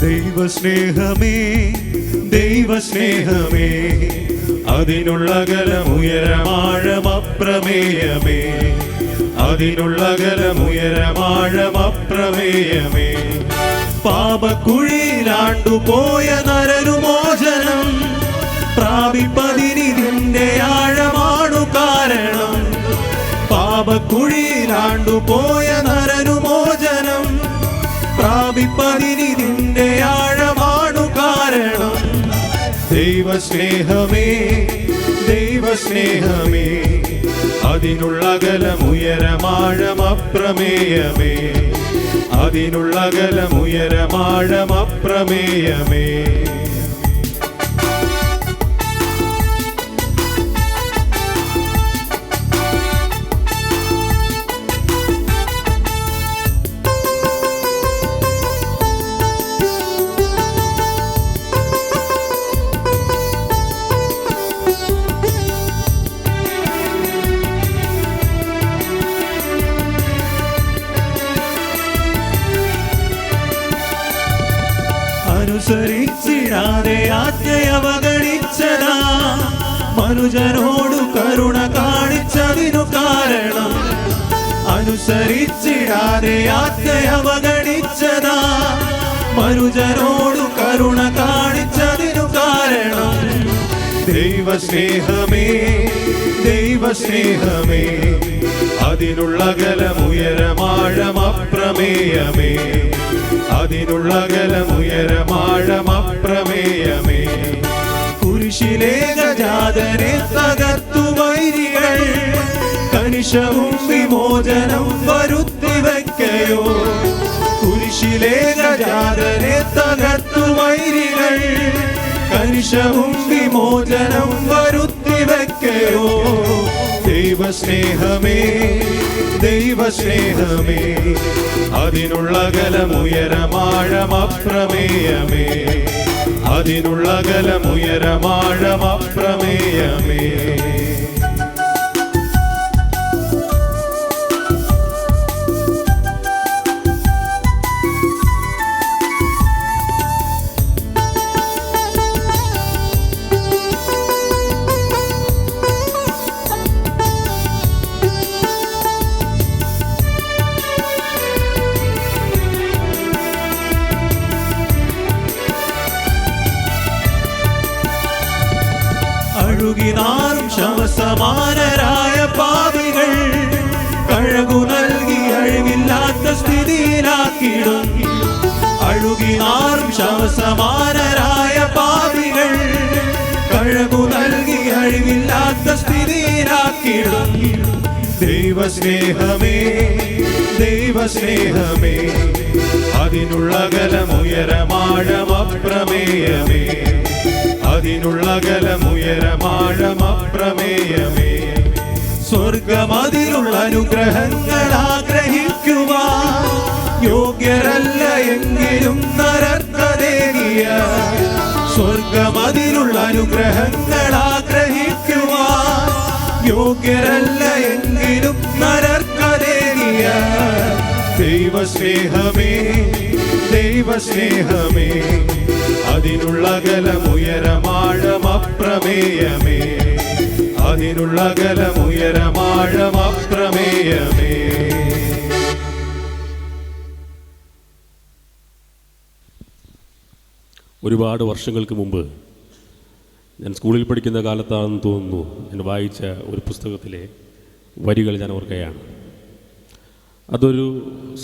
ദൈവസ്നേഹമേ ദൈവസ്നേഹമേ അതിനുള്ളകലമുയരമാഴമപ്രമേയമേ അതിനുള്ളകലമുയരമാഴമപ്രമേയമേ പാപക്കുഴിയിലാണ്ടുപോയ നരനുമോചനം പ്രാപിപ്പതിനിതിൻ്റെ ആഴമാണു കാരണം. പാപക്കുഴിയിലാണ്ടുപോയ നരനുമോചനം പ്രാപിപ്പതിനിതിൻ്റെ ആഴമാണു കാരണം. ദൈവസ്നേഹമേ ദൈവസ്നേഹമേ അതിനുള്ളകലമുയരമാഴമപ്രമേയമേ അതിനുള്ളകലമുയരമാഴമപ്രമേയമേ അനുസരിച്ചിടാതെ ആജ്ഞയവഗണിച്ചതാ മനുജനോടു കരുണ കാണിച്ചതിനു കാരണം. അനുസരിച്ചിടാതെ ആജ്ഞയവഗണിച്ചതാ മനുജനോടു കരുണ കാണിച്ചതിനു കാരണം. ദൈവസ്നേഹമേ ദൈവസ്നേഹമേ അതിനുള്ളകലമുയരമാഴമപ്രമേയമേ അതിനുള്ളകലമുയരമാഴമപ്രമേയമേ കുരിശിലെ ഗജാതനെ തകർത്തു വൈരികൾ കനിശവും വിമോചനം വരുത്തി വയ്ക്കയോ. കുരിശിലെ ഗജാതനെ തകർത്തു വൈരികൾ കനിശവും വിമോചനം വരുത്തി വയ്ക്കയോ. ദൈവസ്നേഹമേ ദൈവസ്നേഹമേ അതിനുള്ളകലമുയരമാഴമപ്രമേയമേ അതിനുള്ളകലമുയരമാഴമപ്രമേയമേ അഴുകിനാറും ശവസമാനരായ പാപികൾ കഴകു നൽകി അഴിവില്ലാത്ത സ്ഥിതിയിലാക്കിടും. അഴുകിനാറും ശവസമാനരായ പാപികൾ കഴകു നൽകി അഴിവില്ലാത്ത സ്ഥിതിയിലാക്കിടും. ദൈവസ്നേഹമേ ദൈവസ്നേഹമേ അതിനുള്ളകലമുയരമാഴമപ്രമേയമേ അതിനുള്ളകലമുയരമാഴമപ്രമേയമേ സ്വർഗമതിലുള്ള അനുഗ്രഹങ്ങൾ ആഗ്രഹിക്കുവാൻ യോഗ്യരല്ല എങ്കിലും നരർക്കദേകിയ. സ്വർഗമതിലുള്ള അനുഗ്രഹങ്ങൾ ആഗ്രഹിക്കുവാൻ യോഗ്യരല്ല എങ്കിലും നരർക്കദേകിയ. ദൈവസ്നേഹമേ ദൈവസ്നേഹമേ അതിനുള്ളകലമുയരമാഴമപ്രമേയമേ അതിനുള്ളകലമുയരമാഴമപ്രമേയമേ ഒരുപാട് വർഷങ്ങൾക്ക് മുമ്പ് ഞാൻ സ്കൂളിൽ പഠിക്കുന്ന കാലത്താണെന്ന് തോന്നുന്നു ഞാൻ വായിച്ച ഒരു പുസ്തകത്തിലെ വരികൾ ഞാൻ ഓർക്കുകയാണ്. അതൊരു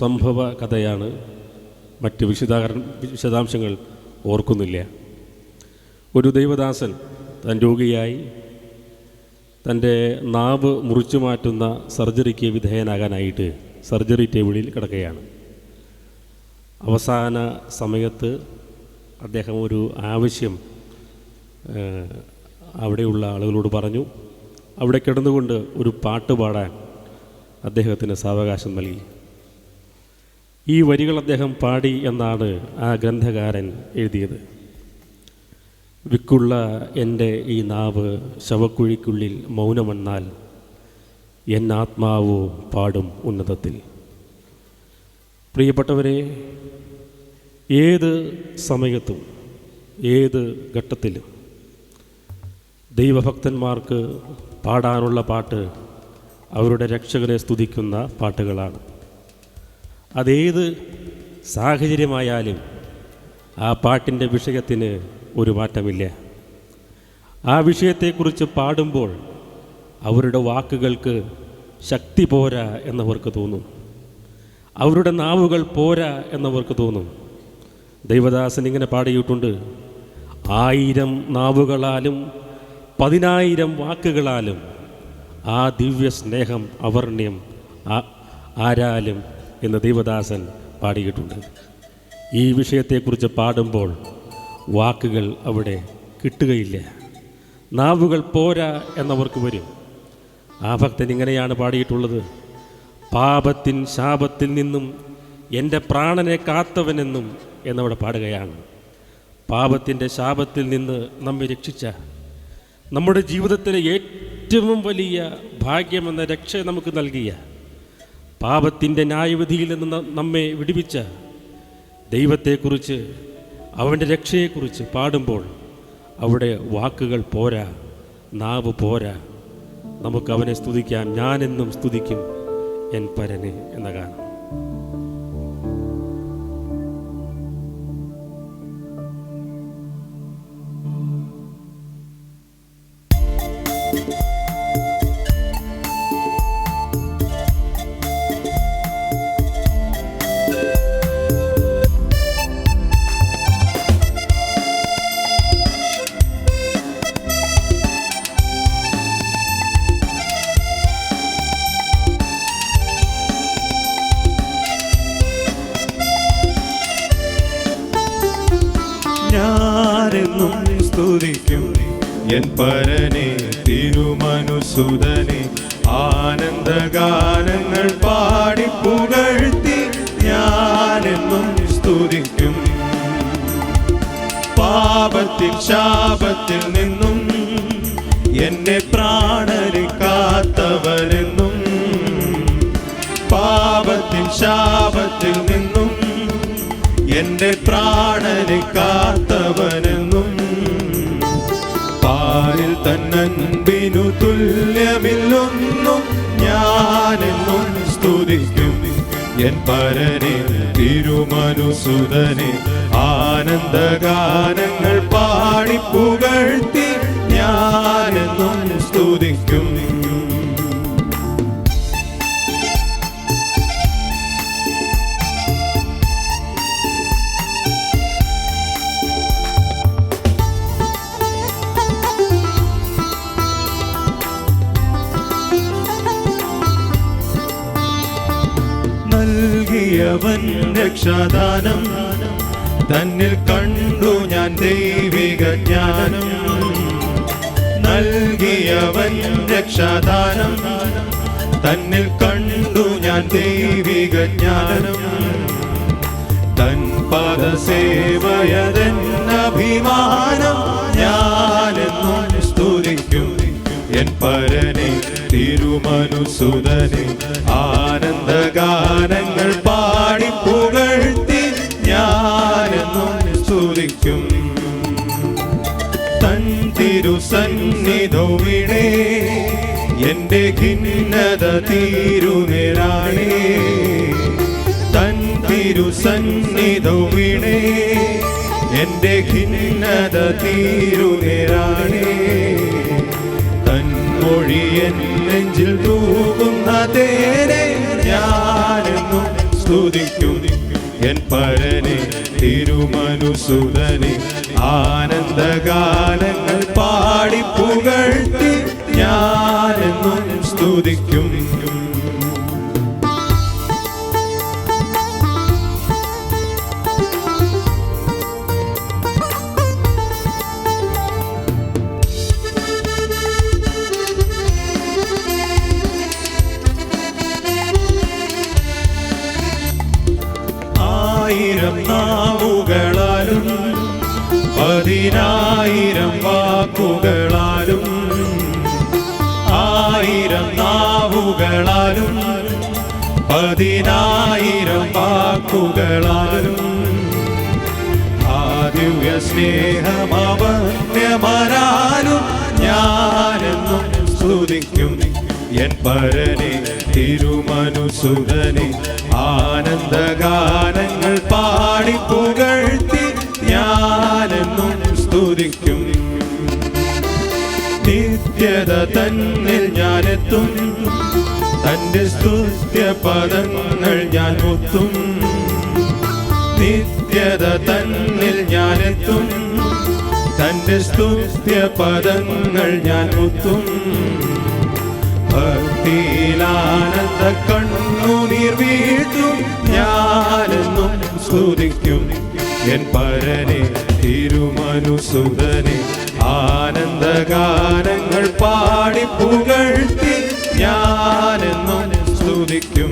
സംഭവ കഥയാണ്. മറ്റ് വിശദാംശങ്ങൾ ഓർക്കുന്നില്ല. ഒരു ദൈവദാസൻ താൻ രോഗിയായി തൻ്റെ നാവ് മുറിച്ചു മാറ്റുന്ന സർജറിക്ക് വിധേയനാകാനായിട്ട് സർജറി ടേബിളിൽ കിടക്കുകയാണ്. അവസാന സമയത്ത് അദ്ദേഹം ഒരു ആവശ്യം അവിടെയുള്ള ആളുകളോട് പറഞ്ഞു. അവിടെ കിടന്നുകൊണ്ട് ഒരു പാട്ട് പാടാൻ അദ്ദേഹത്തിന് സാവകാശം നൽകി. ഈ വരികൾ അദ്ദേഹം പാടി എന്നാണ് ആ ഗ്രന്ഥകാരൻ എഴുതിയത്. വിക്കുള്ള എൻ്റെ ഈ നാവ് ശവക്കുഴിക്കുള്ളിൽ മൗനമെന്നാൽ എന്നാത്മാവോ പാടും ഉന്നതത്തിൽ. പ്രിയപ്പെട്ടവരെ, ഏത് സമയത്തും ഏത് ഘട്ടത്തിലും ദൈവഭക്തന്മാർക്ക് പാടാനുള്ള പാട്ട് അവരുടെ രക്ഷകനെ സ്തുതിക്കുന്ന പാട്ടുകളാണ്. അതേത് സാഹചര്യമായാലും ആ പാട്ടിൻ്റെ വിഷയത്തിന് ഒരു മാറ്റമില്ല. ആ വിഷയത്തെക്കുറിച്ച് പാടുമ്പോൾ അവരുടെ വാക്കുകൾക്ക് ശക്തി പോരാ എന്നവർക്ക് തോന്നും, അവരുടെ നാവുകൾ പോരാ എന്നവർക്ക് തോന്നും. ദൈവദാസൻ ഇങ്ങനെ പാടിയിട്ടുണ്ട്: 1000 നാവുകളാലും 10,000 വാക്കുകളാലും ആ ദിവ്യ സ്നേഹം അവർണ്യം ആരാലും എന്ന് ദൈവദാസൻ പാടിയിട്ടുണ്ട്. ഈ വിഷയത്തെക്കുറിച്ച് പാടുമ്പോൾ വാക്കുകൾ അവിടെ കിട്ടുകയില്ല, നാവുകൾ പോരാ എന്നവർക്ക് വരും. ആ ഭക്തൻ ഇങ്ങനെയാണ് പാടിയിട്ടുള്ളത്: പാപത്തിൻ ശാപത്തിൽ നിന്നും എൻ്റെ പ്രാണനെ കാത്തവനെന്നും എന്നവിടെ പാടുകയാണ്. പാപത്തിൻ്റെ ശാപത്തിൽ നിന്ന് നമ്മെ രക്ഷിച്ച, നമ്മുടെ ജീവിതത്തിലെ ഏറ്റവും വലിയ ഭാഗ്യമെന്ന രക്ഷ നമുക്ക് നൽകിയ, പാപത്തിൻ്റെ ന്യായവിധിയിൽ നിന്ന് നമ്മെ വിടുവിച്ച ദൈവത്തെക്കുറിച്ച്, അവൻ്റെ രക്ഷയെക്കുറിച്ച് പാടുമ്പോൾ അവിടെ വാക്കുകൾ പോരാ, നാവ് പോരാ. നമുക്ക് അവനെ സ്തുതിക്കാം. ഞാനെന്നും സ്തുതിക്കും എൻ പരനെ എന്ന ഗാനം. ഞാനെന്നും സ്തുതിക്കും എൻ പരനെ തിരുമനുസുതനെ, ആനന്ദഗാനങ്ങൾ പാടി പുകഴ്ത്തി ഞാനെന്നും സ്തുതിക്കും. പാപത്തിൽ ശാപത്തിൽ നിന്നും എന്നെ പ്രാണനെ കാത്തവനെന്നും, പാപത്തിൽ ശാപത്തിൽ നിന്നും എന്റെ പ്രാണനെ കാത്തവനെന്നും, പാരിൽ തന്നൻപിനു തുല്യമില്ലൊന്നും ഞാനെന്നും സ്തുതിക്കും എൻ പരനെ തിരുമനുസുതനെ, ആനന്ദഗാനങ്ങൾ പാടി പുകഴ്ത്തി ഞാനെന്നും സ്തുതിക്കും. നൽകിയവൻ രക്ഷാദാനം, തന്നിൽ കണ്ടു ഞാൻ ദൈവിക ജ്ഞാനം. നൽകിയവൻ രക്ഷാദാനം, തന്നിൽ കണ്ടു ഞാൻ ദൈവിക ജ്ഞാനം. തൻ പദസേവയതെന്നഭിമാനം ഞാനെന്നും സ്തുതിക്കും എൻ പരനെ തിരുമനുസുതനെ, ആനന്ദഗാനങ്ങൾ പാടി പുകഴ്ത്തി ഞാനെന്നും സ്തുതിക്കും. തൻ തിരുസന്നിധൗവിടേ എന്റെ ഖിന്നത തീരുനിരാണേ, തൻ തിരുസന്നിധൗവിടേ എന്റെ ഖിന്നത തീരുനിരാണേ. മൊഴിയൻ നെഞ്ചിൽ തൂകുന്ന തേനെ ഞാനെന്നും സ്തുതിക്കും എൻ പരനെ തിരുമനുസുതനെ, ആനന്ദഗാനങ്ങൾ പാടി പുകഴ്ത്തി ഞാൻ സ്തുതിക്കും. ആയിരം നാവുകളാലും 10,000 വാക്കുകളാലും, ആയിരം നാവുകളാലും 10,000 വാക്കുകളാലും ആ ദിവ്യ സ്നേഹമവന്യമരാലും ഞാനെന്നും സ്തുതിക്കും എൻ പരനെ തിരുമനുസുതനെ. ആനന്ദഗാനങ്ങൾ പാടി പുകഴ്ത്തി ഞാനെന്നും സ്തുതിക്കും. നിത്യത തന്നിൽ ഞാനെത്തും, തന്റെ സ്തുത്യ പദങ്ങൾ ഞാൻ ഒത്തും. നിത്യത തന്നിൽ ഞാനെത്തും, തന്റെ സ്തുത്യ പദങ്ങൾ ഞാൻ ഒത്തും. ഭക്തിയിലാനന്ദ കണ്ണുനീർ വീഴ്ത്തും ഞാനെന്നും സ്തുതിക്കും എൻ പരനെ തിരുമനുസുതനെ. ആനന്ദഗാനങ്ങൾ പാടി പുകഴ്ത്തി ഞാനെന്നും സ്തുതിക്കും.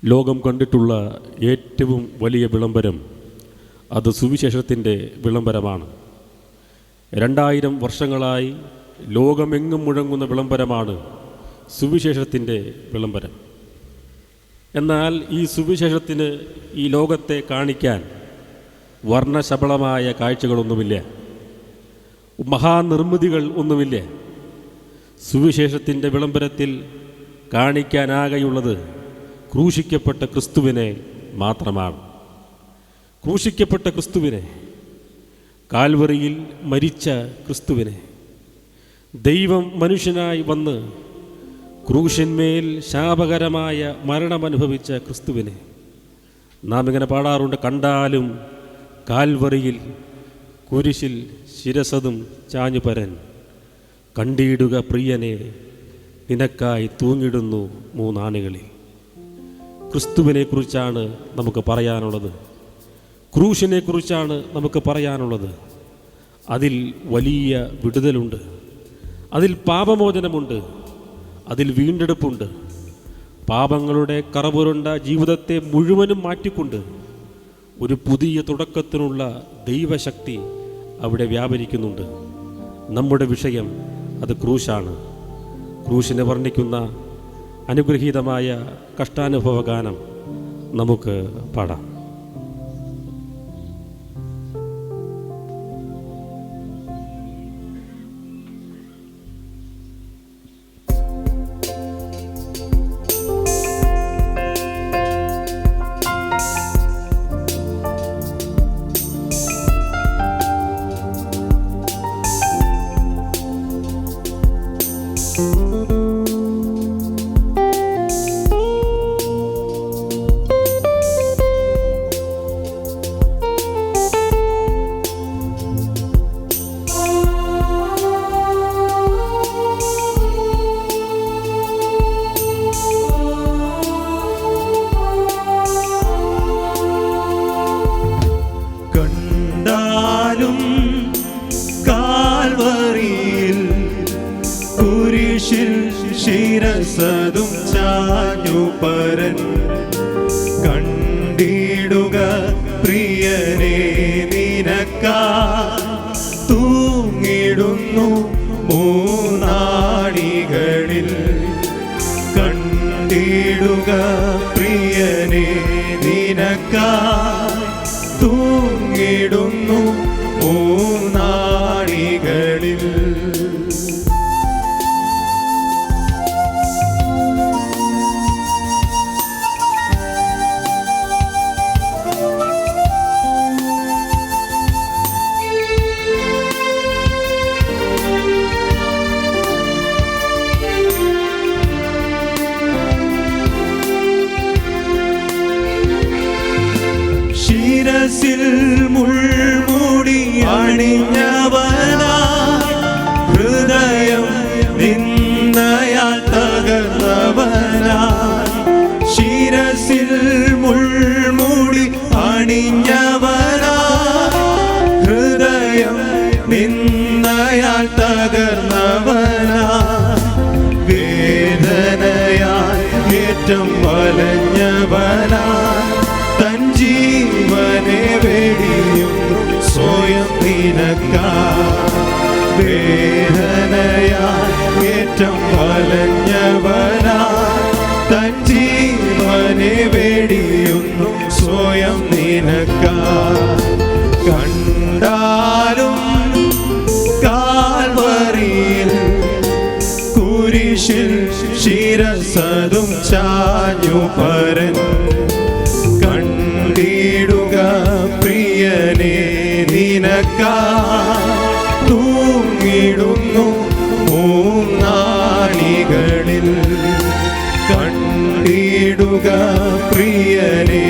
ലോകം കണ്ടിട്ടുള്ള ഏറ്റവും വലിയ വിളംബരം അത് സുവിശേഷത്തിൻ്റെ വിളംബരമാണ്. 2000 വർഷങ്ങളായി ലോകമെങ്ങും മുഴങ്ങുന്ന വിളംബരമാണ് സുവിശേഷത്തിൻ്റെ വിളംബരം. എന്നാൽ ഈ സുവിശേഷത്തിന് ഈ ലോകത്തെ കാണിക്കാൻ വർണ്ണശബളമായ കാഴ്ചകളൊന്നുമില്ല, മഹാനിർമ്മിതികൾ ഒന്നുമില്ല. സുവിശേഷത്തിൻ്റെ വിളംബരത്തിൽ കാണിക്കാനാകെയുള്ളത് ക്രൂശിക്കപ്പെട്ട ക്രിസ്തുവിനെ മാത്രമാണ്. ക്രൂശിക്കപ്പെട്ട ക്രിസ്തുവിനെ, കാൽവറിയിൽ മരിച്ച ക്രിസ്തുവിനെ, ദൈവം മനുഷ്യനായി വന്ന് ക്രൂശന്മേൽ ശാപകരമായ മരണമനുഭവിച്ച ക്രിസ്തുവിനെ നാം ഇങ്ങനെ പാടാറുണ്ട്. കണ്ടാലും കാൽവറിയിൽ കുരിശിൽ ശിരസതും ചാഞ്ഞുപരൻ, കണ്ടിടുക പ്രിയനെ നിനക്കായി തൂങ്ങിടുന്നു 3 ആണികളിൽ. ക്രിസ്തുവിനെക്കുറിച്ചാണ് നമുക്ക് പറയാനുള്ളത്, ക്രൂശിനെക്കുറിച്ചാണ് നമുക്ക് പറയാനുള്ളത്. അതിൽ വലിയ വിടുതലുണ്ട്, അതിൽ പാപമോചനമുണ്ട്, അതിൽ വീണ്ടെടുപ്പുണ്ട്. പാപങ്ങളുടെ കറപുരണ്ട ജീവിതത്തെ മുഴുവനും മാറ്റിക്കൊണ്ട് ഒരു പുതിയ തുടക്കത്തിനുള്ള ദൈവശക്തി അവിടെ വ്യാപരിക്കുന്നുണ്ട്. നമ്മുടെ വിഷയം അത് ക്രൂശാണ്. ക്രൂശിനെ വർണ്ണിക്കുന്ന അനുഗ്രഹീതമായ കഷ്ടാനുഭവ ഗാനം നമുക്ക് പാടാം. ശിരസതും ചാഞ്ഞുപരൻ, കണ്ടിടുക പ്രിയനെ നിനക്കായി തൂങ്ങിടുന്നു 3 ആണികളിൽ. കണ്ടിടുക പ്രിയനെ നിനക്കായി തൂങ്ങിടുന്നു 3 ആണികളിൽ. നിന്നയാൽ തകർന്നവനായി ശിരസിൽ മുൾമുടി അണിഞ്ഞവനായി ഹൃദയം നിന്നയാൽ തകർന്നവനായി വേദനയാൽ ഏറ്റം വലഞ്ഞവനായി തൻ ജീവനെ വെടിയുന്നു സ്വയം നിനക്കായി വേദനയാൽ ഏറ്റം വലഞ്ഞവനായി തൻ ജീവനെ വെടിയുന്നു സ്വയം നിനക്കായി കണ്ടാലും കാൽവരിയിൽ കുരിശിൽ ശിരസതും ചാഞ്ഞു പരൻ കണ്ടിടുക പ്രിയനെ നിനക്കായി തൂങ്ങിടുന്നു മൂന്നാണികളിൽ കണ്ടിടുക പ്രിയനെ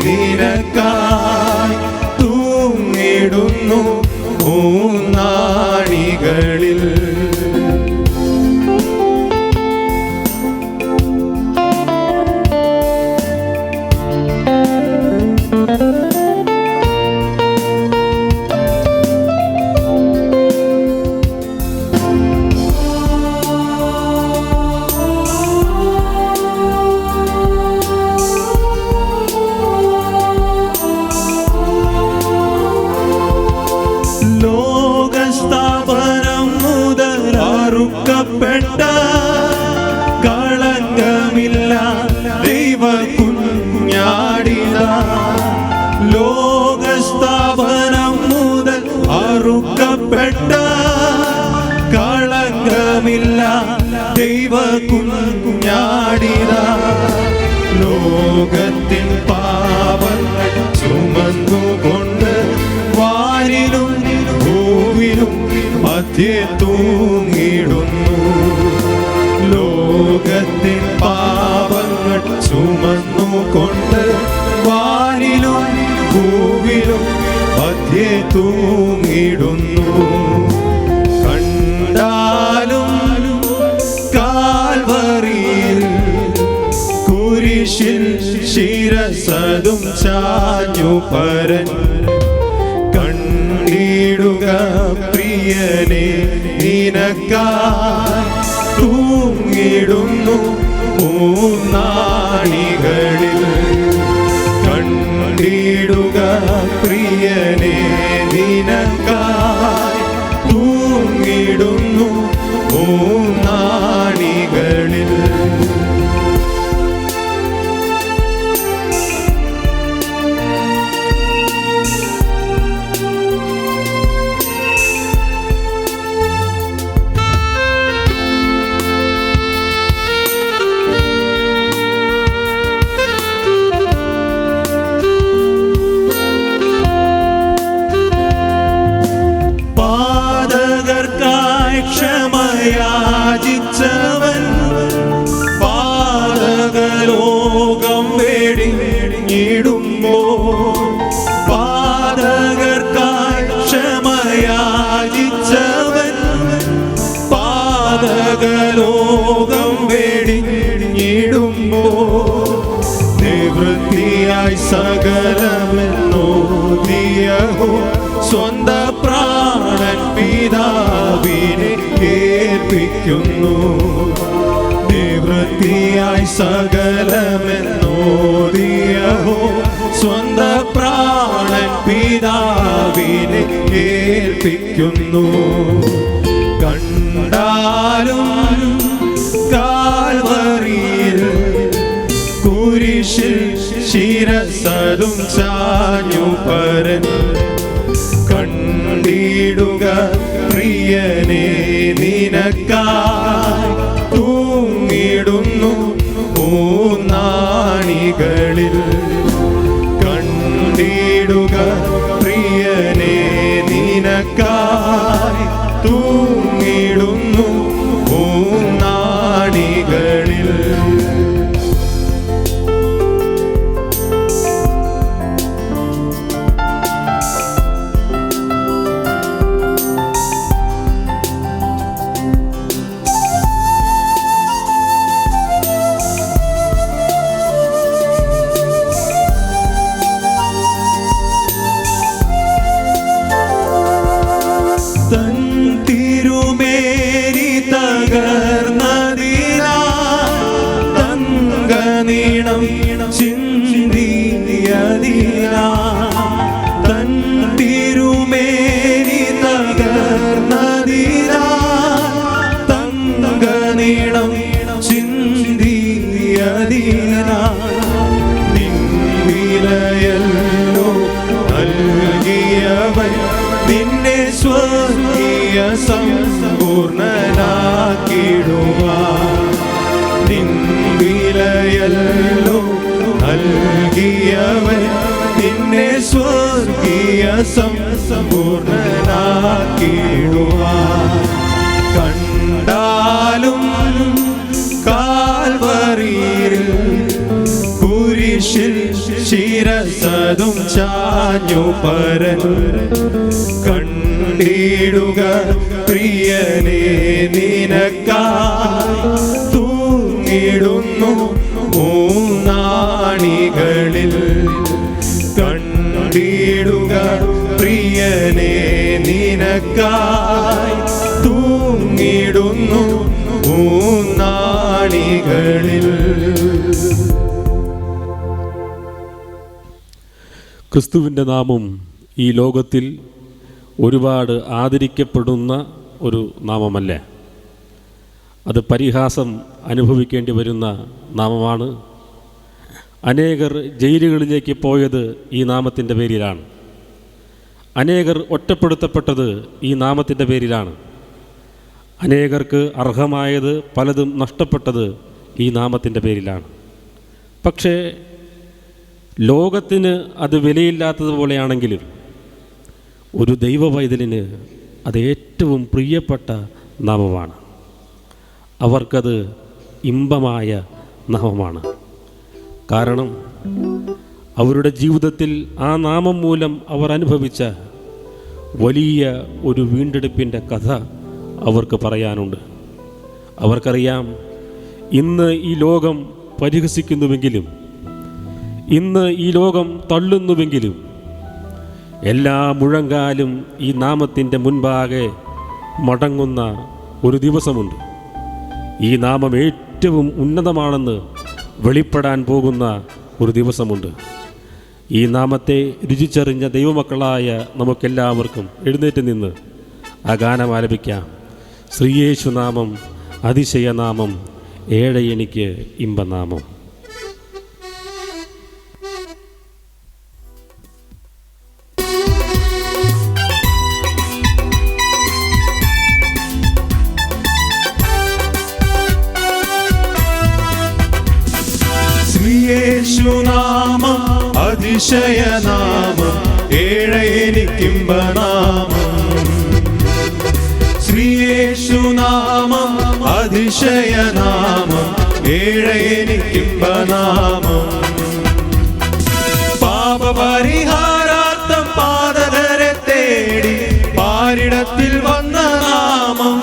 നിനക്കായി തൂങ്ങിടുന്നു മൂന്നാണികളിൽ ലോകസ്ഥാപനം മുതൽ അറുക്കപ്പെട്ട കളങ്കമില്ല ദൈവ കുഞ്ഞാടിത ലോകസ്ഥാപനം മുതൽ അറുക്കപ്പെട്ട കളങ്കമില്ല ദൈവ കുഞ്ഞാടിത ലോകത്തിൻ പാപങ്ങൾ ചുമന്നുകൊണ്ട് വാനിലും ഭൂവിലും മധ്യേ തൂങ്ങിടുന്നു ലോകത്തിൻ പാപങ്ങൾ ചുമന്നുകൊണ്ട് വാനിലും ഭൂവിലും മധ്യേ തൂങ്ങിടുന്നു കണ്ടാലും കാൽവരിയിൽ കുരിശിൽ ശിരസതും ചാഞ്ഞു പരൻ കണ്ടിടുക പ്രിയനെ നിനക്കായി തൂങ്ങിടുന്നു മൂന്നാണികളിൽ കണ്ടിടുക പ്രിയനെ നിനക്കായി തൂങ്ങിടുന്നു മൂന്നാണികളിൽ ക്ഷമയാചിച്ചവൻ പാതകലോകം വെടിഞ്ഞിടുമ്പോൾ പാതകർക്കായി ക്ഷമയാചിച്ചവൻ പാതകലോകം വെടിഞ്ഞിടുമ്പോൾ നിവൃത്തിയായി സകലമെന്നോദിയഹോ സ്വന്ത പ്രാണൻ പിതാവിനെ ഏൽപ്പിക്കുന്നു നിവൃത്തിയായി സകലമെന്നോദിയഹോ സ്വന്ത പ്രാണൻ പിതാവിനെ ഏൽപ്പിക്കുന്നു കണ്ടാലും കാൽവരിയിൽ കുരിശിൽ ശിരസതും ചാഞ്ഞു പരൻ കണ്ടിടുക പ്രിയനെ നിനക്കായി തൂങ്ങിടുന്നു മൂന്നാണികളിൽ കണ്ടിടുക പ്രിയനെ നിനക്കായി തൂങ്ങിടുന്നു മൂന്നാണികളിൽ തങ്കനീളം ചിന്തിയതിനാ നിൻവിലയല്ലോ നൽകിയവൻ നിന്നെ സ്വർഗീയ സമ്പൂർണനാക്കിടുവാൻ നിൻവിലയല്ലോ നൽകിയവൻ നിന്നെ സ്വർഗീയ സമ്പൂർണനാക്കിടുവാൻ കണ്ടാലും കാൽവരിയിൽ കുരിശിൽ ശിരസതും ചാഞ്ഞു പരൻ കണ്ടിടുക പ്രിയനേ നിനക്കായി തൂങ്ങിടുന്നു മൂന്നാണികളിൽ കണ്ടിടുക പ്രിയനേ നിനക്കായി തൂങ്ങിടുന്നു മൂന്നാണികളിൽ. ക്രിസ്തുവിൻ്റെ നാമം ഈ ലോകത്തിൽ ഒരുപാട് ആദരിക്കപ്പെടുന്ന ഒരു നാമമല്ലേ. അത് പരിഹാസം അനുഭവിക്കേണ്ടി വരുന്ന നാമമാണ്. അനേകർ ജയിലുകളിലേക്ക് പോയത് ഈ നാമത്തിൻ്റെ പേരിലാണ്. അനേകർ ഒറ്റപ്പെടുത്തപ്പെട്ടത് ഈ നാമത്തിൻ്റെ പേരിലാണ്. അനേകർക്ക് അർഹമായത് പലതും നഷ്ടപ്പെട്ടത് ഈ നാമത്തിൻ്റെ പേരിലാണ്. പക്ഷേ ലോകത്തിന് അത് വിലയില്ലാത്തതുപോലെയാണെങ്കിലും ഒരു ദൈവവൈതലിന് അത് ഏറ്റവും പ്രിയപ്പെട്ട നാമമാണ്. അവർക്കത് ഇമ്പമായ നാമമാണ്. കാരണം അവരുടെ ജീവിതത്തിൽ ആ നാമം മൂലം അവർ അനുഭവിച്ച വലിയ ഒരു വീണ്ടെടുപ്പിൻ്റെ കഥ അവർക്ക് പറയാനുണ്ട്. അവർക്കറിയാം, ഇന്ന് ഈ ലോകം പരിഹസിക്കുന്നുവെങ്കിലും, ഇന്ന് ഈ ലോകം തള്ളുന്നുവെങ്കിലും, എല്ലാ മുഴങ്കാലും ഈ നാമത്തിൻ്റെ മുൻപാകെ മടങ്ങുന്ന ഒരു ദിവസമുണ്ട്. ഈ നാമം ഏറ്റവും ഉന്നതമാണെന്ന് വെളിപ്പെടാൻ പോകുന്ന ഒരു ദിവസമുണ്ട്. ഈ നാമത്തെ രുചിച്ചറിഞ്ഞ ദൈവമക്കളായ നമുക്കെല്ലാവർക്കും എഴുന്നേറ്റ് നിന്ന് ആ ഗാനം ആലപിക്കാം. ശ്രീയേശുനാമം അതിശയനാമം, ഏഴ് എനിക്ക് ഇമ്പനാമം. ശ്രീയേശുനാമം അതിശയനാമം, ഏഴ് എനിക്കിമ്പനാമം. ശ്രീയേശുനാമം അതിശയനാമം, ഏഴ് എനിക്കിമ്പനാമം. പാപപരിഹാരാർത്ഥം പാദകരെ തേടി പാരിടത്തിൽ വന്ന നാമം.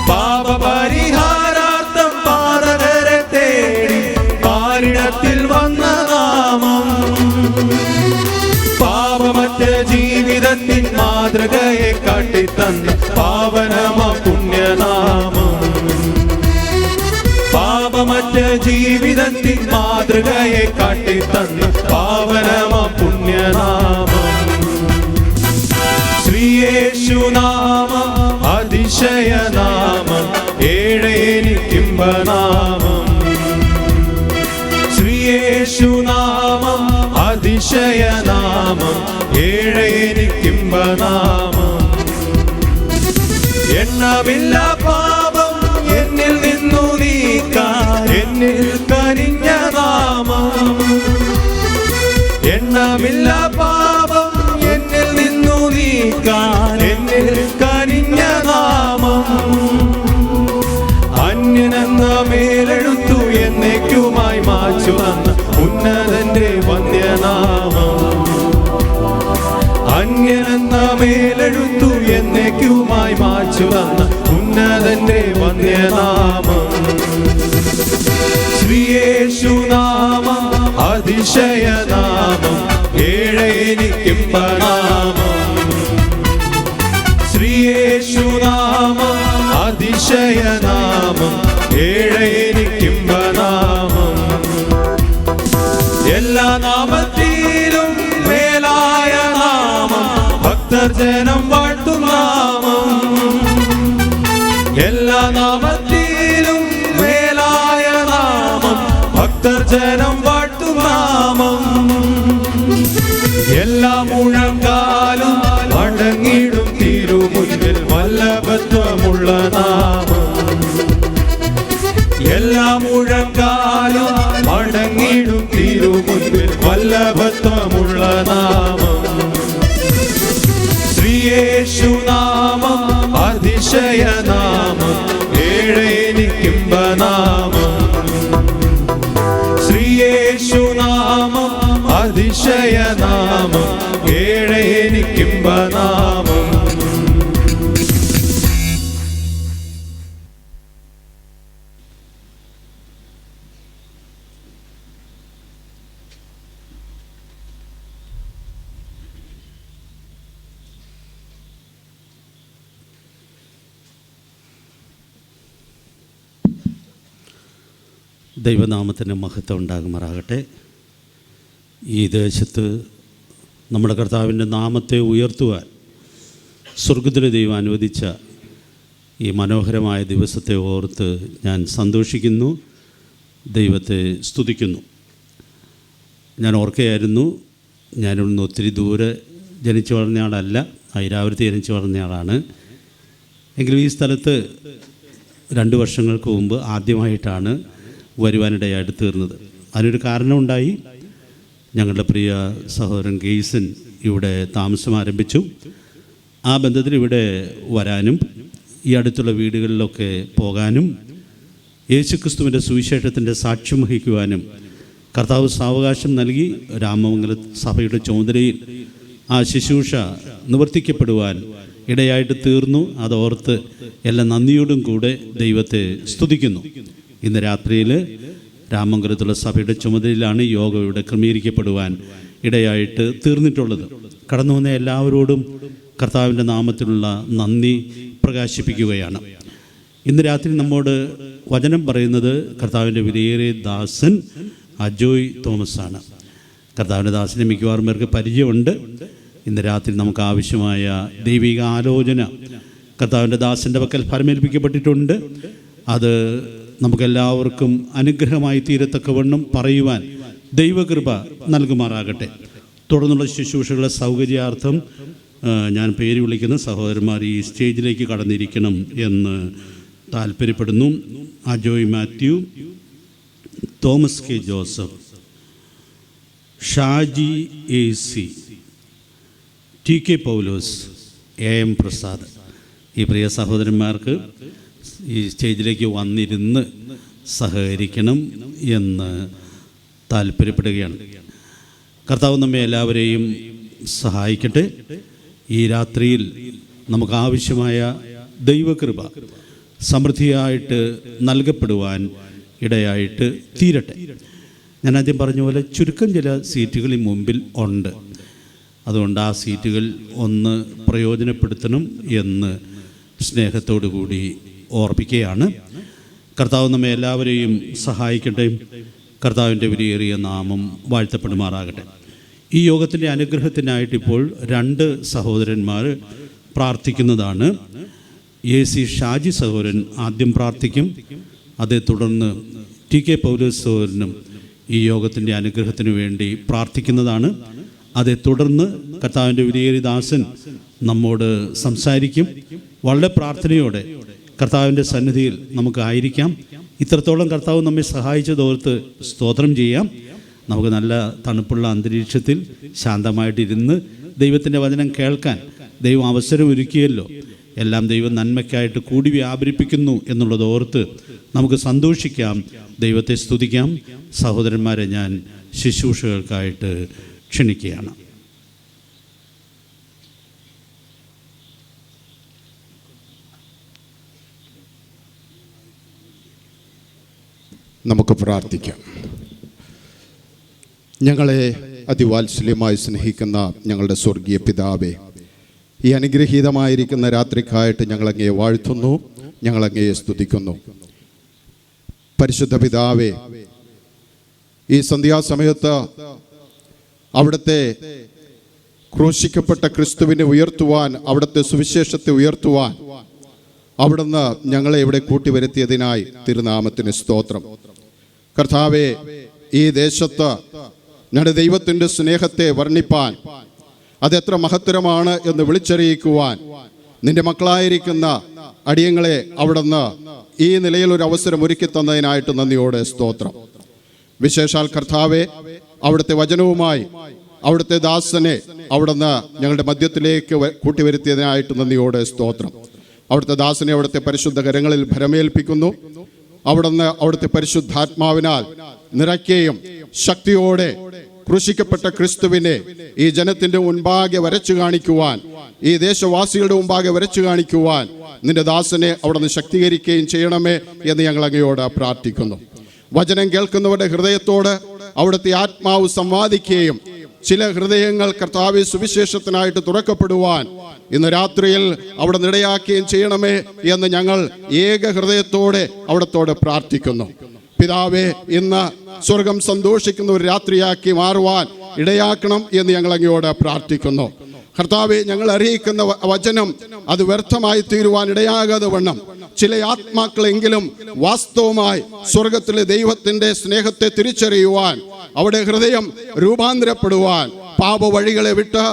പാപപരിഹാരാർത്ഥം പാദകരെ തേടി പാരിടത്തിൽ വന്ന നാമം. പാപമറ്റ ജീവിതത്തിൻ മാതൃകയെ കാട്ടിത്തന്ന പാവനമ പുണ്യനാമം. പാപമറ്റ ജീവിതത്തിൻ മാതൃകയെ കാട്ടിത്തന്ന പാവനമ പുണ്യനാമം. ശ്രീയേശുനാമം അതിശയനാമം, ഏഴ് എനിക്കിമ്പനാമം. ശ്രീയേശുനാമം അതിശയനാമം, ഏഴ് എനിക്കിമ്പനാമം. എണ്ണമില്ല പാപം എന്നിൽ നിന്നു നീക്കാൻ എന്നിൽ കനിഞ്ഞ നാമം. എണ്ണമില്ല പാപം എന്നിൽ നിന്നു നീക്കാൻ എന്നിൽ കനിഞ്ഞ നാമം. അന്യനെന്ന മേലെഴുത്തു എന്നേക്കുമായി മാച്ചു തന്ന ഉന്നതന്റെ വന്യനാമം. അന്യനെന്ന മേലെഴുത്തു എന്നേക്കുമായി മാച്ചു തന്ന ഉന്നതന്റെ വന്യനാമം. ശ്രീയേശുനാമം അതിശയനാമം, ഏഴ് എനിക്കിമ്പനാമം. ശ്രീയേശുനാമം അതിശയനാമം, ഏഴ് എനിക്കിമ്പനാമം. എല്ലാ നാമത്തിലും മേലായ നാമം ഭക്തർ ജനം വാഴ്ത്തും വാഴ്ത്തും നാമം, എല്ലാ നാമത്തിലും മേലായ നാമം, ഭക്തർ ജനം വാഴ്ത്തും നാമം. എല്ലാ മുഴങ്കാലും അടങ്ങിടും തിരുമുൻപിൽ വല്ലഭത്വമുള്ള നാമം, എല്ലാ മുഴങ്കാലും അടങ്ങിടും തിരുമുൻപിൽ വല്ലഭത്വമുള്ള നാമം. ശ്രീയേശുനാമം അതിശയനാമം, ഏഴെനിക്കിമ്പനാമം. ശ്രീയേശുനാമം അതിശയനാമം, ഏഴെനിക്കിമ്പനാമം. ദൈവനാമത്തിന് മഹത്വം ഉണ്ടാകുമാറാകട്ടെ. ഈ ദേശത്ത് നമ്മുടെ കർത്താവിൻ്റെ നാമത്തെ ഉയർത്തുവാൻ സ്വർഗ്ഗത്തിലെ ദൈവം അനുവദിച്ച ഈ മനോഹരമായ ദിവസത്തെ ഓർത്ത് ഞാൻ സന്തോഷിക്കുന്നു, ദൈവത്തെ സ്തുതിക്കുന്നു. ഞാൻ ഓർക്കുകയായിരുന്നു, ഞാനിവിടുന്ന് ഒത്തിരി ദൂരെ ജനിച്ചു വളർന്ന ആളല്ല, ഐരാവരത്ത് ജനിച്ചു വളർന്ന ആളാണ്. എങ്കിലും ഈ സ്ഥലത്ത് 2 വർഷങ്ങൾക്ക് മുമ്പ് ആദ്യമായിട്ടാണ് വരുവാനിടയായിട്ട് തീർന്നത്. അതിനൊരു കാരണമുണ്ടായി. ഞങ്ങളുടെ പ്രിയ സഹോദരൻ ഗെയ്സൻ ഇവിടെ താമസം ആരംഭിച്ചു. ആ ബന്ധത്തിൽ ഇവിടെ വരാനും ഈ അടുത്തുള്ള വീടുകളിലൊക്കെ പോകാനും യേശുക്രിസ്തുവിൻ്റെ സുവിശേഷത്തിൻ്റെ സാക്ഷ്യം വഹിക്കുവാനും കർത്താവ് സാവകാശം നൽകി. രാമമംഗല സഭയുടെ ചുമതലയിൽ ആ ശുശ്രൂഷ നിവർത്തിക്കപ്പെടുവാൻ ഇടയായിട്ട് തീർന്നു. അതോർത്ത് എല്ലാ നന്ദിയോടും കൂടെ ദൈവത്തെ സ്തുതിക്കുന്നു. ഇന്ന് രാത്രിയിൽ രാമമംഗലത്തുള്ള സഭയുടെ ചുമതലയിലാണ് യോഗ ഇവിടെ ക്രമീകരിക്കപ്പെടുവാൻ ഇടയായിട്ട് തീർന്നിട്ടുള്ളത്. കടന്നു വന്ന എല്ലാവരോടും കർത്താവിൻ്റെ നാമത്തിലുള്ള നന്ദി പ്രകാശിപ്പിക്കുകയാണ്. ഇന്ന് രാത്രി നമ്മോട് വചനം പറയുന്നത് കർത്താവിൻ്റെ വിലയേറിയ ദാസൻ അജോയ് തോമസാണ്. കർത്താവിൻ്റെ ദാസനെ മിക്കവാറും പേർക്ക് പരിചയമുണ്ട്. ഇന്ന് രാത്രി നമുക്ക് ആവശ്യമായ ദൈവിക ആലോചന കർത്താവിൻ്റെ ദാസൻ്റെ പക്കൽ ഫലമേൽപ്പിക്കപ്പെട്ടിട്ടുണ്ട്. അത് നമുക്കെല്ലാവർക്കും അനുഗ്രഹമായി തീരത്തക്കവണ്ണം പറയുവാൻ ദൈവകൃപ നൽകുമാറാകട്ടെ. തുടർന്നുള്ള ശുശ്രൂഷകളുടെ സൗകര്യാർത്ഥം ഞാൻ പേര് വിളിക്കുന്ന സഹോദരന്മാർ ഈ സ്റ്റേജിലേക്ക് കടന്നിരിക്കണം എന്ന് താല്പര്യപ്പെടുന്നു. Ajoy Mathew, Thomas K Joseph, Shaji AC, TK Paulose, AM Prasad, ഈ പ്രിയ സഹോദരന്മാർക്ക് ഈ സ്റ്റേജിലേക്ക് വന്നിരുന്ന് സഹകരിക്കണം എന്ന് താല്പര്യപ്പെടുകയാണ്. കർത്താവ് നമ്മെ എല്ലാവരെയും സഹായിക്കട്ടെ. ഈ രാത്രിയിൽ നമുക്ക് ആവശ്യമായ ദൈവകൃപ സമൃദ്ധിയായിട്ട് നൽകപ്പെടുവാൻ ഇടയായിട്ട് തീരട്ടെ. ഞാൻ ആദ്യം പറഞ്ഞ പോലെ ചുരുക്കം ചില സീറ്റുകൾ ഈ മുമ്പിൽ ഉണ്ട്. അതുകൊണ്ട് ആ സീറ്റുകൾ ഒന്ന് പ്രയോജനപ്പെടുത്തണം എന്ന് സ്നേഹത്തോടു കൂടി ഓർപ്പിക്കുകയാണ്. കർത്താവ് നമ്മെ എല്ലാവരെയും സഹായിക്കട്ടെ. കർത്താവിൻ്റെ വിലയേറിയ നാമം വാഴ്ത്തപ്പെടുമാറാകട്ടെ. ഈ യോഗത്തിൻ്റെ അനുഗ്രഹത്തിനായിട്ടിപ്പോൾ 2 സഹോദരന്മാർ പ്രാർത്ഥിക്കുന്നതാണ്. AC ഷാജി സഹോദരൻ ആദ്യം പ്രാർത്ഥിക്കും. അതേ തുടർന്ന് TK പൗലോസ് സഹോദരനും ഈ യോഗത്തിൻ്റെ അനുഗ്രഹത്തിന് വേണ്ടി പ്രാർത്ഥിക്കുന്നതാണ്. അതേ തുടർന്ന് കർത്താവിൻ്റെ വിലയേറിയ ദാസൻ നമ്മോട് സംസാരിക്കും. വളരെ പ്രാർത്ഥനയോടെ കർത്താവിൻ്റെ സന്നിധിയിൽ നമുക്കായിരിക്കാം. ഇത്രത്തോളം കർത്താവ് നമ്മെ സഹായിച്ചതോർത്ത് സ്തോത്രം ചെയ്യാം. നമുക്ക് നല്ല തണുപ്പുള്ള അന്തരീക്ഷത്തിൽ ശാന്തമായിട്ടിരുന്ന് ദൈവത്തിൻ്റെ വചനം കേൾക്കാൻ ദൈവം അവസരം ഒരുക്കിയല്ലോ. എല്ലാം ദൈവം നന്മയ്ക്കായിട്ട് കൂടി വ്യാപരിപ്പിക്കുന്നു എന്നുള്ളതോർത്ത് നമുക്ക് സന്തോഷിക്കാം, ദൈവത്തെ സ്തുതിക്കാം. സഹോദരന്മാരെ ഞാൻ ശുശ്രൂഷകൾക്കായിട്ട് ക്ഷണിക്കുകയാണ്. നമുക്ക് പ്രാർത്ഥിക്കാം. ഞങ്ങളെ അതിവാത്സല്യമായി സ്നേഹിക്കുന്ന ഞങ്ങളുടെ സ്വർഗീയ പിതാവേ, ഈ അനുഗ്രഹീതമായിരിക്കുന്ന രാത്രിക്കായിട്ട് ഞങ്ങളങ്ങയെ വാഴ്ത്തുന്നു, ഞങ്ങളങ്ങയെ സ്തുതിക്കുന്നു. പരിശുദ്ധ പിതാവേ, ഈ സന്ധ്യാസമയത്ത് അവിടുത്തെ ക്രൂശിക്കപ്പെട്ട ക്രിസ്തുവിനെ ഉയർത്തുവാൻ, അവിടുത്തെ സുവിശേഷത്തെ ഉയർത്തുവാൻ അവിടുന്ന് ഞങ്ങളെ ഇവിടെ കൂട്ടിവരുത്തിയതിനായി തിരുനാമത്തിന് സ്തോത്രം. കർത്താവെ, ഈ ദേശത്ത് ഞങ്ങളുടെ ദൈവത്തിൻ്റെ സ്നേഹത്തെ വർണ്ണിപ്പാൻ, അതെത്ര മഹത്തരമാണ് എന്ന് വിളിച്ചറിയിക്കുവാൻ നിന്റെ മക്കളായിരിക്കുന്ന അടിയങ്ങളെ അവിടുന്ന് ഈ നിലയിൽ ഒരു അവസരം ഒരുക്കി തന്നതിനായിട്ട് നന്ദിയോടെ സ്തോത്രം. വിശേഷാൽ കർത്താവെ, അവിടുത്തെ വചനവുമായി അവിടുത്തെ ദാസനെ അവിടുന്ന് ഞങ്ങളുടെ മധ്യത്തിലേക്ക് കൂട്ടിവരുത്തിയതിനായിട്ട് നന്ദിയോടെ സ്തോത്രം. അവിടുത്തെ ദാസനെ അവിടുത്തെ പരിശുദ്ധ കരങ്ങളിൽ ഭരമേൽപ്പിക്കുന്നു. അവിടുന്ന് അവിടുത്തെ പരിശുദ്ധാത്മാവിനാൽ നിറയ്ക്കുകയും ശക്തിയോടെ ക്രൂശിക്കപ്പെട്ട ക്രിസ്തുവിനെ ഈ ജനത്തിന്റെ മുൻപാകെ വരച്ചു കാണിക്കുവാൻ, ഈ ദേശവാസികളുടെ മുമ്പാകെ വരച്ചു കാണിക്കുവാൻ നിന്റെ ദാസനെ അവിടുന്ന് ശക്തീകരിക്കുകയും ചെയ്യണമേ എന്ന് ഞങ്ങൾ അങ്ങയോട് പ്രാർത്ഥിക്കുന്നു. വചനം കേൾക്കുന്നവരുടെ ഹൃദയത്തോട് അവിടുത്തെ ആത്മാവ് സംവാദിക്കുകയും ചില ഹൃദയങ്ങൾ കർത്താവെ സുവിശേഷത്തിനായിട്ട് തുറക്കപ്പെടുവാൻ ഇന്ന് രാത്രിയിൽ അവിടെ ഇടയാക്കുകയും ചെയ്യണമേ എന്ന് ഞങ്ങൾ ഏക ഹൃദയത്തോടെ അവിടത്തോട് പ്രാർത്ഥിക്കുന്നു. പിതാവേ, ഇന്ന് സ്വർഗം സന്തോഷിക്കുന്ന ഒരു രാത്രിയാക്കി മാറുവാൻ ഇടയാക്കണം എന്ന് ഞങ്ങൾ അങ്ങയോട് പ്രാർത്ഥിക്കുന്നു. കർത്താവെ, ഞങ്ങൾ അറിയിക്കുന്ന വചനം അത് വ്യർത്ഥമായി തീരുവാൻ ഇടയാകാതെ വണ്ണം ചില ആത്മാക്കളെങ്കിലും വാസ്തവമായി സ്വർഗത്തിലെ ദൈവത്തിന്റെ സ്നേഹത്തെ തിരിച്ചറിയുവാൻ, അവിടെ ഹൃദയം രൂപാന്തരപ്പെടുവാൻ, പാപ വഴികളെ വിട്ട്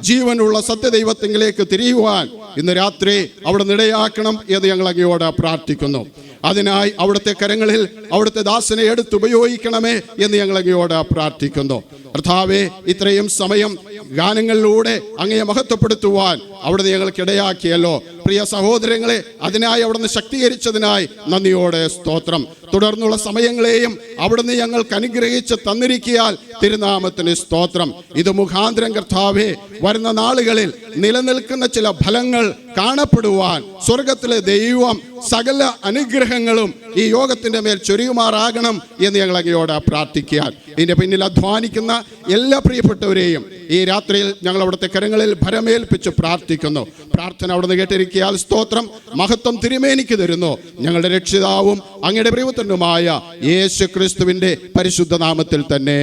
ജീവനുള്ള സത്യദൈവത്തിലേക്ക് തിരിയുവാൻ ഇന്ന് രാത്രി അവിടെ ഇടയാക്കണം എന്ന് ഞങ്ങൾ അങ്ങയോട് പ്രാർത്ഥിക്കുന്നു. അതിനായി അവിടുത്തെ കരങ്ങളിൽ അവിടുത്തെ ദാസനെ എടുത്തുപയോഗിക്കണമേ എന്ന് ഞങ്ങൾ അങ്ങയോട് പ്രാർത്ഥിക്കുന്നു. കർത്താവേ, ഇത്രയും സമയം ഗാനങ്ങളിലൂടെ അങ്ങയെ മഹത്വപ്പെടുത്തുവാൻ അവിടുന്ന് ഞങ്ങൾക്ക് ഇടയാക്കിയല്ലോ. പ്രിയ സഹോദരങ്ങളെ, അതിനായി അവിടുന്ന് ശക്തീകരിച്ചതിനായി നന്ദിയോടെ സ്തോത്രം. തുടർന്നുള്ള സമയങ്ങളെയും അവിടുന്ന് ഞങ്ങൾക്ക് അനുഗ്രഹിച്ച് തന്നിരിക്കിയാൽ തിരുനാമത്തിന് സ്തോത്രം. ഇത് മുഖാന്തരം കർത്താവേ, വരുന്ന നാളുകളിൽ നിലനിൽക്കുന്ന ചില ഫലങ്ങൾ കാണപ്പെടുവാൻ സ്വർഗത്തിലെ ദൈവം സകല അനുഗ്രഹങ്ങളും ഈ യോഗത്തിന്റെ മേൽ ചൊരിയുമാറാകണം എന്ന് ഞങ്ങൾ അങ്ങയോട് പ്രാർത്ഥിക്കാൻ. ഇതിന്റെ പിന്നിൽ അധ്വാനിക്കുന്ന എല്ലാ പ്രിയപ്പെട്ടവരെയും ഈ രാത്രിയിൽ ഞങ്ങൾ അവിടുത്തെ കരങ്ങളിൽ ഭരമേൽപ്പിച്ച് പ്രാർത്ഥിക്കുന്നു. പ്രാർത്ഥന അവിടുന്ന് കേട്ടിരിക്കിയാൽ സ്തോത്രം. മഹത്വം തിരുമേനിക്ക് തരുന്നു. ഞങ്ങളുടെ രക്ഷിതാവും അങ്ങയുടെ പ്രിയപുത്രനുമായ യേശു ക്രിസ്തുവിന്റെ പരിശുദ്ധ നാമത്തിൽ തന്നെ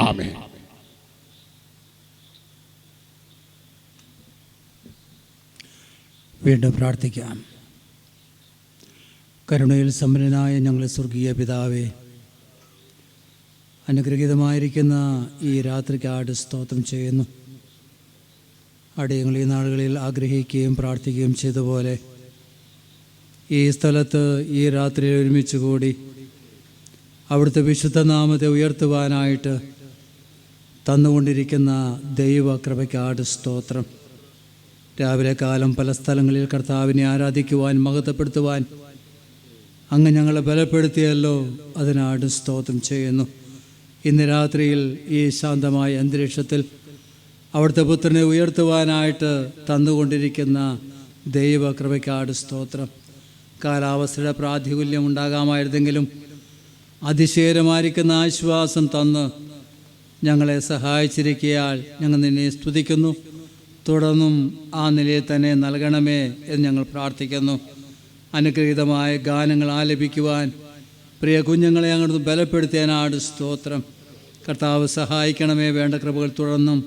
ആമേൻ. വീണ്ടും പ്രാർത്ഥിക്കാം. കരുണയിൽ സമ്പന്നനായ ഞങ്ങളുടെ സ്വർഗീയ പിതാവേ, അനുഗ്രഹീതമായിരിക്കുന്ന ഈ രാത്രിക്കാട് സ്തോത്രം ചെയ്യുന്നു. അടിയങ്ങൾ ഈ നാളുകളിൽ ആഗ്രഹിക്കുകയും പ്രാർത്ഥിക്കുകയും ചെയ്തതുപോലെ ഈ സ്ഥലത്ത് ഈ രാത്രിയിൽ ഒരുമിച്ച് കൂടി അവിടുത്തെ വിശുദ്ധ നാമത്തെ ഉയർത്തുവാനായിട്ട് തന്നുകൊണ്ടിരിക്കുന്ന ദൈവകൃപയ്ക്കാട് സ്തോത്രം. രാവിലെ കാലം പല സ്ഥലങ്ങളിൽ കർത്താവിനെ ആരാധിക്കുവാൻ, മഹത്വപ്പെടുത്തുവാൻ അങ്ങ് ഞങ്ങളെ ബലപ്പെടുത്തിയല്ലോ. അതിനാട് സ്തോത്രം ചെയ്യുന്നു. ഇന്ന് രാത്രിയിൽ ഈ ശാന്തമായ അന്തരീക്ഷത്തിൽ അവിടുത്തെ പുത്രനെ ഉയർത്തുവാനായിട്ട് തന്നുകൊണ്ടിരിക്കുന്ന ദൈവകൃപയ്ക്കാട് സ്തോത്രം. കാലാവസ്ഥയുടെ പ്രാതികൂല്യം ഉണ്ടാകാമായിരുന്നെങ്കിലും അതിശയകരമായിരിക്കുന്ന ആശ്വാസം തന്ന് ഞങ്ങളെ സഹായിച്ചിരിക്കയാൽ ഞങ്ങൾ നിന്നെ സ്തുതിക്കുന്നു. തുടർന്നും ആ നിലയിൽ തന്നെ നൽകണമേ എന്ന് ഞങ്ങൾ പ്രാർത്ഥിക്കുന്നു. അനുഗ്രഹീതമായ ഗാനങ്ങൾ ആലപിക്കുവാൻ പ്രിയ കുഞ്ഞുങ്ങളെ അങ്ങോട്ട് ബലപ്പെടുത്തിയാനാട് സ്തോത്രം. കർത്താവ് സഹായിക്കണമേ. വേണ്ട കൃപകൾ തുടർന്നും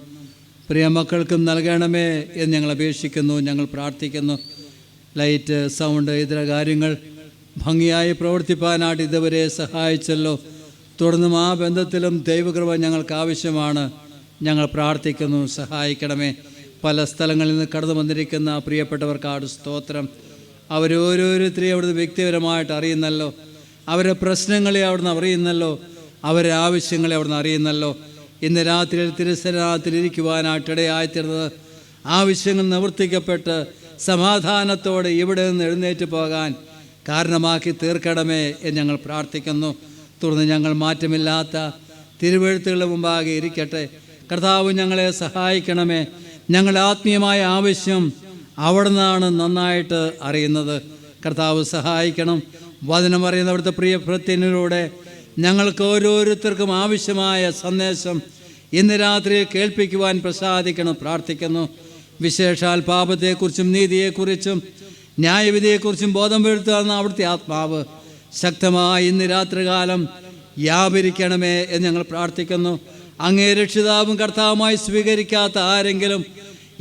പ്രിയ മക്കൾക്കും നൽകണമേ എന്ന് ഞങ്ങൾ അപേക്ഷിക്കുന്നു, ഞങ്ങൾ പ്രാർത്ഥിക്കുന്നു. ലൈറ്റ്, സൗണ്ട്, ഇതര കാര്യങ്ങൾ ഭംഗിയായി പ്രവർത്തിപ്പാനായിട്ട് ഇതുവരെ സഹായിച്ചല്ലോ. തുടർന്നും ആ ബന്ധത്തിലും ദൈവകൃപ ഞങ്ങൾക്ക് ആവശ്യമാണ്. ഞങ്ങൾ പ്രാർത്ഥിക്കുന്നു, സഹായിക്കണമേ. പല സ്ഥലങ്ങളിൽ നിന്ന് കടന്നു വന്നിരിക്കുന്ന പ്രിയപ്പെട്ടവർക്കാട് സ്തോത്രം. അവരോരോരുത്തരെയും അവിടുന്ന് വ്യക്തിപരമായിട്ട് അറിയുന്നല്ലോ. അവരുടെ പ്രശ്നങ്ങളെ അവിടുന്ന് അറിയുന്നല്ലോ. അവരുടെ ആവശ്യങ്ങളെ അവിടുന്ന് അറിയുന്നല്ലോ. ഇന്ന് രാത്രിയിൽ തിരുസന്നിധിയിലിരിക്കുവാനായിട്ട് ഇടയായിത്തീർന്നത് ആവശ്യങ്ങൾ നിവർത്തിക്കപ്പെട്ട് സമാധാനത്തോടെ ഇവിടെ നിന്ന് എഴുന്നേറ്റ് പോകാൻ കാരണമാക്കി തീർക്കണമേ എന്ന് ഞങ്ങൾ പ്രാർത്ഥിക്കുന്നു. തുടർന്ന് ഞങ്ങൾ മാറ്റമില്ലാത്ത തിരുവെഴുത്തുകളുടെ മുമ്പാകെ ഇരിക്കട്ടെ. കർത്താവ് ഞങ്ങളെ സഹായിക്കണമേ. ഞങ്ങളുടെ ആത്മീയമായ ആവശ്യം അവിടെ നിന്നാണ് നന്നായിട്ട് അറിയുന്നത്. കർത്താവ് സഹായിക്കണം. വചനം പറയുന്ന അവിടുത്തെ പ്രിയ ഭൃത്യനിലൂടെ ഞങ്ങൾക്ക് ഓരോരുത്തർക്കും ആവശ്യമായ സന്ദേശം ഇന്ന് രാത്രി കേൾപ്പിക്കുവാൻ പ്രസാദിക്കണം, പ്രാർത്ഥിക്കുന്നു. വിശേഷാൽ പാപത്തെക്കുറിച്ചും നീതിയെക്കുറിച്ചും ന്യായവിധിയെക്കുറിച്ചും ബോധം വരുത്തുന്ന അവിടുത്തെ ആത്മാവ് ശക്തമായി ഇന്ന് രാത്രികാലം വ്യാപരിക്കണമേ എന്ന് ഞങ്ങൾ പ്രാർത്ഥിക്കുന്നു. അങ്ങേ രക്ഷിതാവും കർത്താവുമായി സ്വീകരിക്കാത്ത ആരെങ്കിലും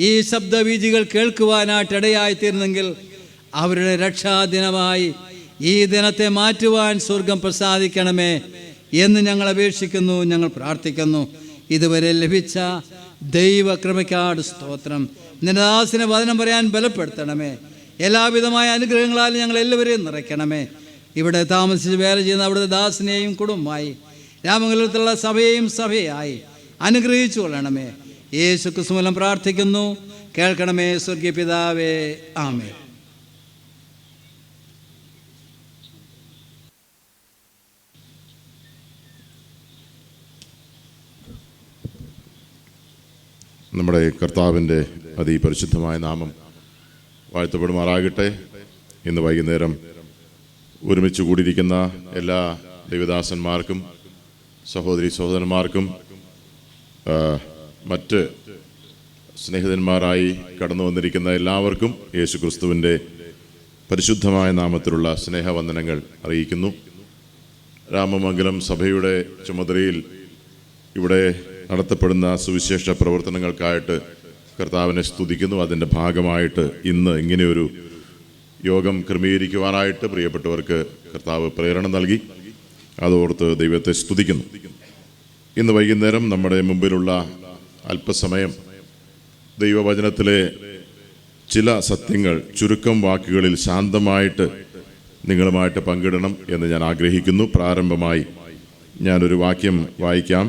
ഈ ശബ്ദവീജികൾ കേൾക്കുവാനായിട്ടിടയായിത്തീരുന്നെങ്കിൽ അവരുടെ രക്ഷാദിനമായി ഈ ദിനത്തെ മാറ്റുവാൻ സ്വർഗം പ്രസാദിക്കണമേ എന്ന് ഞങ്ങൾ അപേക്ഷിക്കുന്നു, ഞങ്ങൾ പ്രാർത്ഥിക്കുന്നു. ഇതുവരെ ലഭിച്ച ദൈവകൃപയ്ക്കാട് സ്തോത്രം. നിന്റെ ദാസനെ വചനം പറയാൻ ബലപ്പെടുത്തണമേ. എല്ലാവിധമായ അനുഗ്രഹങ്ങളാൽ ഞങ്ങൾ എല്ലാവരെയും നിറയ്ക്കണമേ. ഇവിടെ താമസിച്ച് വേല ചെയ്യുന്ന അവിടുത്തെ ദാസനെയും കുടുംബമായി രാമംഗലത്തിലുള്ള സഭയായി അനുഗ്രഹിച്ചു കൊള്ളണമേ. യേശു ക്രിസ്തു മൂലം പ്രാർത്ഥിക്കുന്നു, കേൾക്കണമേ സ്വർഗീയ പിതാവേ. ആമേൻ. നമ്മുടെ കർത്താവിൻ്റെ അതിപരിശുദ്ധമായ നാമം വാഴ്ത്തപ്പെടുമാറാകട്ടെ. ഇന്ന് വൈകുന്നേരം ഒരുമിച്ച് കൂടിയിരിക്കുന്ന എല്ലാ ദൈവദാസന്മാർക്കും സഹോദരി സഹോദരന്മാർക്കും മറ്റ് സ്നേഹിതന്മാരായി കടന്നു വന്നിരിക്കുന്ന എല്ലാവർക്കും യേശു ക്രിസ്തുവിൻ്റെ പരിശുദ്ധമായ നാമത്തിലുള്ള സ്നേഹവന്ദനങ്ങൾ അറിയിക്കുന്നു. രാമമംഗലം സഭയുടെ ചുമതലയിൽ ഇവിടെ നടത്തപ്പെടുന്ന സുവിശേഷ പ്രവർത്തനങ്ങൾക്കായിട്ട് കർത്താവിനെ സ്തുതിക്കുന്നു. അതിൻ്റെ ഭാഗമായിട്ട് ഇന്ന് ഇങ്ങനെയൊരു യോഗം ക്രമീകരിക്കുവാനായിട്ട് പ്രിയപ്പെട്ടവർക്ക് കർത്താവ് പ്രേരണ നൽകി. അതോർത്ത് ദൈവത്തെ സ്തുതിക്കുന്നു. ഇന്ന് വൈകുന്നേരം നമ്മുടെ മുമ്പിലുള്ള അല്പസമയം ദൈവവചനത്തിലെ ചില സത്യങ്ങൾ ചുരുക്കം വാക്കുകളിൽ ശാന്തമായിട്ട് നിങ്ങളുമായിട്ട് പങ്കിടണം എന്ന് ഞാൻ ആഗ്രഹിക്കുന്നു. പ്രാരംഭമായി ഞാനൊരു വാക്യം വായിക്കാം.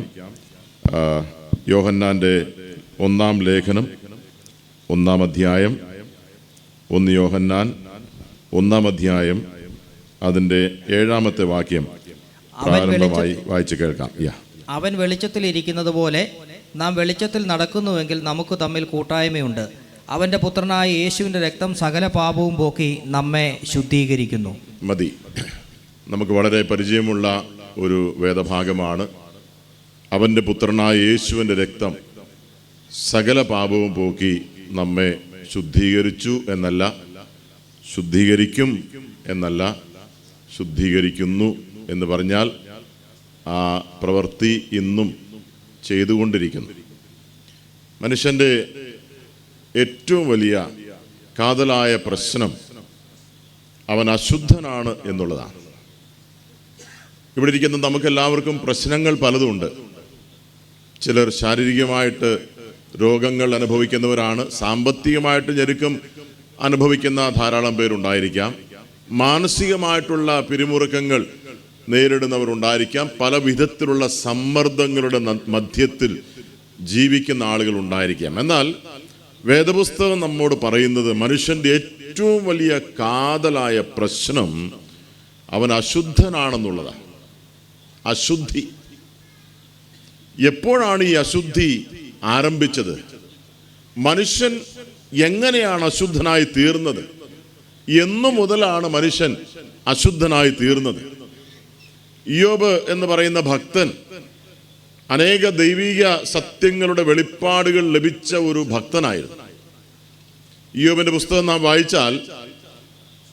യോഹന്നാൻ്റെ 1-ാം ലേഖനം 1-ാം അധ്യായം, 1 യോഹന്നാൻ 1-ാം അധ്യായം അതിൻ്റെ 7-ാമത്തെ വാക്യം പ്രാരംഭമായി വായിച്ചു കേൾക്കാം. അവൻ വെളിച്ചത്തിൽ ഇരിക്കുന്നത് പോലെ നാം വെളിച്ചത്തിൽ നടക്കുന്നുവെങ്കിൽ നമുക്ക് തമ്മിൽ കൂട്ടായ്മയുണ്ട്. അവൻ്റെ പുത്രനായ യേശുവിൻ്റെ രക്തം സകല പാപവും പോക്കി നമ്മെ ശുദ്ധീകരിക്കുന്നു. മതി. നമുക്ക് വളരെ പരിചയമുള്ള ഒരു വേദഭാഗമാണ്. അവൻ്റെ പുത്രനായ യേശുവിൻ്റെ രക്തം സകല പാപവും പോക്കി നമ്മെ ശുദ്ധീകരിച്ചു എന്നല്ല, ശുദ്ധീകരിക്കും എന്നല്ല, ശുദ്ധീകരിക്കുന്നു എന്ന് പറഞ്ഞാൽ ആ പ്രവൃത്തി ഇന്നും ചെയ്തുകൊണ്ടിരിക്കുന്നു. മനുഷ്യൻ്റെ ഏറ്റവും വലിയ കാതലായ പ്രശ്നം അവൻ അശുദ്ധനാണ് എന്നുള്ളതാണ്. ഇവിടെ ഇരിക്കുന്ന നമുക്കെല്ലാവർക്കും പ്രശ്നങ്ങൾ പലതുമുണ്ട്. ചിലർ ശാരീരികമായിട്ട് രോഗങ്ങൾ അനുഭവിക്കുന്നവരാണ്. സാമ്പത്തികമായിട്ട് ഞെരുക്കം അനുഭവിക്കുന്ന ധാരാളം പേരുണ്ടായിരിക്കാം. മാനസികമായിട്ടുള്ള പിരിമുറുക്കങ്ങൾ നേരിടുന്നവരുണ്ടായിരിക്കാം. പല വിധത്തിലുള്ള സമ്മർദ്ദങ്ങളുടെ മധ്യത്തിൽ ജീവിക്കുന്ന ആളുകൾ ഉണ്ടായിരിക്കാം. എന്നാൽ വേദപുസ്തകം നമ്മോട് പറയുന്നത് മനുഷ്യൻ്റെ ഏറ്റവും വലിയ കാതലായ പ്രശ്നം അവൻ അശുദ്ധനാണെന്നുള്ളതാണ്. അശുദ്ധി. എപ്പോഴാണ് ഈ അശുദ്ധി ആരംഭിച്ചത്? മനുഷ്യൻ എങ്ങനെയാണ് അശുദ്ധനായി തീർന്നത്? എന്നു മുതലാണ് മനുഷ്യൻ അശുദ്ധനായി തീർന്നത്? ഇയ്യോബ് എന്ന് പറയുന്ന ഭക്തൻ അനേക ദൈവിക സത്യങ്ങളുടെ വെളിപ്പാടുകൾ ലഭിച്ച ഒരു ഭക്തനായിരുന്നു. ഇയ്യോബിന്റെ പുസ്തകം നാം വായിച്ചാൽ,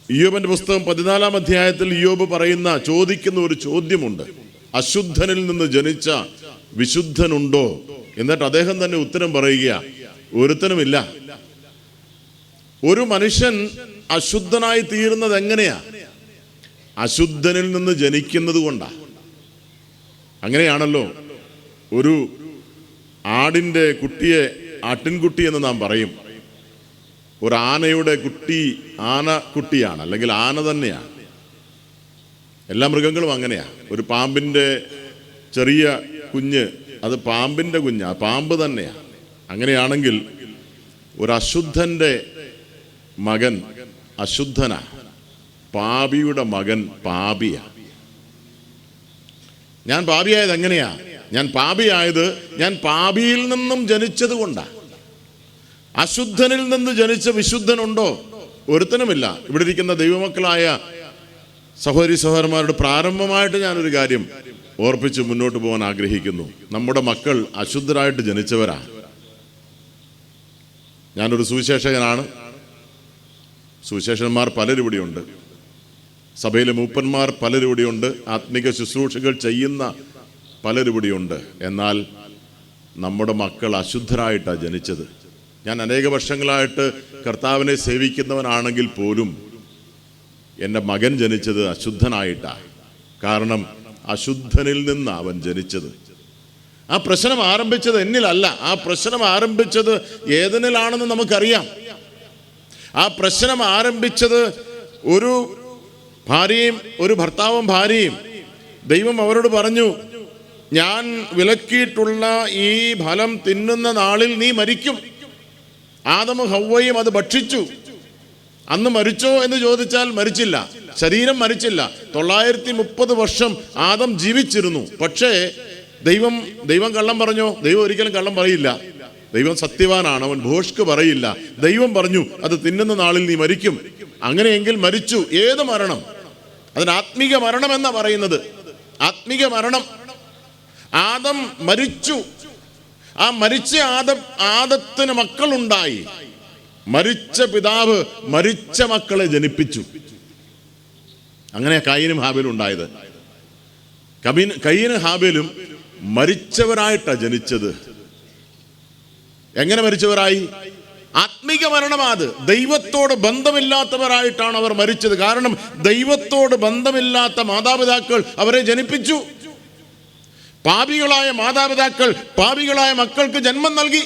ഇയ്യോബിന്റെ പുസ്തകം 14-ാം അധ്യായത്തിൽ ഇയ്യോബ് ചോദിക്കുന്ന ഒരു ചോദ്യമുണ്ട്. അശുദ്ധനിൽ നിന്ന് ജനിച്ച വിശുദ്ധനുണ്ടോ? എന്നിട്ട് അദ്ദേഹം തന്നെ ഉത്തരം പറയുക, ഒരുത്തനുമില്ല. ഒരു മനുഷ്യൻ അശുദ്ധനായി തീരുന്നത് എങ്ങനെയാ? അശുദ്ധനിൽ നിന്ന് ജനിക്കുന്നത് കൊണ്ടാ. അങ്ങനെയാണല്ലോ ഒരു ആടിൻ്റെ കുട്ടിയെ ആട്ടിൻകുട്ടി എന്ന് നാം പറയും. ഒരു ആനയുടെ കുട്ടി ആനക്കുട്ടിയാണ്, അല്ലെങ്കിൽ ആന തന്നെയാണ്. എല്ലാ മൃഗങ്ങളും അങ്ങനെയാ. ഒരു പാമ്പിൻ്റെ ചെറിയ കുഞ്ഞ് അത് പാമ്പിൻ്റെ കുഞ്ഞാ, പാമ്പ് തന്നെയാ. അങ്ങനെയാണെങ്കിൽ ഒരു അശുദ്ധൻ്റെ മകൻ അശുദ്ധനാ, പാപിയുടെ മകൻ പാപിയാ. ഞാൻ പാപിയായത് എങ്ങനെയാ? ഞാൻ പാപിയായത് ഞാൻ പാപിയിൽ നിന്നും ജനിച്ചത് കൊണ്ടാ. അശുദ്ധനിൽ നിന്ന് ജനിച്ച വിശുദ്ധനുണ്ടോ? ഒരുത്തനുമില്ല. ഇവിടെ ഇരിക്കുന്ന ദൈവമക്കളായ സഹോദരി സഹോദരന്മാരോട് പ്രാരംഭമായിട്ട് ഞാനൊരു കാര്യം ഓർപ്പിച്ച് മുന്നോട്ട് പോകാൻ ആഗ്രഹിക്കുന്നു. നമ്മുടെ മക്കൾ അശുദ്ധരായിട്ട് ജനിച്ചവരാ. ഞാനൊരു സുവിശേഷകനാണ്. സുവിശേഷന്മാർ പലരും ഇവിടെയുണ്ട്. സഭയിലെ മൂപ്പന്മാർ പലരും ഇവിടെയുണ്ട്. ആത്മിക ശുശ്രൂഷകൾ ചെയ്യുന്ന പലരും ഇവിടെയുണ്ട്. എന്നാൽ നമ്മുടെ മക്കൾ അശുദ്ധരായിട്ടാണ് ജനിച്ചത്. ഞാൻ അനേക വർഷങ്ങളായിട്ട് കർത്താവിനെ സേവിക്കുന്നവനാണെങ്കിൽ പോലും എൻ്റെ മകൻ ജനിച്ചത് അശുദ്ധനായിട്ടാണ്. കാരണം അശുദ്ധനിൽ നിന്ന് അവൻ ജനിച്ചത്. ആ പ്രശ്നം ആരംഭിച്ചത് എന്നിലല്ല, ആ പ്രശ്നം ആരംഭിച്ചത് ഏതനിലാണെന്ന് നമുക്കറിയാം. ആ പ്രശ്നം ആരംഭിച്ചത് ഒരു ഭാര്യയും ഒരു ഭർത്താവും ഭാര്യയും. ദൈവം അവരോട് പറഞ്ഞു, ഞാൻ വിലക്കിയിട്ടുള്ള ഈ ഫലം തിന്നുന്ന നാളിൽ നീ മരിക്കും. ആദമും ഹവ്വയും അത് ഭക്ഷിച്ചു. അന്ന് മരിച്ചോ എന്ന് ചോദിച്ചാൽ മരിച്ചില്ല, ശരീരം മരിച്ചില്ല. 930 വർഷം ആദം ജീവിച്ചിരുന്നു. പക്ഷേ ദൈവം കള്ളം പറഞ്ഞോ? ദൈവം ഒരിക്കലും കള്ളം പറയില്ല. ദൈവം സത്യവാനാണ്, അവൻ ഭോഷ്ക് പറയില്ല. ദൈവം പറഞ്ഞു, അത് തിന്നുന്ന നാളിൽ നീ മരിക്കും. അങ്ങനെയെങ്കിൽ മരിച്ചു. ഏത് മരണം? അതിന് ആത്മീക മരണം എന്നാ പറയുന്നത്. ആത്മീക മരണം. ആദം മരിച്ചു. ആ മരിച്ച ആദത്തിന് മക്കളുണ്ടായി. മരിച്ച പിതാവ് മരിച്ച മക്കളെ ജനിപ്പിച്ചു. അങ്ങനെ കയീനും ഹാബേലും ഉണ്ടായത്. കയീനും ഹാബേലും മരിച്ചവരായിട്ടാണ് ജനിച്ചത്. എങ്ങനെ മരിച്ചവരായി? ആത്മീക മരണമാത്. ദൈവത്തോട് ബന്ധമില്ലാത്തവരായിട്ടാണ് അവർ മരിച്ചത്. കാരണം ദൈവത്തോട് ബന്ധമില്ലാത്ത മാതാപിതാക്കൾ അവരെ ജനിപ്പിച്ചു. പാപികളായ മാതാപിതാക്കൾ പാപികളായ മക്കൾക്ക് ജന്മം നൽകി.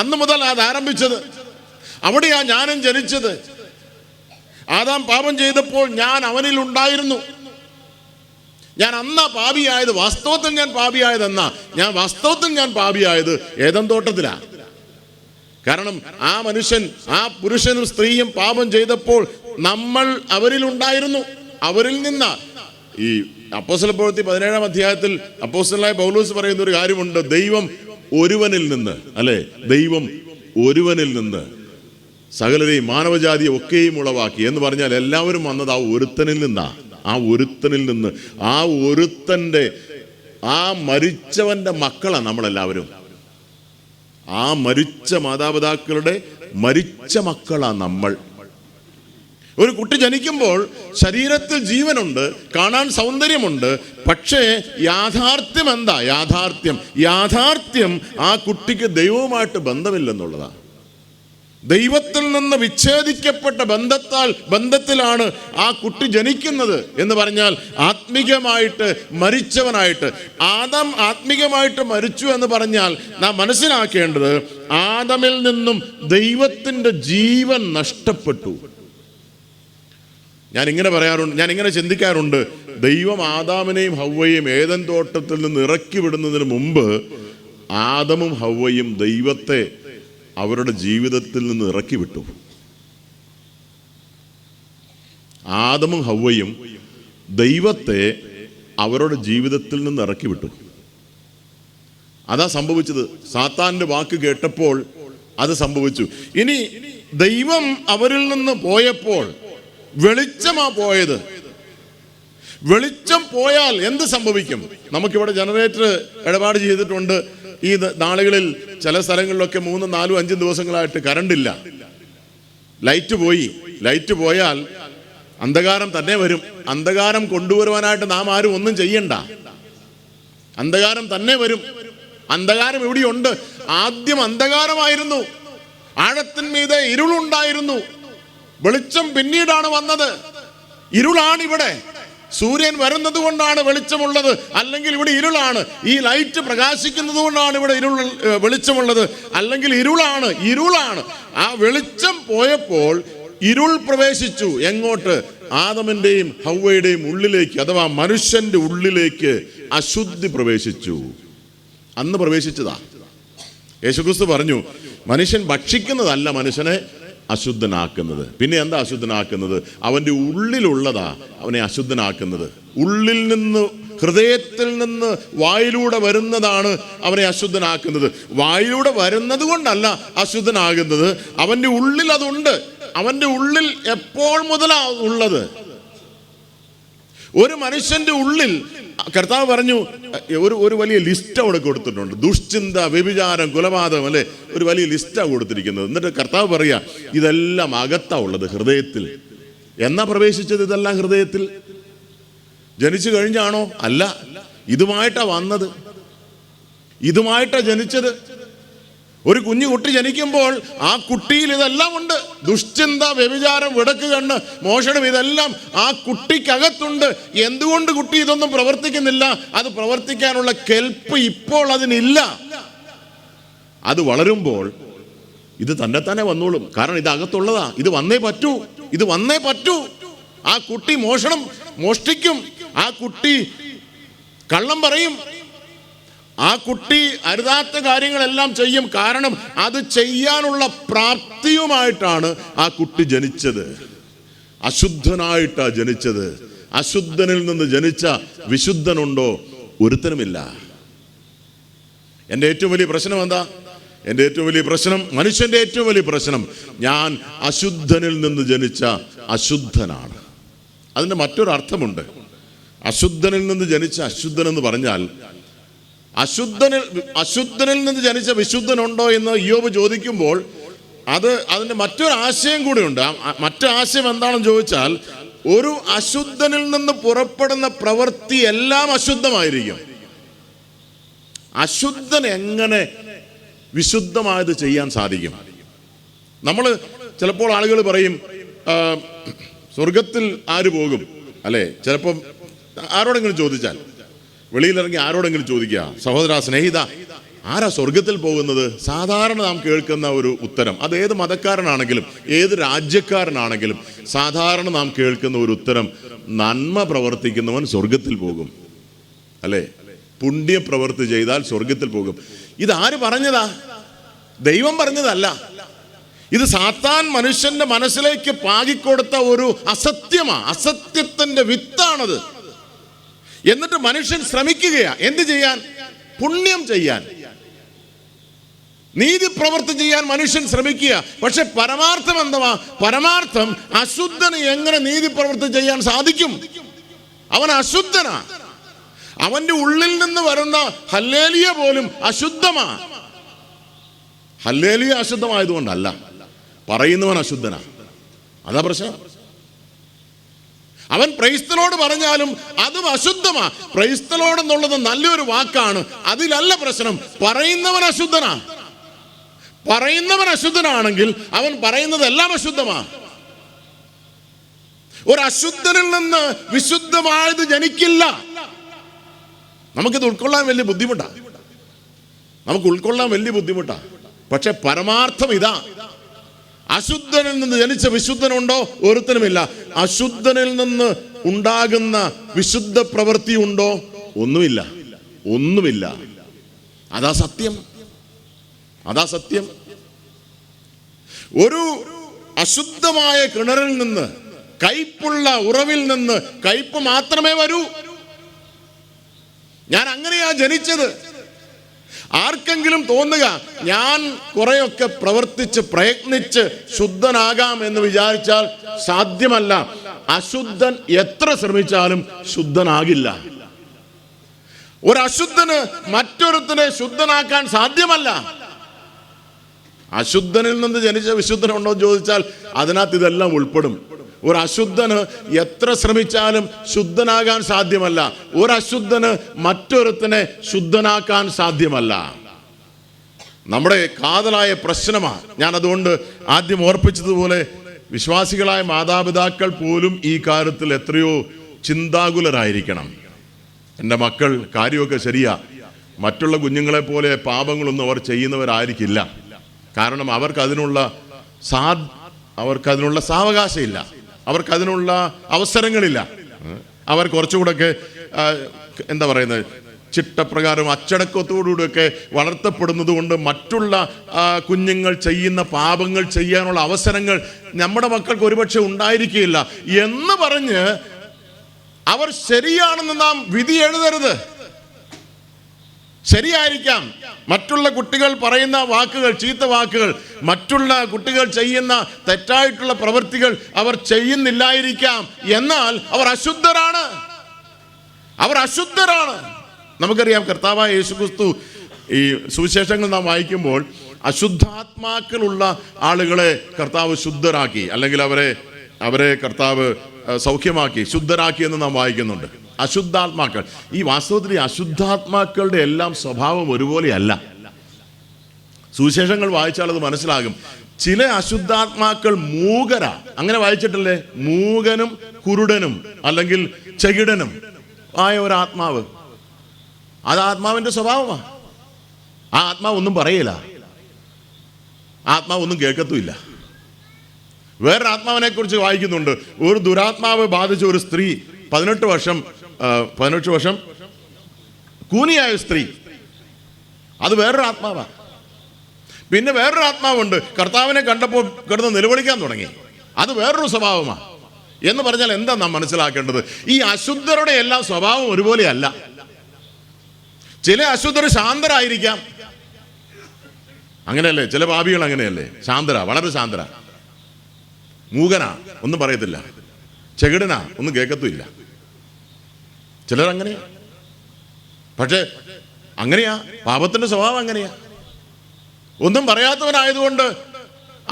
അന്ന് മുതൽ അത് ആരംഭിച്ചത്. അവിടെയാ ഞാനും ജനിച്ചത്. ആദാം പാപം ചെയ്തപ്പോൾ ഞാൻ അവനിൽ ഉണ്ടായിരുന്നു. ഞാൻ അന്നാ പാപിയായത്. വാസ്തവത്തിൽ ഞാൻ പാപിയായത് ഏദൻ തോട്ടത്തിലാ. കാരണം ആ മനുഷ്യൻ, ആ പുരുഷനും സ്ത്രീയും പാപം ചെയ്തപ്പോൾ നമ്മൾ അവരിൽ ഉണ്ടായിരുന്നു. അവരിൽ നിന്നാ ഈ അപ്പോസ്തല പ്രവൃത്തി 17-ാം അധ്യായത്തിൽ അപ്പോസ്തലനായ പൗലോസ് പറയുന്ന ഒരു കാര്യമുണ്ട്. ദൈവം ഒരുവനിൽ നിന്ന്, അല്ലെ, ദൈവം ഒരുവനിൽ നിന്ന് സകലരെയും മാനവജാതിയെ ഒക്കെയും ഉളവാക്കി എന്ന് പറഞ്ഞാൽ എല്ലാവരും വന്നത് ആ ഒരുത്തനിൽ നിന്നാ. ആ ഒരുത്തനിൽ നിന്ന്, ആ ഒരുത്തൻ്റെ, ആ മരിച്ചവന്റെ മക്കളാണ് നമ്മളെല്ലാവരും. ആ മരിച്ച മാതാപിതാക്കളുടെ മരിച്ച മക്കളാണ് നമ്മൾ. ഒരു കുട്ടി ജനിക്കുമ്പോൾ ശരീരത്തിൽ ജീവനുണ്ട്, കാണാൻ സൗന്ദര്യമുണ്ട്. പക്ഷേ യാഥാർത്ഥ്യം എന്താ? യാഥാർത്ഥ്യം ആ കുട്ടിക്ക് ദൈവവുമായിട്ട് ബന്ധമില്ലെന്നുള്ളതാണ്. ദൈവത്തിൽ നിന്ന് വിച്ഛേദിക്കപ്പെട്ട ബന്ധത്തിലാണ് ആ കുട്ടി ജനിക്കുന്നത്. എന്ന് പറഞ്ഞാൽ ആത്മീകമായിട്ട് മരിച്ചവനായിട്ട്. ആദം ആത്മീകമായിട്ട് മരിച്ചു എന്ന് പറഞ്ഞാൽ നാം മനസ്സിലാക്കേണ്ടത്, ആദമിൽ നിന്നും ദൈവത്തിൻ്റെ ജീവൻ നഷ്ടപ്പെട്ടു. ഞാനിങ്ങനെ ചിന്തിക്കാറുണ്ട്. ദൈവം ആദാമിനെയും ഹവ്വയെയും ഏദൻ തോട്ടത്തിൽ നിന്ന് ഇറക്കി വിടുന്നതിന് മുമ്പ് ആദമും ഹവ്വയും ദൈവത്തെ അവരുടെ ജീവിതത്തിൽ നിന്ന് ഇറക്കി വിട്ടു. ആദമും ഹവ്വയും ദൈവത്തെ അവരുടെ ജീവിതത്തിൽ നിന്ന് ഇറക്കി വിട്ടു. അതാ സംഭവിച്ചത്. സാത്താന്റെ വാക്ക് കേട്ടപ്പോൾ അത് സംഭവിച്ചു. ഇനി ദൈവം അവരിൽ നിന്ന് പോയപ്പോൾ വെളിച്ചമാ പോയത്. വെളിച്ചം പോയാൽ എന്ത് സംഭവിക്കും? നമുക്കിവിടെ ജനറേറ്റർ ഇടപാട് ചെയ്തിട്ടുണ്ട്. ഈ നാളുകളിൽ ചില സ്ഥലങ്ങളിലൊക്കെ 3, 4, 5 ദിവസങ്ങളായിട്ട് കറണ്ടില്ല. ലൈറ്റ് പോയാൽ അന്ധകാരം തന്നെ വരും. അന്ധകാരം കൊണ്ടുവരുവാനായിട്ട് നാം ആരും ഒന്നും ചെയ്യണ്ട. അന്ധകാരം തന്നെ വരും. അന്ധകാരം എവിടെയുണ്ട്? ആദ്യം അന്ധകാരമായിരുന്നു, ആഴത്തിന്മീതെ ഇരുളുണ്ടായിരുന്നു. വെളിച്ചം പിന്നീടാണ് വന്നത്. ഇരുളാണിവിടെ. സൂര്യൻ വരുന്നത് കൊണ്ടാണ് വെളിച്ചമുള്ളത്, അല്ലെങ്കിൽ ഇവിടെ ഇരുളാണ്. ഈ ലൈറ്റ് പ്രകാശിക്കുന്നത് കൊണ്ടാണ് ഇവിടെ വെളിച്ചമുള്ളത്, അല്ലെങ്കിൽ ഇരുളാണ്. ആ വെളിച്ചം പോയപ്പോൾ ഇരുൾ പ്രവേശിച്ചു. എങ്ങോട്ട്? ആദമിന്റെയും ഹവ്വയുടെയും ഉള്ളിലേക്ക്, അഥവാ മനുഷ്യന്റെ ഉള്ളിലേക്ക് അശുദ്ധി പ്രവേശിച്ചു. അന്ന് പ്രവേശിച്ചതാ. യേശുക്രിസ്തു പറഞ്ഞു, മനുഷ്യൻ ഭക്ഷിക്കുന്നതല്ല മനുഷ്യനെ അശുദ്ധനാക്കുന്നത്. പിന്നെ എന്താ അശുദ്ധനാക്കുന്നത്? അവൻ്റെ ഉള്ളിലുള്ളതാ അവനെ അശുദ്ധനാക്കുന്നത്. ഉള്ളിൽ നിന്ന്, ഹൃദയത്തിൽ നിന്ന് വായിലൂടെ വരുന്നതാണ് അവനെ അശുദ്ധനാക്കുന്നത്. വായിലൂടെ വരുന്നത് കൊണ്ടല്ല അശുദ്ധനാകുന്നത്, അവൻ്റെ ഉള്ളിൽ അതുണ്ട്. അവൻ്റെ ഉള്ളിൽ എപ്പോൾ മുതലാ ഉള്ളത്? ഒരു മനുഷ്യന്റെ ഉള്ളിൽ കർത്താവ് പറഞ്ഞു, ഒരു വലിയ ലിസ്റ്റ് അവിടെ കൊടുത്തിട്ടുണ്ട്. ദുഷ്ചിന്ത, വ്യഭിചാരം, കൊലപാതകം, അല്ലെ, ഒരു വലിയ ലിസ്റ്റാണ് കൊടുത്തിരിക്കുന്നത്. എന്നിട്ട് കർത്താവ് പറയാ, ഇതെല്ലാം അകത്താ ഉള്ളത്, ഹൃദയത്തിൽ. എന്നാ പ്രവേശിച്ചത് ഇതെല്ലാം ഹൃദയത്തിൽ? ജനിച്ചു കഴിഞ്ഞാണോ? അല്ല, ഇതുമായിട്ടാ വന്നത്. ഇതുമായിട്ടാണ് ജനിച്ചത്. ഒരു കുഞ്ഞു കുട്ടി ജനിക്കുമ്പോൾ ആ കുട്ടിയിൽ ഇതെല്ലാം ഉണ്ട്. ദുശ്ചിന്ത, വ്യഭിചാരം, വിടക്ക് കണ്ണ്, മോഷണം, ഇതെല്ലാം ആ കുട്ടിക്കകത്തുണ്ട്. എന്തുകൊണ്ട് കുട്ടി ഇതൊന്നും പ്രവർത്തിക്കുന്നില്ല? അത് പ്രവർത്തിക്കാനുള്ള കെൽപ്പ് ഇപ്പോൾ അതിനില്ല. അത് വളരുമ്പോൾ ഇത് തന്നെ വന്നോളും. കാരണം ഇത് അകത്തുള്ളതാ. ഇത് വന്നേ പറ്റൂ. ആ കുട്ടി മോഷ്ടിക്കും, ആ കുട്ടി കള്ളം പറയും, ആ കുട്ടി അരുതാത്ത കാര്യങ്ങളെല്ലാം ചെയ്യും. കാരണം അത് ചെയ്യാനുള്ള പ്രാപ്തിയുമായിട്ടാണ് ആ കുട്ടി ജനിച്ചത്. അശുദ്ധനായിട്ടാണ് ജനിച്ചത്. അശുദ്ധനിൽ നിന്ന് ജനിച്ച വിശുദ്ധനുണ്ടോ? ഒരുത്തനുമില്ല. എൻ്റെ ഏറ്റവും വലിയ പ്രശ്നം എന്താ? എൻ്റെ ഏറ്റവും വലിയ പ്രശ്നം, മനുഷ്യൻ്റെ ഏറ്റവും വലിയ പ്രശ്നം, ഞാൻ അശുദ്ധനിൽ നിന്ന് ജനിച്ച അശുദ്ധനാണ്. അതിൻ്റെ മറ്റൊരർത്ഥമുണ്ട്. അശുദ്ധനിൽ നിന്ന് ജനിച്ച അശുദ്ധൻ എന്ന് പറഞ്ഞാൽ, അശുദ്ധനിൽ നിന്ന് ജനിച്ച വിശുദ്ധനുണ്ടോ എന്ന് ഇയ്യോബ് ചോദിക്കുമ്പോൾ അതിൻ്റെ മറ്റൊരാശയം കൂടിയുണ്ട്. മറ്റൊരാശയം എന്താണെന്ന് ചോദിച്ചാൽ, ഒരു അശുദ്ധനിൽ നിന്ന് പുറപ്പെടുന്ന പ്രവൃത്തി എല്ലാം അശുദ്ധമായിരിക്കും. അശുദ്ധൻ എങ്ങനെ വിശുദ്ധമായത് ചെയ്യാൻ സാധിക്കും? നമ്മൾ ചിലപ്പോൾ ആളുകൾ പറയും, സ്വർഗത്തിൽ ആര് പോകും? അല്ലേ? ചിലപ്പം ആരോടെങ്കിലും ചോദിച്ചാൽ, വെളിയിലിറങ്ങി ആരോടെങ്കിലും ചോദിക്കുക, സഹോദര, സ്നേഹിത, ആരാ സ്വർഗത്തിൽ പോകുന്നത്? സാധാരണ നാം കേൾക്കുന്ന ഒരു ഉത്തരം, അത് ഏത് മതക്കാരനാണെങ്കിലും ഏത് രാജ്യക്കാരനാണെങ്കിലും സാധാരണ നാം കേൾക്കുന്ന ഒരു ഉത്തരം, നന്മ പ്രവർത്തിക്കുന്നവൻ സ്വർഗത്തിൽ പോകും. അല്ലേ? പുണ്യപ്രവൃത്തി ചെയ്താൽ സ്വർഗത്തിൽ പോകും. ഇത് ആര് പറഞ്ഞതാ? ദൈവം പറഞ്ഞതല്ല. ഇത് സാത്താൻ മനുഷ്യന്റെ മനസ്സിലേക്ക് പാകിക്കൊടുത്ത ഒരു അസത്യത്തിന്റെ വിത്താണത്. എന്നിട്ട് മനുഷ്യൻ ശ്രമിക്കുകയാ എന്ത് ചെയ്യാൻ? പുണ്യം ചെയ്യാൻ, നീതി പ്രവൃത്തി ചെയ്യാൻ മനുഷ്യൻ ശ്രമിക്കുക. പക്ഷെ പരമാർത്ഥം എന്തുവാ? പരമാർത്ഥം അശുദ്ധന് എങ്ങനെ നീതി പ്രവൃത്തി ചെയ്യാൻ സാധിക്കും? അവൻ അശുദ്ധനാ. അവന്റെ ഉള്ളിൽ നിന്ന് വരുന്ന ഹല്ലേലൂയ പോലും അശുദ്ധമാ. ഹല്ലേലൂയ അശുദ്ധമായതുകൊണ്ടല്ല, പറയുന്നവൻ അശുദ്ധനാ. അതാ പ്രശ്നം. അവൻ പ്രൈസ്തലോട് പറഞ്ഞാലും അതും അശുദ്ധമാ. പ്രൈസ്തലോട് എന്നുള്ളത് നല്ലൊരു വാക്കാണ്, അതിലല്ല പ്രശ്നം. പറയുന്നവൻ അശുദ്ധനാ. പറയുന്നവൻ അശുദ്ധനാണെങ്കിൽ അവൻ പറയുന്നതെല്ലാം അശുദ്ധമാ. ഒരു അശുദ്ധനിൽ നിന്ന് വിശുദ്ധമായത് ജനിക്കില്ല. നമുക്കിത് ഉൾക്കൊള്ളാൻ വലിയ ബുദ്ധിമുട്ടാ. പക്ഷെ പരമാർത്ഥം ഇതാ. അശുദ്ധനിൽ നിന്ന് ജനിച്ച വിശുദ്ധനുണ്ടോ? ഒരുത്തനുമില്ല. അശുദ്ധനിൽ നിന്ന് ഉണ്ടാകുന്ന വിശുദ്ധ പ്രവൃത്തി ഉണ്ടോ? ഒന്നുമില്ല. അതാ സത്യം. ഒരു അശുദ്ധമായ കിണറിൽ നിന്ന്, കയ്പുള്ള ഉറവിൽ നിന്ന് കയ്പ് മാത്രമേ വരൂ. ഞാൻ അങ്ങനെയാ ജനിച്ചത്. ആർക്കെങ്കിലും തോന്നുക ഞാൻ കുറെയൊക്കെ പ്രവർത്തിച്ച് പ്രയത്നിച്ച് ശുദ്ധനാകാം എന്ന് വിചാരിച്ചാൽ സാധ്യമല്ല. അശുദ്ധൻ എത്ര ശ്രമിച്ചാലും ശുദ്ധനാകില്ല. ഒരു അശുദ്ധന് മറ്റൊരുത്തനെ ശുദ്ധനാക്കാൻ സാധ്യമല്ല. അശുദ്ധനിൽ നിന്ന് ജനിച്ച വിശുദ്ധനുണ്ടോ എന്ന് ചോദിച്ചാൽ അതിനകത്ത് ഇതെല്ലാം ഉൾപ്പെടും. ഒരു അശുദ്ധന് എത്ര ശ്രമിച്ചാലും ശുദ്ധനാകാൻ സാധ്യമല്ല. ഒരു അശുദ്ധന് മറ്റൊരുത്തനെ ശുദ്ധനാക്കാൻ സാധ്യമല്ല. നമ്മുടെ കാതലായ പ്രശ്നമാണ്. ഞാൻ അതുകൊണ്ട് ആദ്യം ഓർപ്പിച്ചതുപോലെ വിശ്വാസികളായ മാതാപിതാക്കൾ പോലും ഈ കാര്യത്തിൽ എത്രയോ ചിന്താകുലരായിരിക്കണം. എൻ്റെ മക്കൾ കാര്യമൊക്കെ ശരിയാ, മറ്റുള്ള കുഞ്ഞുങ്ങളെ പോലെ പാപങ്ങളൊന്നും അവർ ചെയ്യുന്നവരായിരിക്കില്ല. കാരണം അവർക്കതിനുള്ള സാവകാശമില്ല, അവർക്കതിനുള്ള അവസരങ്ങളില്ല. അവർ കുറച്ചുകൂടെയൊക്കെ എന്താ പറയുന്നത്, ചിട്ടപ്രകാരം അച്ചടക്കത്തോടുകൂടിയൊക്കെ വളർത്തപ്പെടുന്നത് കൊണ്ട് മറ്റുള്ള കുഞ്ഞുങ്ങൾ ചെയ്യുന്ന പാപങ്ങൾ ചെയ്യാനുള്ള അവസരങ്ങൾ നമ്മുടെ മക്കൾക്ക് ഒരുപക്ഷെ ഉണ്ടായിരിക്കുകയില്ല എന്ന് പറഞ്ഞ് അവർ ശരിയാണെന്ന് നാം വിധി എഴുതരുത്. ശരിയായിരിക്കാം, മറ്റുള്ള കുട്ടികൾ പറയുന്ന വാക്കുകൾ, ചീത്ത വാക്കുകൾ, മറ്റുള്ള കുട്ടികൾ ചെയ്യുന്ന തെറ്റായിട്ടുള്ള പ്രവൃത്തികൾ അവർ ചെയ്യുന്നില്ലായിരിക്കാം. എന്നാൽ അവർ അശുദ്ധരാണ്. നമുക്കറിയാം, കർത്താവായ യേശുക്രിസ്തു ഈ സുവിശേഷങ്ങൾ നാം വായിക്കുമ്പോൾ അശുദ്ധാത്മാക്കളുള്ള ആളുകളെ കർത്താവ് ശുദ്ധരാക്കി, അല്ലെങ്കിൽ അവരെ കർത്താവ് സൗഖ്യമാക്കി, ശുദ്ധരാക്കി എന്ന് നാം വായിക്കുന്നുണ്ട്. അശുദ്ധാത്മാക്കൾ. ഈ വാസ്തവത്തിൽ ഈ അശുദ്ധാത്മാക്കളുടെ എല്ലാം സ്വഭാവം ഒരുപോലെയല്ല. സുവിശേഷങ്ങൾ വായിച്ചാൽ അത് മനസ്സിലാകും. ചില അശുദ്ധാത്മാക്കൾ മൂകരാ. അങ്ങനെ വായിച്ചിട്ടില്ലേ? മൂകനും കുരുടനും അല്ലെങ്കിൽ ചെകിടനും ആയ ഒരാത്മാവ്, അത് ആത്മാവിൻ്റെ സ്വഭാവമാണ്. ആ ആത്മാവ് ഒന്നും പറയില്ല, ആത്മാവ് ഒന്നും കേൾക്കത്തുമില്ല. വേറൊരു ആത്മാവിനെ കുറിച്ച് വായിക്കുന്നുണ്ട്. ഒരു ദുരാത്മാവ് ബാധിച്ച ഒരു സ്ത്രീ 18 വർഷം കൂനിയായ സ്ത്രീ, അത് വേറൊരു ആത്മാവാണ്. പിന്നെ വേറൊരു ആത്മാവുണ്ട്, കർത്താവിനെ കണ്ടപ്പോൾ കിടന്ന് നിലവിളിക്കാൻ തുടങ്ങി, അത് വേറൊരു സ്വഭാവമാണ്. എന്ന് പറഞ്ഞാൽ എന്താ നാം മനസ്സിലാക്കേണ്ടത്? ഈ അശുദ്ധരുടെ എല്ലാം സ്വഭാവം ഒരുപോലെയല്ല. ചില അശുദ്ധർ ശാന്തരായിരിക്കാം, അങ്ങനെയല്ലേ? ചില പാപികൾ അങ്ങനെയല്ലേ? ശാന്തരാ, വളരെ ശാന്തരാ. മൂകനാ, ഒന്നും പറയത്തില്ല. ചെകിടനാ, ഒന്നും കേൾക്കത്തുമില്ല. ചിലരങ്ങനെയാ. പക്ഷെ അങ്ങനെയാ, പാപത്തിന്റെ സ്വഭാവം അങ്ങനെയാ. ഒന്നും പറയാത്തവനായതുകൊണ്ട്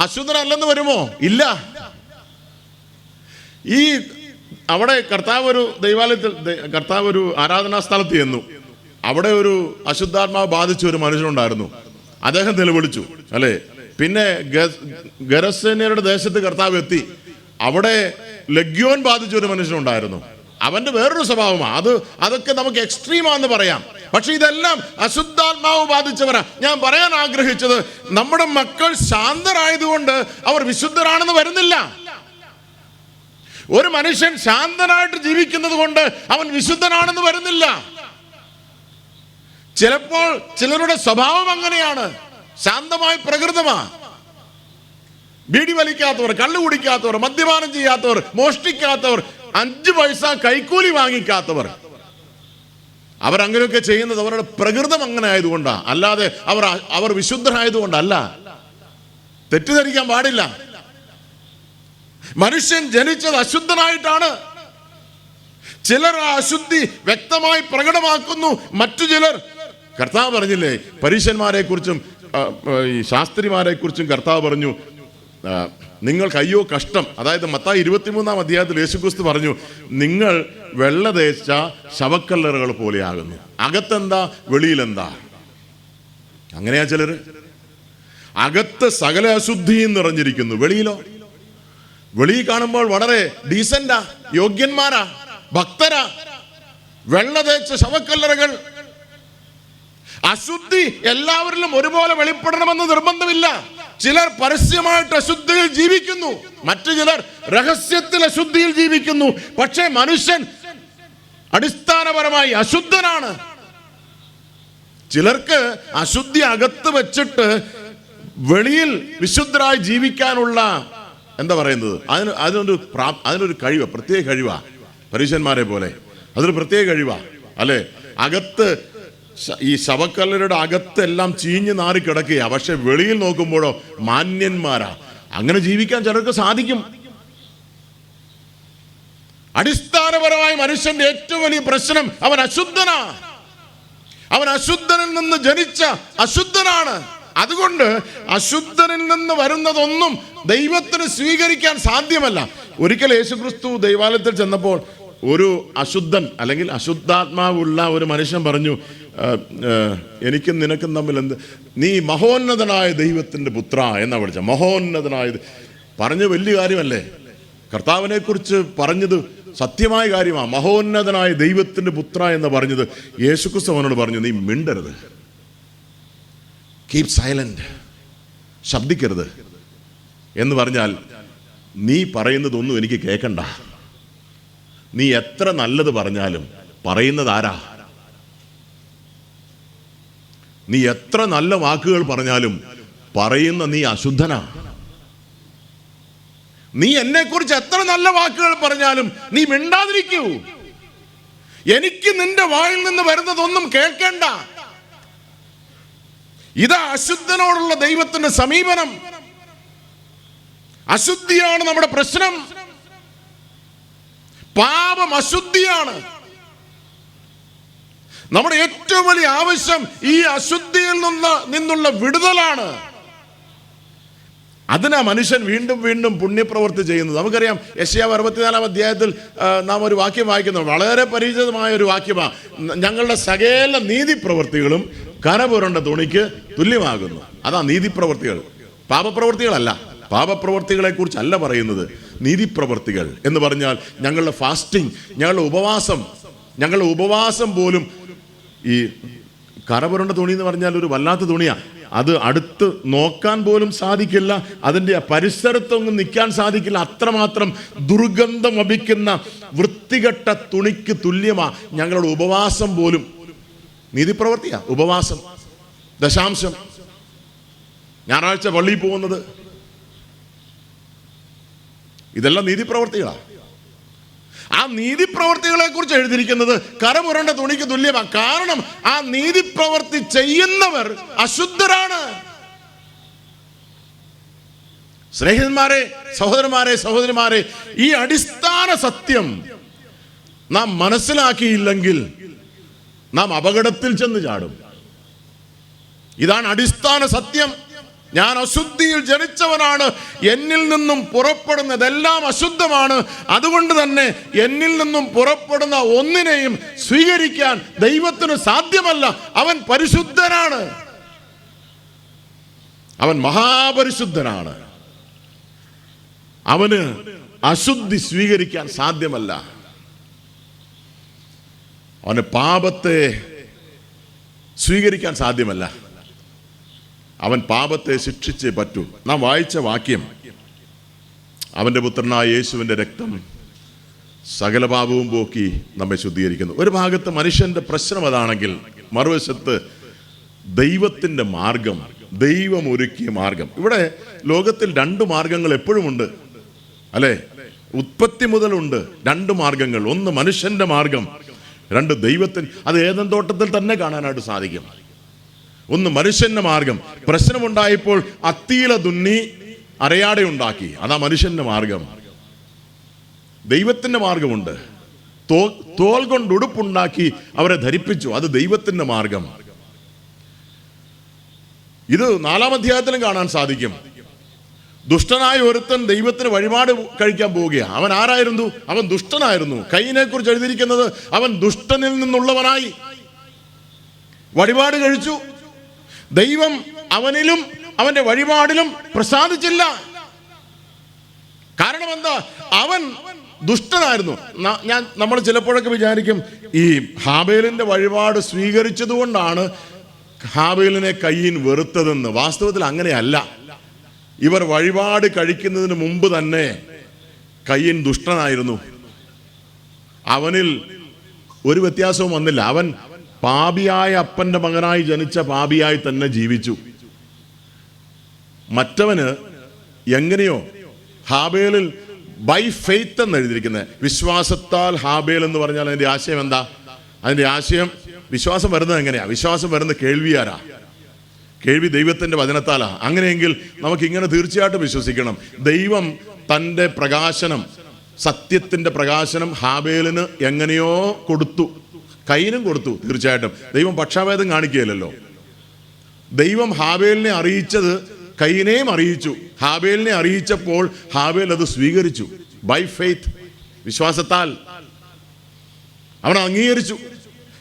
അശുദ്ധനല്ലെന്ന് വരുമോ? ഇല്ല. ഈ അവിടെ കർത്താവ് ഒരു ദൈവാലയത്തിൽ, കർത്താവ് ഒരു ആരാധനാ സ്ഥലത്ത് ചെന്നു. അവിടെ ഒരു അശുദ്ധാത്മാവ് ബാധിച്ച ഒരു മനുഷ്യനുണ്ടായിരുന്നു. അദ്ദേഹം നിലവിളിച്ചു, അല്ലേ? പിന്നെ ഗരസേനയുടെ ദേശത്ത് കർത്താവ് എത്തി. അവിടെ ലഗ്യോൻ ബാധിച്ച ഒരു മനുഷ്യനുണ്ടായിരുന്നു. അവന്റെ വേറൊരു സ്വഭാവമാണ്. അതൊക്കെ നമുക്ക് എക്സ്ട്രീമാന്ന് പറയാം. പക്ഷെ ഇതെല്ലാം അശുദ്ധാത്മാവ് ബാധിച്ചവരാ. ഞാൻ പറയാൻ ആഗ്രഹിച്ചത്, നമ്മുടെ മക്കൾ ശാന്തരായതുകൊണ്ട് അവർ വിശുദ്ധരാണെന്ന് വരുന്നില്ല. ഒരു മനുഷ്യൻ ശാന്തനായിട്ട് ജീവിക്കുന്നത് കൊണ്ട് അവൻ വിശുദ്ധനാണെന്ന് വരുന്നില്ല. ചിലപ്പോൾ ചിലരുടെ സ്വഭാവം അങ്ങനെയാണ്, ശാന്തമായ പ്രകൃതമാ. ബീഡി വലിക്കാത്തവർ, കള്ളു കുടിക്കാത്തവർ, മദ്യപാനം ചെയ്യാത്തവർ, മോഷ്ടിക്കാത്തവർ, 5 പൈസ കൈക്കൂലി വാങ്ങിക്കാത്തവർ, അവരങ്ങനെയൊക്കെ ചെയ്യുന്നത് അവരുടെ പ്രകൃതം അങ്ങനെ ആയതുകൊണ്ടാ, അല്ലാതെ അവർ വിശുദ്ധരായതുകൊണ്ടല്ല. തെറ്റിദ്ധരിക്കാൻ പാടില്ല. മനുഷ്യൻ ജനിച്ചത് അശുദ്ധനായിട്ടാണ്. ചിലർ ആ അശുദ്ധി വ്യക്തമായി പ്രകടമാക്കുന്നു, മറ്റു ചിലർ, കർത്താവ് പറഞ്ഞില്ലേ, പരീശന്മാരെ കുറിച്ചും ഈ ശാസ്ത്രിമാരെ കുറിച്ചും കർത്താവ് പറഞ്ഞു, നിങ്ങൾക്ക് അയ്യോ കഷ്ടം. അതായത് മത്തായി 23-ാം അധ്യായത്തിൽ യേശുക്രിസ്തു പറഞ്ഞു, നിങ്ങൾ വെള്ള തേച്ച ശവക്കല്ലറുകൾ പോലെയാകുന്നു, അകത്തെന്താ വെളിയിലെന്താ. അങ്ങനെയാ ചിലര്. അകത്ത് സകല അശുദ്ധിയും നിറഞ്ഞിരിക്കുന്നു, വെളിയിലോ? വെളിയിൽ കാണുമ്പോൾ വളരെ ഡീസന്റാ, യോഗ്യന്മാരാ, ഭക്തരാ. വെള്ള തേച്ച ശവക്കല്ലറകൾ. അശുദ്ധി എല്ലാവരിലും ഒരുപോലെ വെളിപ്പെടണമെന്ന് നിർബന്ധമില്ല. ചിലർ പരസ്യമായിട്ട് അശുദ്ധിയിൽ ജീവിക്കുന്നു, മറ്റു ചിലർ രഹസ്യത്തിൽ അശുദ്ധിയിൽ ജീവിക്കുന്നു. പക്ഷേ മനുഷ്യൻ അടിസ്ഥാനപരമായി അശുദ്ധനാണ്. ചിലർക്ക് അശുദ്ധി അകത്ത് വെച്ചിട്ട് വെളിയിൽ വിശുദ്ധരായി ജീവിക്കാനുള്ള എന്താ പറയുന്നത്, അതിനൊരു കഴിവ്, പ്രത്യേക കഴിവാ. പരീശന്മാരെ പോലെ അതൊരു പ്രത്യേക കഴിവാ, അല്ലെ? അകത്ത് ഈ ശവക്കല്ലരുടെ അകത്തെല്ലാം ചീഞ്ഞ് നാറി കിടക്കുക, പക്ഷെ വെളിയിൽ നോക്കുമ്പോഴോ മാന്യന്മാരാ. അങ്ങനെ ജീവിക്കാൻ ചിലർക്ക് സാധിക്കും. അടിസ്ഥാനപരമായി മനുഷ്യന്റെ ഏറ്റവും വലിയ പ്രശ്നം അവൻ അശുദ്ധനാ. അവൻ അശുദ്ധനിൽ നിന്ന് ജനിച്ച അശുദ്ധനാണ്. അതുകൊണ്ട് അശുദ്ധനിൽ നിന്ന് വരുന്നതൊന്നും ദൈവത്തിന് സ്വീകരിക്കാൻ സാധ്യമല്ല. ഒരിക്കൽ യേശുക്രിസ്തു ദൈവാലയത്തിൽ ചെന്നപ്പോൾ ഒരു അശുദ്ധൻ അല്ലെങ്കിൽ അശുദ്ധാത്മാവുള്ള ഒരു മനുഷ്യൻ പറഞ്ഞു, എനിക്കും നിനക്കും തമ്മിൽ എന്ത്? നീ മഹോന്നതനായ ദൈവത്തിൻ്റെ പുത്ര എന്നാ വിളിച്ച. മഹോന്നതനായ പറഞ്ഞ വലിയ കാര്യമല്ലേ? കർത്താവിനെ കുറിച്ച് പറഞ്ഞത് സത്യമായ കാര്യമാണ്. മഹോന്നതനായ ദൈവത്തിൻ്റെ പുത്ര എന്ന് പറഞ്ഞത്. യേശുക്രിസ്തു അവനോട് പറഞ്ഞു, നീ മിണ്ടരുത്, കീപ് സൈലന്റ്, ശബ്ദിക്കരുത് എന്ന് പറഞ്ഞാൽ, നീ പറയുന്നതൊന്നും എനിക്ക് കേൾക്കണ്ട. നീ എത്ര നല്ലത് പറഞ്ഞാലും പറയുന്നത് ആരാ? നീ എത്ര നല്ല വാക്കുകൾ പറഞ്ഞാലും പറയുന്ന നീ അശുദ്ധനാ. നീ എന്നെ കുറിച്ച് എത്ര നല്ല വാക്കുകൾ പറഞ്ഞാലും നീ മിണ്ടാതിരിക്കൂ. എനിക്ക് നിന്റെ വായിൽ നിന്ന് വരുന്നതൊന്നും കേൾക്കണ്ട. ഇതാ അശുദ്ധനോടുള്ള ദൈവത്തിന്റെ സമീപനം. അശുദ്ധിയാണ് നമ്മുടെ പ്രശ്നം. പാപം അശുദ്ധിയാണ്. നമ്മുടെ ഏറ്റവും വലിയ ആവശ്യം ഈ അശുദ്ധിയിൽ നിന്നുള്ള വിടുതലാണ്. അതിനാ മനുഷ്യൻ വീണ്ടും വീണ്ടും പുണ്യപ്രവൃത്തി ചെയ്യുന്നത്. നമുക്കറിയാം യെശയ്യാവ് 64 അധ്യായത്തിൽ നാം ഒരു വാക്യം വായിക്കുന്നു, വളരെ പരിചിതമായ ഒരു വാക്യമാണ്. ഞങ്ങളുടെ സകല നീതിപ്രവൃത്തികളും കരപുരണ്ട തുണിക്ക് തുല്യമാകുന്നു. അതാ നീതിപ്രവൃത്തികൾ, പാപപ്രവൃത്തികളല്ല. പാപപ്രവൃത്തികളെ കുറിച്ചല്ല പറയുന്നത്, നീതിപ്രവൃത്തികൾ എന്ന് പറഞ്ഞാൽ ഞങ്ങളുടെ ഫാസ്റ്റിംഗ്, ഞങ്ങളുടെ ഉപവാസം പോലും. ഈ കരപുരണ്ട തുണി എന്ന് പറഞ്ഞാൽ ഒരു വല്ലാത്ത തുണിയാണ്. അത് അടുത്ത് നോക്കാൻ പോലും സാധിക്കില്ല, അതിൻ്റെ പരിസരത്തൊന്നും നിൽക്കാൻ സാധിക്കില്ല. അത്രമാത്രം ദുർഗന്ധം വമിക്കുന്ന വൃത്തികെട്ട തുണിക്ക് തുല്യമാ ഞങ്ങളുടെ ഉപവാസം പോലും. നീതിപ്രവൃത്തിയാ ഉപവാസം, ദശാംശം, ഞായറാഴ്ച പള്ളിയിൽ പോകുന്നത്, ഇതെല്ലാം നീതിപ്രവൃത്തികളാണ്. ആ നീതിപ്രവൃത്തികളെ കുറിച്ച് എഴുതിയിരിക്കുന്നത് കരപുരണ്ട തുണിക്ക് തുല്യമാണ്. കാരണം ആ നീതിപ്രവൃത്തി ചെയ്യുന്നവർ അശുദ്ധരാണ്. സ്നേഹിതന്മാരെ, സഹോദരന്മാരെ, ഈ അടിസ്ഥാന സത്യം നാം മനസ്സിലാക്കിയില്ലെങ്കിൽ നാം അപകടത്തിൽ ചെന്ന് ചാടും. ഇതാണ് അടിസ്ഥാന സത്യം. ഞാൻ അശുദ്ധിയിൽ ജനിച്ചവനാണ്, എന്നിൽ നിന്നും പുറപ്പെടുന്നതെല്ലാം അശുദ്ധമാണ്. അതുകൊണ്ട് തന്നെ എന്നിൽ നിന്നും പുറപ്പെടുന്ന ഒന്നിനെയും സ്വീകരിക്കാൻ ദൈവത്തിന് സാധ്യമല്ല. അവൻ പരിശുദ്ധനാണ്, അവൻ മഹാപരിശുദ്ധനാണ്. അവന് അശുദ്ധി സ്വീകരിക്കാൻ സാധ്യമല്ല. അവന് പാപത്തെ സ്വീകരിക്കാൻ സാധ്യമല്ല. അവൻ പാപത്തെ ശിക്ഷിച്ചേ പറ്റൂ. നാം വായിച്ച വാക്യം, അവൻ്റെ പുത്രനായ യേശുവിൻ്റെ രക്തം സകല പാപവും പോക്കി നമ്മെ ശുദ്ധീകരിക്കുന്നു. ഒരു ഭാഗത്ത് മനുഷ്യൻ്റെ പ്രശ്നം അതാണെങ്കിൽ, മറുവശത്ത് ദൈവത്തിൻ്റെ മാർഗം, ദൈവം ഒരുക്കിയ മാർഗം. ഇവിടെ ലോകത്തിൽ 2 മാർഗങ്ങൾ എപ്പോഴും ഉണ്ട്, അല്ലേ? ഉത്പത്തി മുതലുണ്ട് 2 മാർഗങ്ങൾ. ഒന്ന് മനുഷ്യൻ്റെ മാർഗം, 2 ദൈവത്തിന്. അത് ഏദൻ തോട്ടത്തിൽ തന്നെ കാണാനായിട്ട് സാധിക്കും. ഒന്ന് മനുഷ്യന്റെ മാർഗം. പ്രശ്നമുണ്ടായപ്പോൾ അത്തീല തുന്നി അരയാടെ ഉണ്ടാക്കി, അതാ മനുഷ്യന്റെ മാർഗം. ദൈവത്തിന്റെ മാർഗമുണ്ട്. തോൽ കൊണ്ട് ഉടുപ്പുണ്ടാക്കി അവരെ ധരിപ്പിച്ചു, അത് ദൈവത്തിന്റെ മാർഗം. ഇത് 4-ാം അധ്യായത്തിലും കാണാൻ സാധിക്കും. ദുഷ്ടനായ ഒരുത്തൻ ദൈവത്തിന് വഴിപാട് കഴിക്കാൻ പോവുകയാണ്. അവൻ ആരായിരുന്നു? അവൻ ദുഷ്ടനായിരുന്നു. കയ്യിനെ കുറിച്ച് എഴുതിയിരിക്കുന്നത് അവൻ ദുഷ്ടനിൽ നിന്നുള്ളവനായി വഴിപാട് കഴിച്ചു. ദൈവം അവനിലും അവന്റെ വഴിപാടിലും പ്രസാദിച്ചില്ല. കാരണം എന്താ? അവൻ ദുഷ്ടനായിരുന്നു. നമ്മൾ ചിലപ്പോഴൊക്കെ വിചാരിക്കും ഈ ഹാബേലിന്റെ വഴിപാട് സ്വീകരിച്ചതുകൊണ്ടാണ് ഹാബേലിനെ കയ്യീൻ വെറുത്തതെന്ന്. വാസ്തവത്തിൽ അങ്ങനെയല്ല. ഇവർ വഴിപാട് കഴിക്കുന്നതിന് മുമ്പ് തന്നെ കയ്യീൻ ദുഷ്ടനായിരുന്നു. അവനിൽ ഒരു വ്യത്യാസവും വന്നില്ല. അവൻ പാപിയായ അപ്പന്റെ മകനായി ജനിച്ച പാപിയായി തന്നെ ജീവിച്ചു. മറ്റവന് എങ്ങനെയോ ഹാബേലിൽ ബൈ ഫെയ്ത്ത് എന്ന് എഴുതിയിരിക്കുന്നത്, വിശ്വാസത്താൽ ഹാബേൽ എന്ന് പറഞ്ഞാൽ അതിന്റെ ആശയം എന്താ? അതിന്റെ ആശയം, വിശ്വാസം വരുന്നത് എങ്ങനെയാ? വിശ്വാസം വരുന്നത് കേൾവിയാരാ? കേൾവി ദൈവത്തിന്റെ വചനത്താലാ. അങ്ങനെയെങ്കിൽ നമുക്കിങ്ങനെ തീർച്ചയായിട്ടും വിശ്വസിക്കണം, ദൈവം തൻ്റെ പ്രകാശനം, സത്യത്തിന്റെ പ്രകാശനം ഹാബേലിന് എങ്ങനെയോ കൊടുത്തു, കയ്യിനും കൊടുത്തു. തീർച്ചയായിട്ടും ദൈവം പക്ഷാഭേദം കാണിക്കുകയില്ലല്ലോ. ദൈവം ഹാബേലിനെ അറിയിച്ചത് കയ്യിനെയും അറിയിച്ചു. ഹാബേലിനെ അറിയിച്ചപ്പോൾ ഹാബേൽ അത് സ്വീകരിച്ചു. ബൈ ഫെയ്ത്ത്, വിശ്വാസത്താൽ അവൻ അംഗീകരിച്ചു.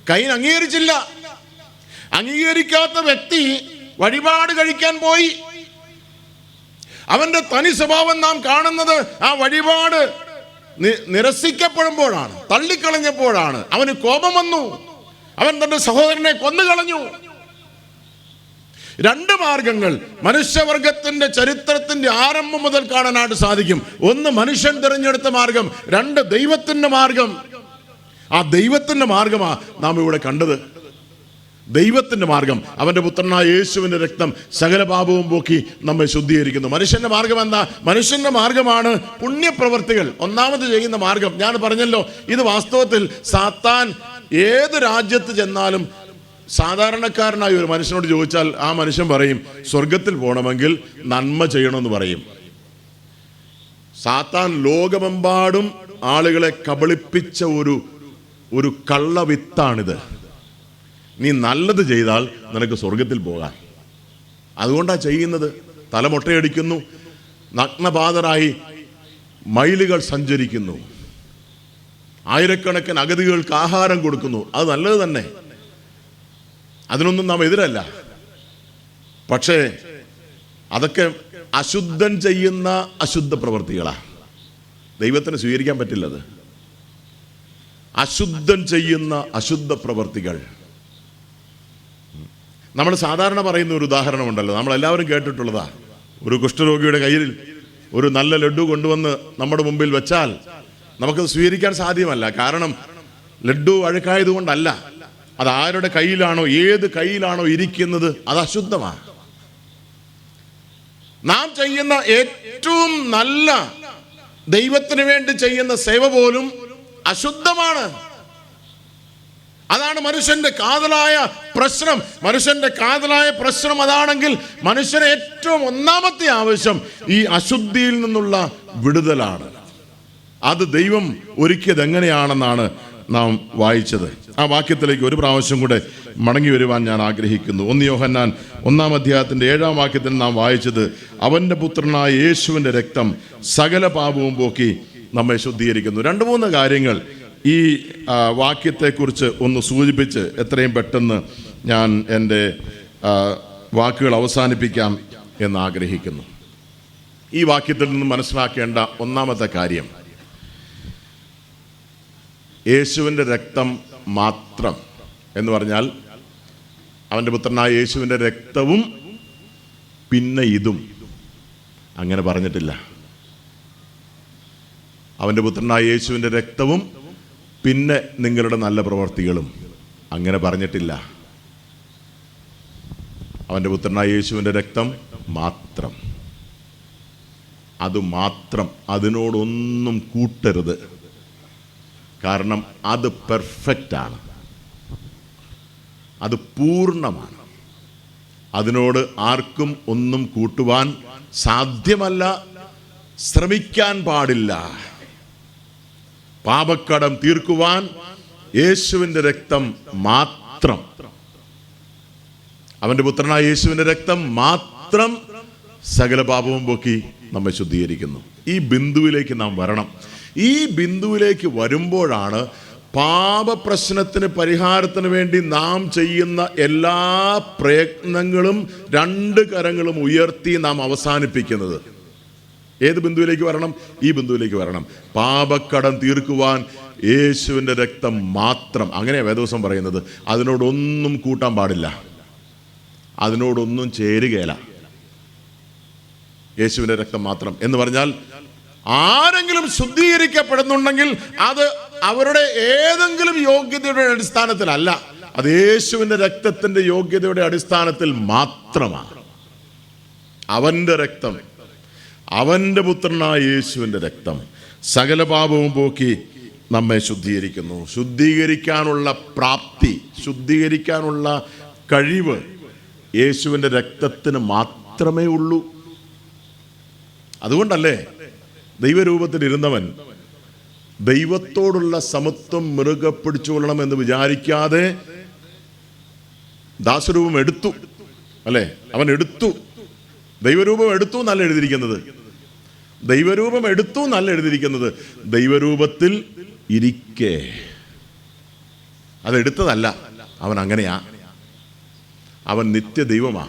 കയ്യിൻ അംഗീകരിച്ചില്ല. അംഗീകരിക്കാത്ത വ്യക്തി വഴിപാട് കഴിക്കാൻ പോയി. അവന്റെ തനി സ്വഭാവം നാം കാണുന്നത് ആ വഴിപാട് നിരസിക്കപ്പെടുമ്പോഴാണ്, തള്ളിക്കളഞ്ഞപ്പോഴാണ്. അവന് കോപം വന്നു. അവൻ തന്റെ സഹോദരനെ കൊന്നുകളഞ്ഞു. 2 മാർഗങ്ങൾ മനുഷ്യവർഗത്തിന്റെ ചരിത്രത്തിന്റെ ആരംഭം മുതൽ കാണാനായിട്ട് സാധിക്കും. ഒന്ന് മനുഷ്യൻ തിരഞ്ഞെടുത്ത മാർഗം, 2 ദൈവത്തിന്റെ മാർഗം. ആ ദൈവത്തിന്റെ മാർഗമാണ് നാം ഇവിടെ കണ്ടത്. ദൈവത്തിന്റെ മാർഗം, അവന്റെ പുത്രനായ യേശുവിന്റെ രക്തം സകല പാപവും പോക്കി നമ്മെ ശുദ്ധീകരിക്കുന്നു. മനുഷ്യന്റെ മാർഗം എന്താ? മനുഷ്യന്റെ മാർഗമാണ് പുണ്യപ്രവർത്തികൾ. ഒന്നാമത് ചെയ്യുന്ന മാർഗം ഞാൻ പറഞ്ഞല്ലോ. ഇത് വാസ്തവത്തിൽ സാത്താൻ ഏത് രാജ്യത്ത് ചെന്നാലും സാധാരണക്കാരനായ ഒരു മനുഷ്യനോട് ചോദിച്ചാൽ ആ മനുഷ്യൻ പറയും, സ്വർഗത്തിൽ പോകണമെങ്കിൽ നന്മ ചെയ്യണമെന്ന് പറയും. സാത്താൻ ലോകമെമ്പാടും ആളുകളെ കബളിപ്പിച്ച ഒരു കള്ളവിത്താണിത്. നീ നല്ലത് ചെയ്താൽ നിനക്ക് സ്വർഗത്തിൽ പോകാം. അതുകൊണ്ടാണ് ചെയ്യുന്നത്. തലമൊട്ടയടിക്കുന്നു, നഗ്നപാതരായി മൈലുകൾ സഞ്ചരിക്കുന്നു, ആയിരക്കണക്കിന് അഗതികൾക്ക് ആഹാരം കൊടുക്കുന്നു. അത് നല്ലത് തന്നെ, അതിനൊന്നും നാം എതിരല്ല. പക്ഷേ അതൊക്കെ അശുദ്ധൻ ചെയ്യുന്ന അശുദ്ധ പ്രവൃത്തികളാണ്. ദൈവത്തിന് സ്വീകരിക്കാൻ പറ്റില്ലത്. അശുദ്ധൻ ചെയ്യുന്ന അശുദ്ധ പ്രവൃത്തികൾ. നമ്മൾ സാധാരണ പറയുന്ന ഒരു ഉദാഹരണമുണ്ടല്ലോ, നമ്മളെല്ലാവരും കേട്ടിട്ടുള്ളതാ. ഒരു കുഷ്ഠരോഗിയുടെ കയ്യിൽ ഒരു നല്ല ലഡ്ഡു കൊണ്ടുവന്ന് നമ്മുടെ മുമ്പിൽ വെച്ചാൽ നമുക്കത് സ്വീകരിക്കാൻ സാധ്യമല്ല. കാരണം ലഡ്ഡു അഴുക്കായതുകൊണ്ടല്ല, അത് ആരുടെ കയ്യിലാണോ, ഏത് കയ്യിലാണോ ഇരിക്കുന്നത് അത് അശുദ്ധമാണ്. നാം ചെയ്യുന്ന ഏറ്റവും നല്ല ദൈവത്തിന് വേണ്ടി ചെയ്യുന്ന സേവ പോലും അശുദ്ധമാണ്. അതാണ് മനുഷ്യന്റെ കാതലായ പ്രശ്നം. മനുഷ്യന്റെ കാതലായ പ്രശ്നം അതാണെങ്കിൽ മനുഷ്യന് ഏറ്റവും ഒന്നാമത്തെ ആവശ്യം ഈ അശുദ്ധിയിൽ നിന്നുള്ള വിടുതലാണ്. അത് ദൈവം ഒരുക്കിയത് എങ്ങനെയാണെന്നാണ് നാം വായിച്ചത്. ആ വാക്യത്തിലേക്ക് ഒരു പ്രാവശ്യം കൂടെ മടങ്ങി വരുവാൻ ഞാൻ ആഗ്രഹിക്കുന്നു. 1 യോഹന്നാൻ 1-ാം അധ്യായത്തിൻ്റെ 7-ാം വാക്യത്തിൽ നാം വായിച്ചത്, അവൻ്റെ പുത്രനായ യേശുവിൻ്റെ രക്തം സകല പാപവും പോക്കി നമ്മെ ശുദ്ധീകരിക്കുന്നു. 2-3 കാര്യങ്ങൾ ഈ വാക്യത്തെക്കുറിച്ച് ഒന്ന് സൂചിപ്പിച്ച് എത്രയും പെട്ടെന്ന് ഞാൻ എൻ്റെ വാക്കുകൾ അവസാനിപ്പിക്കാം എന്ന് ആഗ്രഹിക്കുന്നു. ഈ വാക്യത്തിൽ നിന്ന് മനസ്സിലാക്കേണ്ട ഒന്നാമത്തെ കാര്യം, യേശുവിൻ്റെ രക്തം മാത്രം എന്ന് പറഞ്ഞാൽ അവൻ്റെ പുത്രനായ യേശുവിൻ്റെ രക്തവും പിന്നെ ഇതും അങ്ങനെ പറഞ്ഞിട്ടില്ല. അവൻ്റെ പുത്രനായ യേശുവിൻ്റെ രക്തവും പിന്നെ നിങ്ങളുടെ നല്ല പ്രവർത്തികളും അങ്ങനെ പറഞ്ഞിട്ടില്ല. അവൻ്റെ പുത്രനായ യേശുവിൻ്റെ രക്തം മാത്രം, അത് മാത്രം, അതിനോടൊന്നും കൂട്ടരുത്. കാരണം അത് പെർഫെക്റ്റാണ്, അത് പൂർണ്ണമാണ്. അതിനോട് ആർക്കും ഒന്നും കൂട്ടുവാൻ സാധ്യമല്ല, ശ്രമിക്കാൻ പാടില്ല. പാപക്കടം തീർക്കുവാൻ യേശുവിൻ്റെ രക്തം മാത്രം, അവൻ്റെ പുത്രനായ യേശുവിൻ്റെ രക്തം മാത്രം സകല പാപവും പോക്കി നമ്മെ ശുദ്ധീകരിക്കുന്നു. ഈ ബിന്ദുവിലേക്ക് നാം വരണം. ഈ ബിന്ദുവിലേക്ക് വരുമ്പോഴാണ് പാപപ്രശ്നത്തിന് പരിഹാരത്തിന് വേണ്ടി നാം ചെയ്യുന്ന എല്ലാ പ്രയത്നങ്ങളും 2 കരങ്ങളും ഉയർത്തി നാം അവസാനിപ്പിക്കുന്നത്. ഏത് ബിന്ദുവിലേക്ക് വരണം? ഈ ബിന്ദുവിലേക്ക് വരണം. പാപക്കടം തീർക്കുവാൻ യേശുവിൻ്റെ രക്തം മാത്രം. അങ്ങനെ വേദവസം പറയുന്നത്. അതിനോടൊന്നും കൂട്ടാൻ പാടില്ല, അതിനോടൊന്നും ചേരുകയില്ല. യേശുവിൻ്റെ രക്തം മാത്രം എന്ന് പറഞ്ഞാൽ ആരെങ്കിലും ശുദ്ധീകരിക്കപ്പെടുന്നുണ്ടെങ്കിൽ അത് അവരുടെ ഏതെങ്കിലും യോഗ്യതയുടെ അടിസ്ഥാനത്തിലല്ല, അത് യേശുവിൻ്റെ രക്തത്തിൻ്റെ യോഗ്യതയുടെ അടിസ്ഥാനത്തിൽ മാത്രമാണ്. അവൻ്റെ രക്തം, അവൻ്റെ പുത്രനായ യേശുവിൻ്റെ രക്തം സകല പാപവും പോക്കി നമ്മെ ശുദ്ധീകരിക്കുന്നു. ശുദ്ധീകരിക്കാനുള്ള പ്രാപ്തി, ശുദ്ധീകരിക്കാനുള്ള കഴിവ് യേശുവിൻ്റെ രക്തത്തിന് മാത്രമേ ഉള്ളൂ. അതുകൊണ്ടല്ലേ ദൈവരൂപത്തിലിരുന്നവൻ ദൈവത്തോടുള്ള സമത്വം മുറുകെ പിടിച്ചുകൊള്ളണം എന്ന് വിചാരിക്കാതെ ദാസരൂപം എടുത്തു, അല്ലേ? അവൻ എടുത്തു, ദൈവരൂപം എടുത്തു എന്നല്ല എഴുതിയിരിക്കുന്നത്. ദൈവരൂപം എടുത്തു എന്നല്ല എഴുതിയിരിക്കുന്നത്. ദൈവരൂപത്തിൽ ഇരിക്കെ, അതെടുത്തതല്ല. അവൻ അങ്ങനെയാ, അവൻ നിത്യദൈവമാ.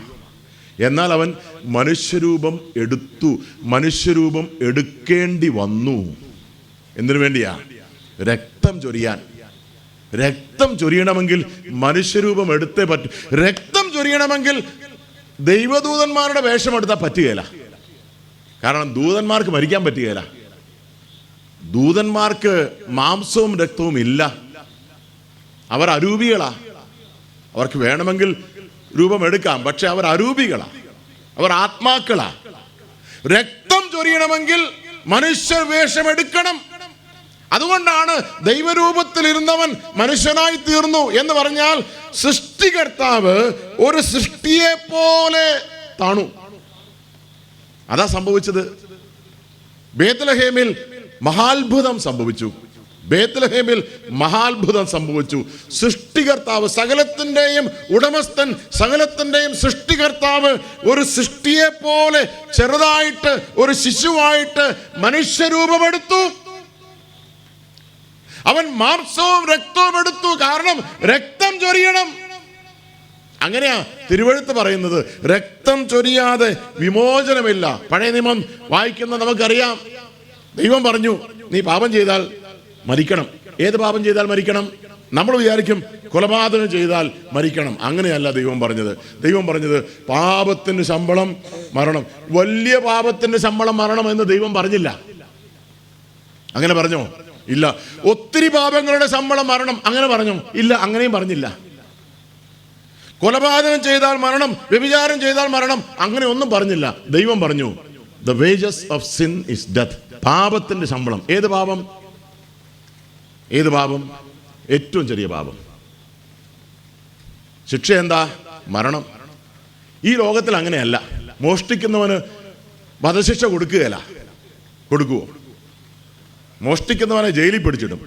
എന്നാൽ അവൻ മനുഷ്യരൂപം എടുത്തു. മനുഷ്യരൂപം എടുക്കേണ്ടി വന്നു. എന്തിനു വേണ്ടിയാ? രക്തം ചൊരിയാൻ. രക്തം ചൊരിയണമെങ്കിൽ മനുഷ്യരൂപം എടുത്തേ പറ്റൂ. രക്തം ചൊരിയണമെങ്കിൽ ദൈവദൂതന്മാരുടെ വേഷം എടുത്താൽ പറ്റുകയില്ല. കാരണം ദൂതന്മാർക്ക് മരിക്കാൻ പറ്റുകയില്ല. ദൂതന്മാർക്ക് മാംസവും രക്തവും ഇല്ല. അവർ അരൂപികളാ. അവർക്ക് വേണമെങ്കിൽ രൂപം എടുക്കാം, പക്ഷെ അവർ അരൂപികളാ, അവർ ആത്മാക്കളാ. രക്തം ചൊരിയണമെങ്കിൽ മനുഷ്യ വേഷം എടുക്കണം. അതുകൊണ്ടാണ് ദൈവരൂപത്തിലിരുന്നവൻ മനുഷ്യനായി തീർന്നു എന്ന് പറഞ്ഞാൽ സൃഷ്ടികർത്താവ് ഒരു സൃഷ്ടിയെ പോലെ താണു. അതാ സംഭവിച്ചത്. ബേത്ലഹേമിൽ മഹാത്ഭുതം സംഭവിച്ചു. ബേത്ലഹേമിൽ മഹാത്ഭുതം സംഭവിച്ചു. സൃഷ്ടികർത്താവ്, സകലത്തിൻ്റെയും ഉടമസ്ഥൻ, സകലത്തിൻ്റെയും സൃഷ്ടികർത്താവ് ഒരു സൃഷ്ടിയെ പോലെ ചെറുതായിട്ട് ഒരു ശിശുവായിട്ട് മനുഷ്യരൂപമെടുത്തു. അവൻ മാംസവും രക്തവും എടുത്തു. കാരണം രക്തം ചൊരിയണം. അങ്ങനെയാ തിരുവെഴുത്ത് പറയുന്നത്. രക്തം ചൊരിയാതെ വിമോചനമില്ല. പഴയ നിയമം വായിക്കുന്ന നമുക്കറിയാം, ദൈവം പറഞ്ഞു നീ പാപം ചെയ്താൽ മരിക്കണം. ഏത് പാപം ചെയ്താൽ മരിക്കണം? നമ്മൾ വിചാരിക്കും കൊലപാതകം ചെയ്താൽ മരിക്കണം. അങ്ങനെയല്ല ദൈവം പറഞ്ഞത്. ദൈവം പറഞ്ഞത് പാപത്തിന് ശമ്പളം മരണം. വലിയ പാപത്തിന് ശമ്പളം മരണം എന്ന് ദൈവം പറഞ്ഞില്ല. അങ്ങനെ പറഞ്ഞോ? ഇല്ല. ഒത്തിരി പാപങ്ങളുടെ ശമ്പളം മരണം അങ്ങനെ പറഞ്ഞോ? ഇല്ല, അങ്ങനെയും പറഞ്ഞില്ല. കൊലപാതകം ചെയ്താൽ മരണം, വ്യഭിചാരം ചെയ്താൽ മരണം, അങ്ങനെ ഒന്നും പറഞ്ഞില്ല. ദൈവം പറഞ്ഞു the wages of sin is death. പാപത്തിന്റെ ശമ്പളം. ഏത് പാപം? ഏത് പാപം? ഏറ്റവും ചെറിയ പാപം. ശിക്ഷ എന്താ? മരണം. ഈ ലോകത്തിൽ അങ്ങനെയല്ല. മോഷ്ടിക്കുന്നവന് വധശിക്ഷ കൊടുക്കുകയല്ല. കൊടുക്കുവോ? മോഷ്ടിക്കുന്നവനെ ജയിലിൽ പിടിച്ചിടും.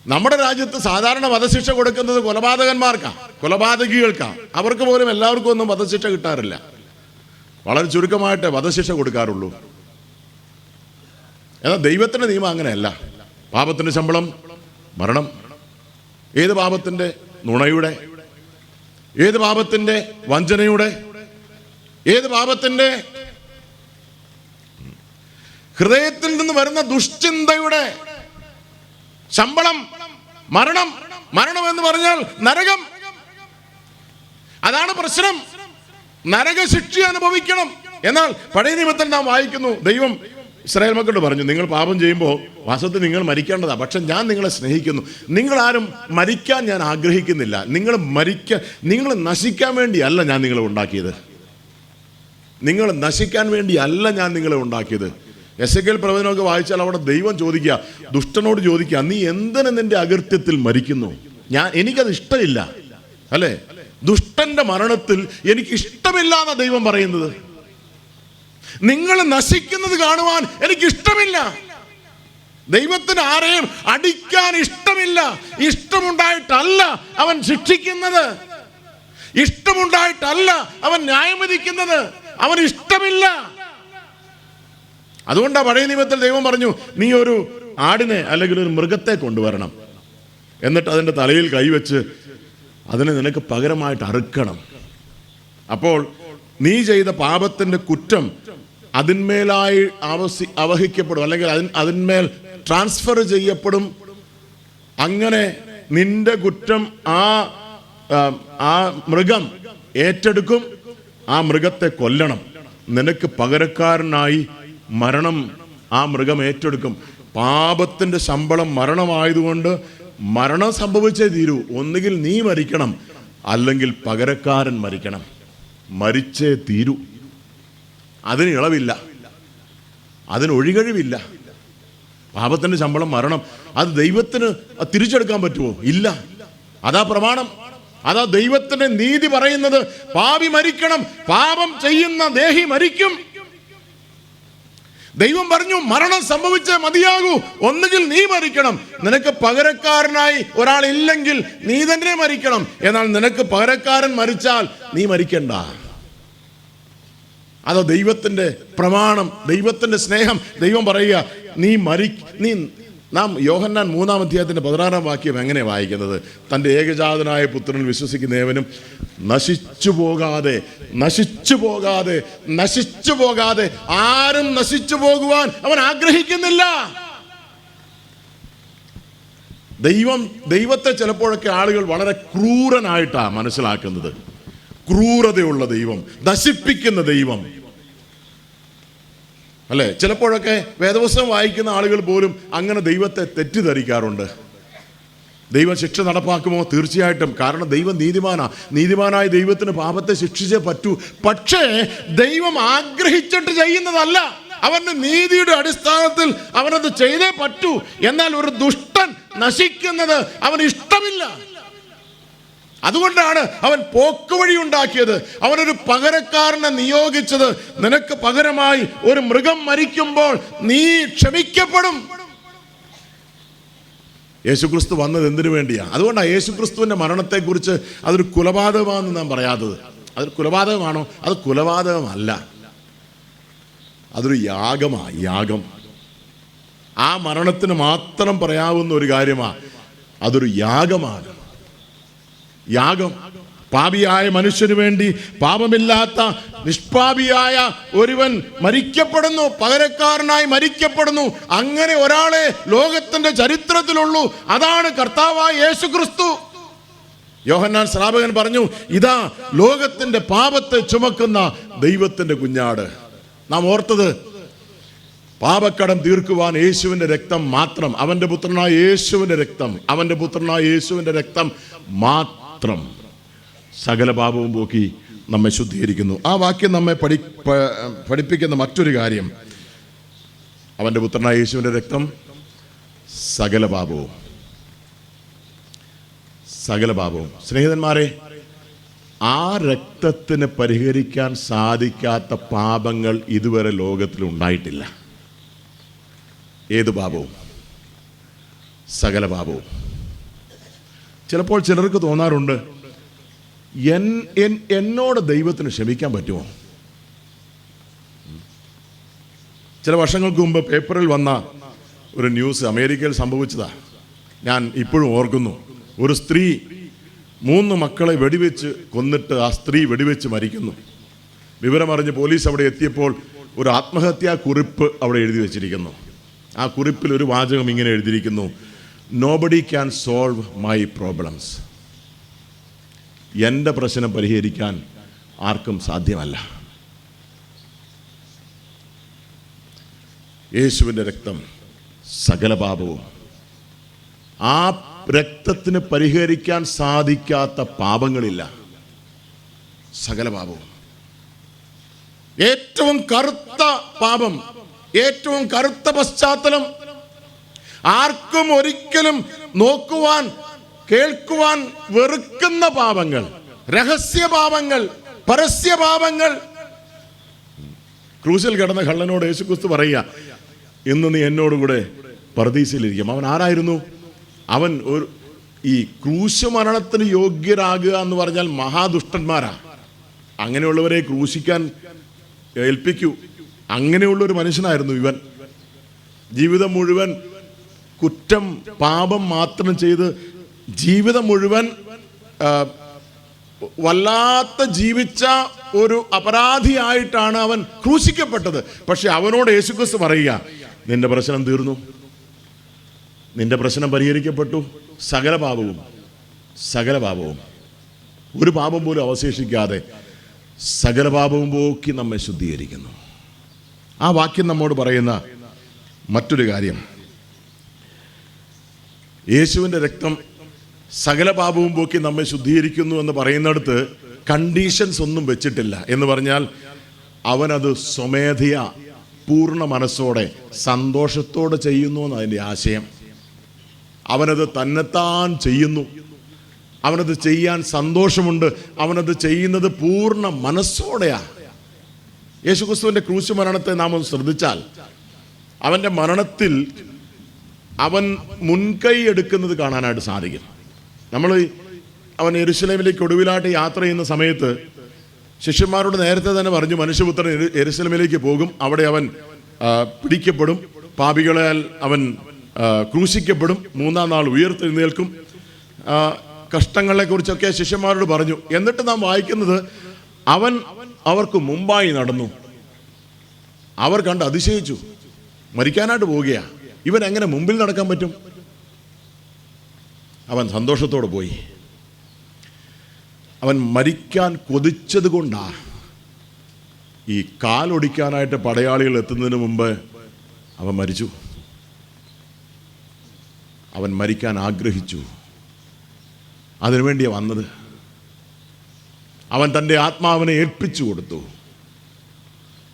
നമ്മുടെ രാജ്യത്ത് സാധാരണ വധശിക്ഷ കൊടുക്കുന്നത് കൊലപാതകന്മാർക്കാ, കൊലപാതകികൾക്കാ. അവർക്ക് പോലും എല്ലാവർക്കും ഒന്നും വധശിക്ഷ കിട്ടാറില്ല. വളരെ ചുരുക്കമായിട്ട് വധശിക്ഷ കൊടുക്കാറുള്ളൂ. എന്നാൽ ദൈവത്തിന്റെ നിയമം അങ്ങനെയല്ല. പാപത്തിന്റെ ശമ്പളം മരണം. ഏത് പാപത്തിന്റെ? നുണയുടെ. ഏത് പാപത്തിന്റെ? വഞ്ചനയുടെ. ഏത് പാപത്തിന്റെ? ഹൃദയത്തിൽ നിന്ന് വരുന്ന ദുശ്ചിന്തയുടെ ശമ്പളം മരണം. മരണം എന്ന് പറഞ്ഞാൽ നരകം. അതാണ് പ്രശ്നം. നരകശിക്ഷ അനുഭവിക്കണം. എന്നാൽ പഴയ നിയമത്തിൽ നാം വായിക്കുന്നു, ദൈവം ഇസ്രായേൽ മക്കളോട് പറഞ്ഞു, നിങ്ങൾ പാപം ചെയ്യുമ്പോൾ വാസ്തവത്തിൽ നിങ്ങൾ മരിക്കേണ്ടതാ, പക്ഷെ ഞാൻ നിങ്ങളെ സ്നേഹിക്കുന്നു. നിങ്ങളാരും മരിക്കാൻ ഞാൻ ആഗ്രഹിക്കുന്നില്ല. നിങ്ങൾ നശിക്കാൻ വേണ്ടിയല്ല ഞാൻ നിങ്ങളെ ഉണ്ടാക്കിയത്. നിങ്ങൾ നശിക്കാൻ വേണ്ടിയല്ല ഞാൻ നിങ്ങളെ ഉണ്ടാക്കിയത്. എസെക്കേൽ പ്രവചനമൊക്കെ വായിച്ചാൽ അവിടെ ദൈവം ചോദിക്കുക, ദുഷ്ടനോട് ചോദിക്കുക, നീ എന്തിന് നിന്റെ അകൃത്യത്തിൽ മരിക്കുന്നു? എനിക്കത് ഇഷ്ടമില്ല. അല്ലേ? ദുഷ്ടന്റെ മരണത്തിൽ എനിക്ക് ഇഷ്ടമില്ല എന്നാ ദൈവം പറയുന്നത്. നിങ്ങൾ നശിക്കുന്നത് കാണുവാൻ എനിക്ക് ഇഷ്ടമില്ല. ദൈവത്തിന് ആരെയും അടിക്കാൻ ഇഷ്ടമില്ല. ഇഷ്ടമുണ്ടായിട്ടല്ല അവൻ ശിക്ഷിക്കുന്നത്. ഇഷ്ടമുണ്ടായിട്ടല്ല അവൻ ന്യായം വിധിക്കുന്നത്. അവന് ഇഷ്ടമില്ല. അതുകൊണ്ടാണ് പഴയ നിയമത്തിൽ ദൈവം പറഞ്ഞു, നീ ഒരു ആടിനെ അല്ലെങ്കിൽ ഒരു മൃഗത്തെ കൊണ്ടുവരണം, എന്നിട്ട് അതിൻ്റെ തലയിൽ കൈവച്ച് അതിനെ നിനക്ക് പകരമായിട്ട് അറുക്കണം. അപ്പോൾ നീ ചെയ്ത പാപത്തിൻ്റെ കുറ്റം അതിന്മേലായി അവഹിക്കപ്പെടും, അല്ലെങ്കിൽ അതിന്മേൽ ട്രാൻസ്ഫർ ചെയ്യപ്പെടും. അങ്ങനെ നിന്റെ കുറ്റം ആ മൃഗം ഏറ്റെടുക്കും. ആ മൃഗത്തെ കൊല്ലണം. നിനക്ക് പകരക്കാരനായി മരണം ആ മൃഗം ഏറ്റെടുക്കും. പാപത്തിന്റെ ശമ്പളം മരണമായതുകൊണ്ട് മരണം സംഭവിച്ചേ തീരൂ. ഒന്നുകിൽ നീ മരിക്കണം, അല്ലെങ്കിൽ പകരക്കാരൻ മരിക്കണം. മരിച്ചേ തീരൂ. അതിന് ഇളവില്ല, അതിന് ഒഴികഴിവില്ല. പാപത്തിന്റെ ശമ്പളം മരണം. അത് ദൈവത്തിന് തിരിച്ചെടുക്കാൻ പറ്റുമോ? ഇല്ല. അതാ പ്രമാണം. അതാ ദൈവത്തിന്റെ നീതി പറയുന്നത്. പാപി മരിക്കണം, പാപം ചെയ്യുന്ന ദേഹി മരിക്കും. ദൈവം പറഞ്ഞു മരണം സംഭവിച്ചേ മതിയാകൂ. ഒന്നുകിൽ നീ മരിക്കണം, നിനക്ക് പകരക്കാരനായി ഒരാൾ ഇല്ലെങ്കിൽ നീ തന്നെ മരിക്കണം. എന്നാൽ നിനക്ക് പകരക്കാരൻ മരിച്ചാൽ നീ മരിക്കണ്ട. അതോ ദൈവത്തിന്റെ പ്രമാണം, ദൈവത്തിന്റെ സ്നേഹം. ദൈവം പറയുക, നാം യോഹന്നാൻ 3-ാം അധ്യായത്തിന്റെ 16-ാം വാക്യം എങ്ങനെ വായിക്കുന്നത്? തൻ്റെ ഏകജാതനായ പുത്രനിൽ വിശ്വസിക്കുന്ന ഏവനും നശിച്ചു പോകാതെ ആരും നശിച്ചു പോകുവാൻ അവൻ ആഗ്രഹിക്കുന്നില്ല. ദൈവത്തെ ചിലപ്പോഴൊക്കെ ആളുകൾ വളരെ ക്രൂരനായിട്ടാണ് മനസ്സിലാക്കുന്നത്. ക്രൂരതയുള്ള ദൈവം, നശിപ്പിക്കുന്ന ദൈവം, അല്ലേ? ചിലപ്പോഴൊക്കെ വേദപുസ്തകം വായിക്കുന്ന ആളുകൾ പോലും അങ്ങനെ ദൈവത്തെ തെറ്റിദ്ധരിക്കാറുണ്ട്. ദൈവം ശിക്ഷ നടപ്പാക്കുമോ? തീർച്ചയായിട്ടും. കാരണം ദൈവം നീതിമാനായ ദൈവത്തിന് പാപത്തെ ശിക്ഷിച്ചേ പറ്റൂ. പക്ഷേ ദൈവം ആഗ്രഹിച്ചിട്ട് ചെയ്യുന്നതല്ല. അവന്റെ നീതിയുടെ അടിസ്ഥാനത്തിൽ അവനത് ചെയ്തേ പറ്റൂ. എന്നാൽ ഒരു ദുഷ്ടൻ നശിക്കുന്നത് അവന് ഇഷ്ടമില്ല. അതുകൊണ്ടാണ് അവൻ പോക്കുവഴി ഉണ്ടാക്കിയത്. അവനൊരു പകരക്കാരനെ നിയോഗിച്ചത്. നിനക്ക് പകരമായി ഒരു മൃഗം മരിക്കുമ്പോൾ നീ ക്ഷമിക്കപ്പെടും. യേശുക്രിസ്തു വന്നത് എന്തിനു വേണ്ടിയാണ്? അതുകൊണ്ടാണ് യേശുക്രിസ്തുവിൻ്റെ മരണത്തെക്കുറിച്ച് അതൊരു കുലപാതകമാണെന്ന് നാം പറയാത്തത്. അതൊരു കുലപാതകമാണോ? അത് കുലപാതകമല്ല, അതൊരു യാഗമാണ്. യാഗം ആ മരണത്തിന് മാത്രം പറയാവുന്ന ഒരു കാര്യമാണ്. അതൊരു യാഗമാണ്. യാഗം പാപിയായ മനുഷ്യന് വേണ്ടി, പാപമില്ലാത്ത നിഷ്പാപിയായ ഒരുവൻ മരിക്കപ്പെടുന്നു, പകരക്കാരനായി മരിക്കപ്പെടുന്നു. അങ്ങനെ ഒരാളെ ലോകത്തിന്റെ ചരിത്രത്തിലുള്ളൂ, അതാണ് കർത്താവായ യേശുക്രിസ്തു. യോഹന്നാൻ സ്നാപകൻ പറഞ്ഞു, ഇതാ ലോകത്തിന്റെ പാപത്തെ ചുമക്കുന്ന ദൈവത്തിന്റെ കുഞ്ഞാട്. നാം ഓർത്തത് പാപക്കടം തീർക്കുവാൻ യേശുവിന്റെ രക്തം മാത്രം, അവന്റെ പുത്രനായ യേശുവിന്റെ രക്തം, അവന്റെ പുത്രനായ യേശുവിന്റെ രക്തം മാത്രം സകല പാപവും പോക്കി നമ്മെ ശുദ്ധീകരിക്കുന്നു. ആ വാക്യം നമ്മെ പഠിപ്പിക്കുന്ന മറ്റൊരു കാര്യം, അവന്റെ പുത്രനായ യേശുവിന്റെ രക്തം സകല പാപവും, സകല പാപവും. സ്നേഹിതന്മാരെ, ആ രക്തത്തിന് പരിഹരിക്കാൻ സാധിക്കാത്ത പാപങ്ങൾ ഇതുവരെ ലോകത്തിൽ ഉണ്ടായിട്ടില്ല. ഏത് പാപവും? സകല പാപവും. ചിലപ്പോൾ ചിലർക്ക് തോന്നാറുണ്ട്, എന്നോട് ദൈവത്തിന് ക്ഷമിക്കാൻ പറ്റുമോ? ചില വർഷങ്ങൾക്ക് മുമ്പ് പേപ്പറിൽ വന്ന ഒരു ന്യൂസ് അമേരിക്കയിൽ സംഭവിച്ചതാ, ഞാൻ ഇപ്പോഴും ഓർക്കുന്നു. ഒരു സ്ത്രീ 3 മക്കളെ വെടിവെച്ച് കൊന്നിട്ട് ആ സ്ത്രീ വെടിവെച്ച് മരിക്കുന്നു. വിവരമറിഞ്ഞ് പോലീസ് അവിടെ എത്തിയപ്പോൾ ഒരു ആത്മഹത്യാ കുറിപ്പ് അവിടെ എഴുതി വെച്ചിരിക്കുന്നു. ആ കുറിപ്പിൽ ഒരു വാചകം ഇങ്ങനെ എഴുതിയിരിക്കുന്നു, nobody can solve my problems. എൻ്റെ പ്രശ്നം പരിഹരിക്കാൻ ആർക്കും സാധ്യമല്ല. യേശുവിൻ്റെ രക്തം സകല പാപവും. ആ രക്തത്തിന് പരിഹരിക്കാൻ സാധിക്കാത്ത പാപങ്ങളില്ല, സകല പാപവും. ഏറ്റവും കറുത്ത പാപം, ഏറ്റവും കറുത്ത പശ്ചാത്തലം, ആർക്കും ഒരിക്കലും നോക്കുവാൻ കേൾക്കുവാൻ വെറുക്കുന്ന പാപങ്ങൾ, രഹസ്യ പാപങ്ങൾ, പരസ്യ പാപങ്ങൾ. ക്രൂശിൽ കിടന്ന കള്ളനോട് യേശുക്രിസ്തു പറയുക, ഇന്ന് നീ എന്നോടുകൂടെ പർദീസയിലിരിക്കും. അവൻ ആരായിരുന്നു? അവൻ ഈ ക്രൂശ് മരണത്തിന് യോഗ്യരാകുക എന്ന് പറഞ്ഞാൽ മഹാദുഷ്ടന്മാരാ. അങ്ങനെയുള്ളവരെ ക്രൂശിക്കാൻ ഏൽപ്പിക്കൂ. അങ്ങനെയുള്ളൊരു മനുഷ്യനായിരുന്നു ഇവൻ. ജീവിതം മുഴുവൻ കുറ്റം പാപം മാത്രം ചെയ്ത് ജീവിതം മുഴുവൻ വല്ലാത്ത ജീവിച്ച ഒരു അപരാധിയായിട്ടാണ് അവൻ ക്രൂശിക്കപ്പെട്ടത്. പക്ഷെ അവനോട് യേശുക്രിസ്തു പറയുക, നിന്റെ പ്രശ്നം തീർന്നു, നിന്റെ പ്രശ്നം പരിഹരിക്കപ്പെട്ടു. സകല പാപവും, സകല പാപവും, ഒരു പാപം പോലും അവശേഷിക്കാതെ സകല പാപവും പോക്കി നമ്മെ ശുദ്ധീകരിക്കുന്നു. ആ വാക്യം നമ്മോട് പറയുന്ന മറ്റൊരു കാര്യം, യേശുവിൻ്റെ രക്തം സകല പാപവും പോക്കി നമ്മെ ശുദ്ധീകരിക്കുന്നു എന്ന് പറയുന്നിടത്ത് കണ്ടീഷൻസ് ഒന്നും വെച്ചിട്ടില്ല. എന്ന് പറഞ്ഞാൽ അവനത് സ്വമേധയാ പൂർണ്ണ മനസ്സോടെ സന്തോഷത്തോടെ ചെയ്യുന്നു എന്ന് അതിൻ്റെ ആശയം. അവനത് തന്നെത്താൻ ചെയ്യുന്നു, അവനത് ചെയ്യാൻ സന്തോഷമുണ്ട്, അവനത് ചെയ്യുന്നത് പൂർണ്ണ മനസ്സോടെയാ. യേശുക്രിസ്തുവിൻ്റെ ക്രൂശ് മരണത്തെ നാം ഒന്ന് ശ്രദ്ധിച്ചാൽ, അവൻ്റെ മരണത്തിൽ അവൻ മുൻകൈ എടുക്കുന്നത് കാണാനായിട്ട് സാധിക്കും. അവൻ യെരുശലേമിലേക്ക് ഒടുവിലായിട്ട് യാത്ര ചെയ്യുന്ന സമയത്ത് ശിഷ്യന്മാരോട് നേരത്തെ തന്നെ പറഞ്ഞു, മനുഷ്യപുത്രൻ യെരുശലേമിലേക്ക് പോകും, അവിടെ അവൻ പിടിക്കപ്പെടും, പാപികളാൽ അവൻ ക്രൂശിക്കപ്പെടും, 3-ാം നാൾ ഉയർത്തെഴുന്നേൽക്കും, കഷ്ടങ്ങളെക്കുറിച്ചൊക്കെ ശിഷ്യന്മാരോട് പറഞ്ഞു. എന്നിട്ട് നാം വായിക്കുന്നത്, അവൻ അവർക്ക് മുമ്പായി നടന്നു. അവർ കണ്ട് അതിശയിച്ചു, മരിക്കാനായിട്ട് പോവുകയാ, ഇവൻ എങ്ങനെ മുമ്പിൽ നടക്കാൻ പറ്റും? അവൻ സന്തോഷത്തോടെ പോയി. അവൻ മരിക്കാൻ കൊതിച്ചത് കൊണ്ടാ ഈ കാലൊടിക്കാനായിട്ട് പടയാളികൾ എത്തുന്നതിന് മുമ്പ് അവൻ മരിച്ചു. അവൻ മരിക്കാൻ ആഗ്രഹിച്ചു, അതിനുവേണ്ടിയാണ് വന്നത്. അവൻ തൻ്റെ ആത്മാവിനെ ഏൽപ്പിച്ചു കൊടുത്തു.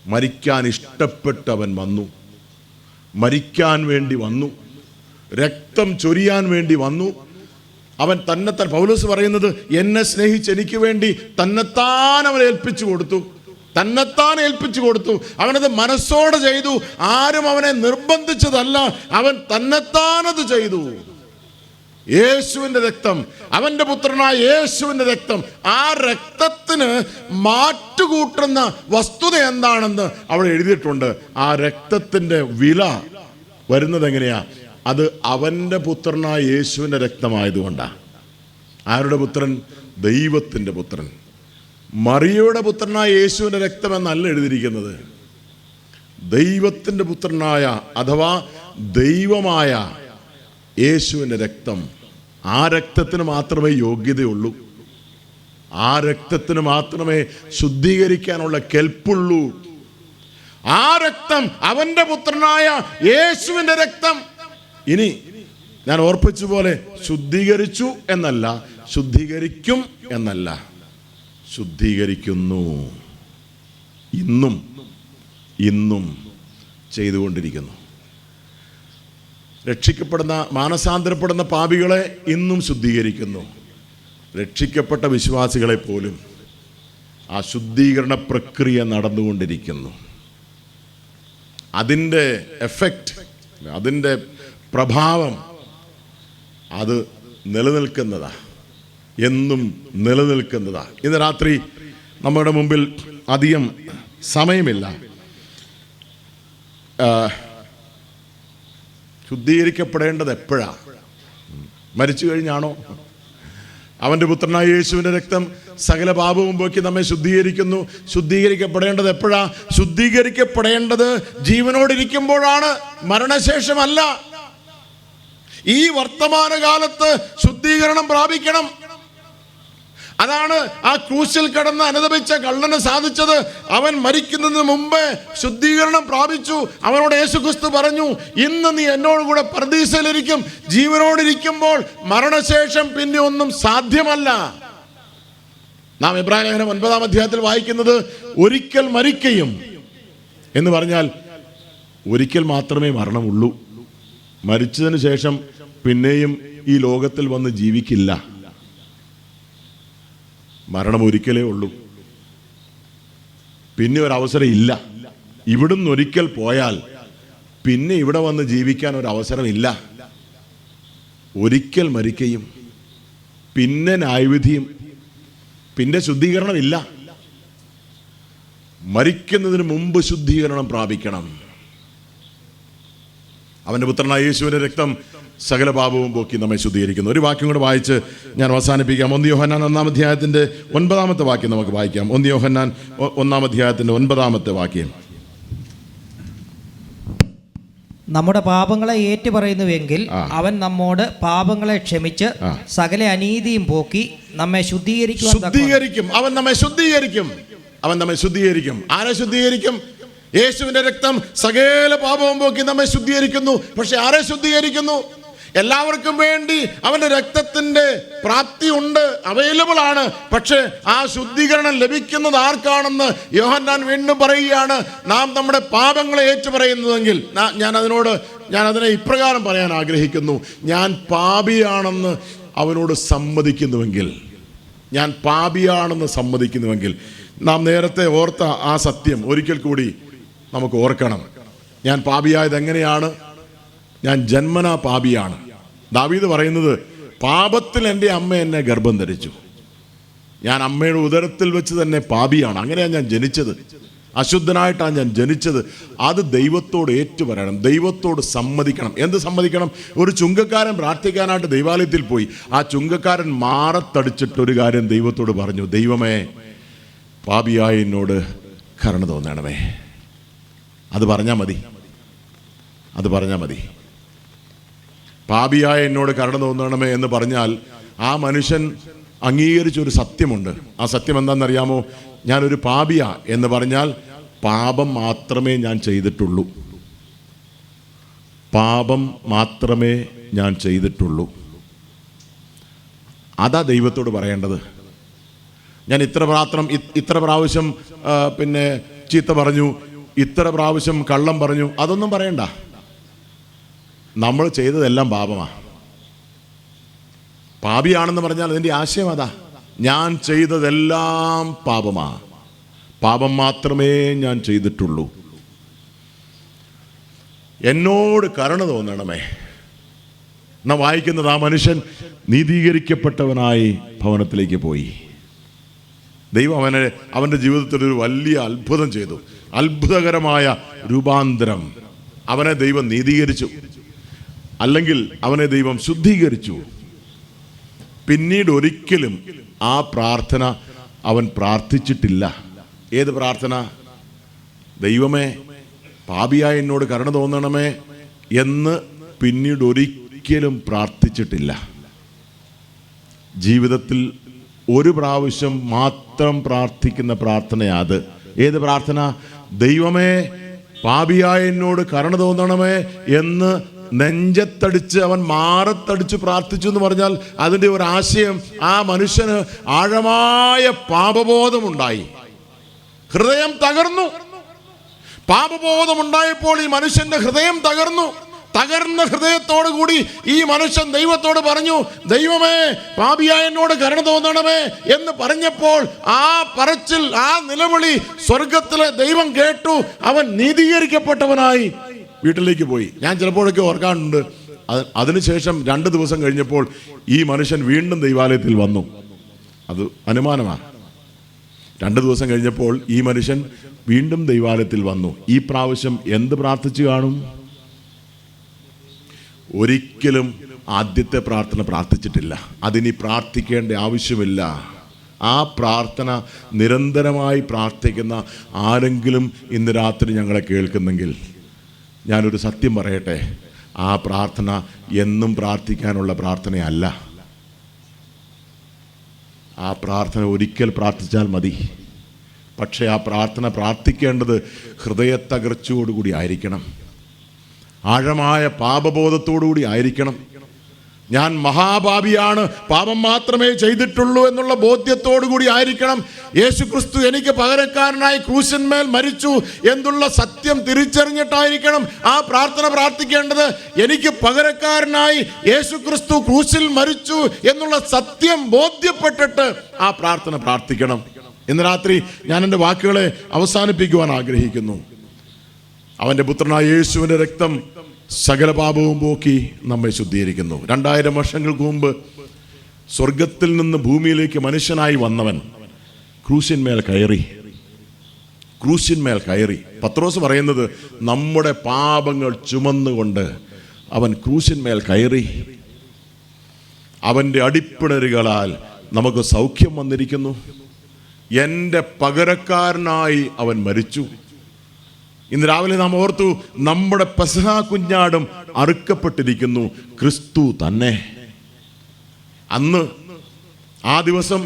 മരിക്കാൻ ഇഷ്ടപ്പെട്ട് അവൻ വന്നു, മരിക്കാൻ വേണ്ടി വന്നു, രക്തം ചൊരിയാൻ വേണ്ടി വന്നു. അവൻ തന്നെത്താൻ, പൗലോസ് പറയുന്നത്, എന്നെ സ്നേഹിച്ച് എനിക്ക് വേണ്ടി തന്നെത്താൻ അവൻ ഏൽപ്പിച്ചു കൊടുത്തു, തന്നെത്താൻ ഏൽപ്പിച്ചു കൊടുത്തു. അവനത് മനസ്സോടെ ചെയ്തു, ആരും അവനെ നിർബന്ധിച്ചതല്ല, അവൻ തന്നെത്താനത് ചെയ്തു. യേശുവിൻ്റെ രക്തം, അവൻ്റെ പുത്രനായ യേശുവിൻ്റെ രക്തം. ആ രക്തത്തിന് മാറ്റുകൂട്ടുന്ന വസ്തുത എന്താണെന്ന് അവിടെ എഴുതിയിട്ടുണ്ട്. ആ രക്തത്തിൻ്റെ വില വരുന്നത് എങ്ങനെയാ? അത് അവൻ്റെ പുത്രനായ യേശുവിൻ്റെ രക്തമായതുകൊണ്ടാണ്. ആരുടെ പുത്രൻ? ദൈവത്തിൻ്റെ പുത്രൻ. മറിയയുടെ പുത്രനായ യേശുവിൻ്റെ രക്തം എന്നല്ല എഴുതിയിരിക്കുന്നത്. ദൈവത്തിൻ്റെ പുത്രനായ അഥവാ ദൈവമായ യേശുവിൻ്റെ രക്തം. ആ രക്തത്തിന് മാത്രമേ യോഗ്യതയുള്ളൂ. ആ രക്തത്തിന് മാത്രമേ ശുദ്ധീകരിക്കാനുള്ള കെൽപ്പുള്ളൂ. ആ രക്തം, അവൻ്റെ പുത്രനായ യേശുവിൻ്റെ രക്തം. ഇനി ഞാൻ ഓർപ്പിച്ച പോലെ ശുദ്ധീകരിച്ചു എന്നല്ല, ശുദ്ധീകരിക്കും എന്നല്ല, ശുദ്ധീകരിക്കുന്നു. ഇന്നും ചെയ്തുകൊണ്ടിരിക്കുന്നു. രക്ഷിക്കപ്പെടുന്ന, മാനസാന്തരപ്പെടുന്ന പാപികളെ ഇന്നും ശുദ്ധീകരിക്കുന്നു. രക്ഷിക്കപ്പെട്ട വിശ്വാസികളെ പോലും ആ ശുദ്ധീകരണ പ്രക്രിയ നടന്നുകൊണ്ടിരിക്കുന്നു. അതിൻ്റെ എഫക്റ്റ്, അതിൻ്റെ പ്രഭാവം അത് നിലനിൽക്കുന്നതാ, എന്നും നിലനിൽക്കുന്നതാ. ഇന്ന് രാത്രി നമ്മുടെ മുമ്പിൽ അധികം സമയമില്ല. ശുദ്ധീകരിക്കപ്പെടേണ്ടത് എപ്പോഴാ? മരിച്ചു കഴിഞ്ഞാണോ? അവൻ്റെ പുത്രനായ യേശുവിൻ്റെ രക്തം സകല പാപവും പോക്കി നമ്മെ ശുദ്ധീകരിക്കുന്നു. ശുദ്ധീകരിക്കപ്പെടേണ്ടത് എപ്പോഴാ? ശുദ്ധീകരിക്കപ്പെടേണ്ടത് ജീവനോടിരിക്കുമ്പോഴാണ്, മരണശേഷമല്ല. ഈ വർത്തമാനകാലത്ത് ശുദ്ധീകരണം പ്രാപിക്കണം. അതാണ് ആ ക്രൂശിൽ കിടന്ന് അനുദപിച്ച കള്ളന് സാധിച്ചത്. അവൻ മരിക്കുന്നതിന് മുമ്പേ ശുദ്ധീകരണം പ്രാപിച്ചു. അവനോട് യേശുക്രിസ്തു പറഞ്ഞു, ഇന്ന് നീ എന്നോട് കൂടെ പർദീസയിലിരിക്കും. ജീവനോടിരിക്കുമ്പോൾ മരണശേഷം പിന്നെ ഒന്നും സാധ്യമല്ല. നാം എബ്രായ ലേഖനം 9-ാം അധ്യായത്തിൽ വായിക്കുന്നത് ഒരിക്കൽ മരിക്കയും എന്ന് പറഞ്ഞാൽ ഒരിക്കൽ മാത്രമേ മരണമുള്ളൂ. മരിച്ചതിന് ശേഷം പിന്നെയും ഈ ലോകത്തിൽ വന്ന് ജീവിക്കില്ല. മരണം ഒരിക്കലേ ഉള്ളൂ. പിന്നെ ഒരവസരം ഇല്ല. ഇവിടുന്ന് ഒരിക്കൽ പോയാൽ പിന്നെ ഇവിടെ വന്ന് ജീവിക്കാൻ ഒരവസരമില്ല. ഒരിക്കൽ മരിക്കയും പിന്നെ ന്യായവിധിയും, പിന്നെ ശുദ്ധീകരണമില്ല. മരിക്കുന്നതിന് മുമ്പ് ശുദ്ധീകരണം പ്രാപിക്കണം. അവൻ്റെ പുത്രനായ യേശുവിൻ്റെ രക്തം സകല പാപവും പോക്കി നമ്മെ ശുദ്ധീകരിക്കുന്നു. ഒരു വാക്യം കൂടെ വായിച്ച് ഞാൻ അവസാനിപ്പിക്കാം. 1 യോഹന്നാൻ 1-ാം അധ്യായത്തിൻ്റെ 9-ാമത്തെ വാക്യം നമുക്ക് വായിക്കാം. 1 യോഹന്നാൻ 1-ാം അധ്യായത്തിൻ്റെ 9-ാമത്തെ വാക്യം. നമ്മുടെ പാപങ്ങളെ ഏറ്റുപറയുന്നുവെങ്കിൽ അവൻ നമ്മോട് പാപങ്ങളെ ക്ഷമിച്ച് സകല അനീതിയും പോക്കി നമ്മെ ശുദ്ധീകരിക്കും. അവൻ നമ്മെ ശുദ്ധീകരിക്കും. ആരെ ശുദ്ധീകരിക്കും? യേശുവിൻ്റെ രക്തം സകല പാപവും പോക്കി നമ്മെ ശുദ്ധീകരിക്കുന്നു. പക്ഷെ ആരെ ശുദ്ധീകരിക്കുന്നു? എല്ലാവർക്കും വേണ്ടി അവൻ്റെ രക്തത്തിൻ്റെ പ്രാപ്തി ഉണ്ട്, അവൈലബിൾ ആണ്. പക്ഷെ ആ ശുദ്ധീകരണം ലഭിക്കുന്നത് ആർക്കാണെന്ന് യോഹന്നാൻ വീണ്ടും പറയുകയാണ്. നാം നമ്മുടെ പാപങ്ങളെ ഏറ്റുപറയുന്നതെങ്കിൽ, ഞാൻ അതിനെ ഇപ്രകാരം പറയാൻ ആഗ്രഹിക്കുന്നു. ഞാൻ പാപിയാണെന്ന് അവനോട് സമ്മതിക്കുന്നുവെങ്കിൽ, നാം നേരത്തെ ഓർത്ത ആ സത്യം ഒരിക്കൽ കൂടി നമുക്ക് ഓർക്കണം. ഞാൻ പാപിയായത് എങ്ങനെയാണ്? ഞാൻ ജന്മനാ പാപിയാണ്. ദാവീദ് പറയുന്നത്, പാപത്തിൽ എൻ്റെ അമ്മ എന്നെ ഗർഭം ധരിച്ചു. ഞാൻ അമ്മയുടെ ഉദരത്തിൽ വെച്ച് തന്നെ പാപിയാണ്. അങ്ങനെയാണ് ഞാൻ ജനിച്ചത്. അശുദ്ധനായിട്ടാണ് ഞാൻ ജനിച്ചത്. അത് ദൈവത്തോട് ഏറ്റുപറയണം, ദൈവത്തോട് സമ്മതിക്കണം. എന്ത് സമ്മതിക്കണം? ഒരു ചുങ്കക്കാരൻ പ്രാർത്ഥിക്കാനായിട്ട് ദൈവാലയത്തിൽ പോയി. ആ ചുങ്കക്കാരൻ മാറത്തടിച്ചിട്ടൊരു കാര്യം ദൈവത്തോട് പറഞ്ഞു, ദൈവമേ, പാപിയായ എന്നോട് കരുണ തോന്നണമേ. അത് പറഞ്ഞാൽ മതി. പാപിയായ എന്നോട് കരുണ തോന്നണമേ എന്ന് പറഞ്ഞാൽ ആ മനുഷ്യൻ അംഗീകരിച്ചൊരു സത്യമുണ്ട്. ആ സത്യം എന്താണെന്നറിയാമോ? ഞാനൊരു പാപിയാ എന്ന് പറഞ്ഞാൽ പാപം മാത്രമേ ഞാൻ ചെയ്തിട്ടുള്ളൂ. അതാ ദൈവത്തോട് പറയേണ്ടത്. ഞാൻ ഇത്ര പ്രാവശ്യം പിന്നെ ചീത്ത പറഞ്ഞു, ഇത്ര പ്രാവശ്യം കള്ളം പറഞ്ഞു, അതൊന്നും പറയണ്ട. നമ്മൾ ചെയ്തതെല്ലാം പാപമാണ്. പാപിയാണെന്ന് പറഞ്ഞാൽ അതിൻ്റെ ആശയം അതാ. ഞാൻ ചെയ്തതെല്ലാം പാപമാണ്, പാപം മാത്രമേ ഞാൻ ചെയ്തിട്ടുള്ളൂ. എന്നോട് കരുണ തോന്നണമേ. നാം വായിക്കുന്നത്, ആ മനുഷ്യൻ നീതീകരിക്കപ്പെട്ടവനായി ഭവനത്തിലേക്ക് പോയി. ദൈവം അവൻ്റെ ജീവിതത്തിൽ ഒരു വലിയ അത്ഭുതം ചെയ്തു. അത്ഭുതകരമായ രൂപാന്തരം. അവനെ ദൈവം നീതീകരിച്ചു, അല്ലെങ്കിൽ അവനെ ദൈവം ശുദ്ധീകരിച്ചു. പിന്നീട് ഒരിക്കലും ആ പ്രാർത്ഥന അവൻ പ്രാർത്ഥിച്ചിട്ടില്ല. ഏത് പ്രാർത്ഥന? ദൈവമേ, പാപിയായ എന്നോട് കരുണ തോന്നണമേ എന്ന് പിന്നീട് ഒരിക്കലും പ്രാർത്ഥിച്ചിട്ടില്ല. ജീവിതത്തിൽ ഒരു പ്രാവശ്യം മാത്രം പ്രാർത്ഥിക്കുന്ന പ്രാർത്ഥനയാണ് അത്. ഏത് പ്രാർത്ഥന? ദൈവമേ, പാപിയായ എന്നോട് കരുണ തോന്നണമേ എന്ന് നെഞ്ചത്തടിച്ച് അവൻ മാറത്തടിച്ച് പ്രാർത്ഥിച്ചു എന്ന് പറഞ്ഞാൽ അതിൻ്റെ ഒരു ആശയം, ആ മനുഷ്യന് ആഴമായ പാപബോധമുണ്ടായി, ഹൃദയം തകർന്നു. പാപബോധമുണ്ടായപ്പോൾ ഈ മനുഷ്യന്റെ ഹൃദയം തകർന്നു. തകർന്ന ഹൃദയത്തോടു കൂടി ഈ മനുഷ്യൻ ദൈവത്തോട് പറഞ്ഞു, ദൈവമേ, പാപിയായ എന്നോട് കരുണ തോന്നണമേ എന്ന് പറഞ്ഞപ്പോൾ ആ പറച്ചിൽ, ആ നിലവിളി സ്വർഗത്തിലെ ദൈവം കേട്ടു. അവൻ നീതീകരിക്കപ്പെട്ടവനായി വീട്ടിലേക്ക് പോയി. ഞാൻ ചിലപ്പോഴൊക്കെ ഓർക്കാറുണ്ട്, അതിനുശേഷം 2 ദിവസം കഴിഞ്ഞപ്പോൾ ഈ മനുഷ്യൻ വീണ്ടും ദൈവാലയത്തിൽ വന്നു. അത് അനുമാനമാണ്. 2 ദിവസം കഴിഞ്ഞപ്പോൾ ഈ മനുഷ്യൻ വീണ്ടും ദൈവാലയത്തിൽ വന്നു. ഈ പ്രാവശ്യം എന്ത് പ്രാർത്ഥിച്ചു കാണും? ഒരിക്കലും ആദ്യത്തെ പ്രാർത്ഥന പ്രാർത്ഥിച്ചിട്ടില്ല. അതിനി പ്രാർത്ഥിക്കേണ്ട ആവശ്യമില്ല. ആ പ്രാർത്ഥന നിരന്തരമായി പ്രാർത്ഥിക്കുന്ന ആരെങ്കിലും ഇന്ന് രാത്രി ഞങ്ങളെ കേൾക്കുന്നെങ്കിൽ ഞാനൊരു സത്യം പറയട്ടെ, ആ പ്രാർത്ഥന എന്നും പ്രാർത്ഥിക്കാനുള്ള പ്രാർത്ഥനയല്ല. ആ പ്രാർത്ഥന ഒരിക്കൽ പ്രാർത്ഥിച്ചാൽ മതി. പക്ഷേ ആ പ്രാർത്ഥന പ്രാർത്ഥിക്കേണ്ടത് ഹൃദയത്തകർച്ചയോടുകൂടി ആയിരിക്കണം, ആഴമായ പാപബോധത്തോടുകൂടി ആയിരിക്കണം. ഞാൻ മഹാപാപിയാണ്, പാപം മാത്രമേ ചെയ്തിട്ടുള്ളൂ എന്നുള്ള ബോധ്യത്തോടുകൂടി ആയിരിക്കണം. യേശുക്രിസ്തു എനിക്ക് പകരക്കാരനായി ക്രൂശന്മേൽ മരിച്ചു എന്നുള്ള സത്യം തിരിച്ചറിഞ്ഞിട്ടായിരിക്കണം ആ പ്രാർത്ഥന പ്രാർത്ഥിക്കേണ്ടത്. എനിക്ക് പകരക്കാരനായി യേശുക്രിസ്തു ക്രൂശിൽ മരിച്ചു എന്നുള്ള സത്യം ബോധ്യപ്പെട്ടിട്ട് ആ പ്രാർത്ഥന പ്രാർത്ഥിക്കണം. ഇന്ന് രാത്രി ഞാൻ എൻ്റെ വാക്കുകളെ അവസാനിപ്പിക്കുവാൻ ആഗ്രഹിക്കുന്നു. അവൻ്റെ പുത്രനായ യേശുവിൻ്റെ രക്തം സകല പാപവും പോക്കി നമ്മെ ശുദ്ധീകരിക്കുന്നു. 2000 വർഷങ്ങൾക്ക് മുമ്പ് സ്വർഗത്തിൽ നിന്ന് ഭൂമിയിലേക്ക് മനുഷ്യനായി വന്നവൻ ക്രൂശിന്മേൽ കയറി. പത്രോസ് പറയുന്നത്, നമ്മുടെ പാപങ്ങൾ ചുമന്നുകൊണ്ട് അവൻ ക്രൂശിന്മേൽ കയറി. അവൻ്റെ അടിപ്പിണരുകളാൽ നമുക്ക് സൗഖ്യം വന്നിരിക്കുന്നു. എൻ്റെ പകരക്കാരനായി അവൻ മരിച്ചു. ഇന്ന് രാവിലെ നാം ഓർത്തു, നമ്മുടെ പെസഹ കുഞ്ഞാടും അറുക്കപ്പെട്ടിരിക്കുന്നു, ക്രിസ്തു തന്നെ. അന്ന് ആ ദിവസം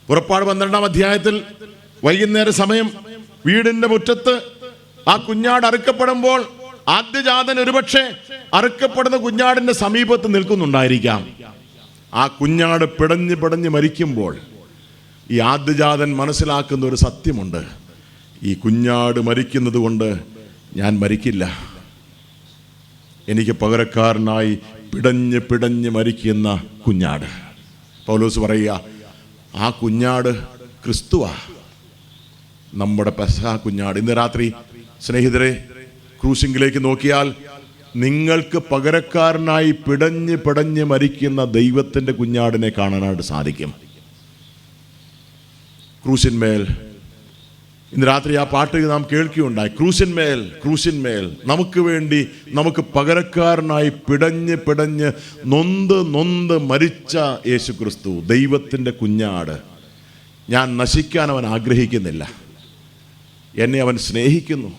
പുറപ്പാട് 12-ാം അധ്യായത്തിൽ വൈകുന്നേര സമയം വീടിന്റെ മുറ്റത്ത് ആ കുഞ്ഞാട് അറുക്കപ്പെടുമ്പോൾ ആദ്യജാതൻ ഒരുപക്ഷെ അറുക്കപ്പെടുന്ന കുഞ്ഞാടിന്റെ സമീപത്ത് നിൽക്കുന്നുണ്ടായിരിക്കാം. ആ കുഞ്ഞാട് പിടഞ്ഞ് മരിക്കുമ്പോൾ ഈ ആദ്യജാതൻ മനസ്സിലാക്കുന്ന ഒരു സത്യമുണ്ട്, ഈ കുഞ്ഞാട് മരിക്കുന്നത് കൊണ്ട് ഞാൻ മരിക്കില്ല. എനിക്ക് പകരക്കാരനായി പിടഞ്ഞ് മരിക്കുന്ന കുഞ്ഞാട്. പൗലോസ് പറയുക, ആ കുഞ്ഞാട് ക്രിസ്തുവാ, നമ്മുടെ പെസഹ കുഞ്ഞാട്. ഇന്ന് രാത്രി സ്നേഹിതരെ, ക്രൂശിങ്കിലേക്ക് നോക്കിയാൽ നിങ്ങൾക്ക് പകരക്കാരനായി പിടഞ്ഞ് മരിക്കുന്ന ദൈവത്തിൻ്റെ കുഞ്ഞാടിനെ കാണാനായിട്ട് സാധിക്കും. ക്രൂശിന്മേൽ ഇന്ന് രാത്രി ആ പാട്ട് നാം കേൾക്കുകയുണ്ടായി. ക്രൂശിന്മേൽ നമുക്ക് വേണ്ടി, നമുക്ക് പകരക്കാരനായി പിടഞ്ഞ് നൊന്ത് മരിച്ച യേശുക്രിസ്തു, ദൈവത്തിൻ്റെ കുഞ്ഞാട്. ഞാൻ നശിക്കാൻ അവൻ ആഗ്രഹിക്കുന്നില്ല. എന്നെ അവൻ സ്നേഹിക്കുന്നു.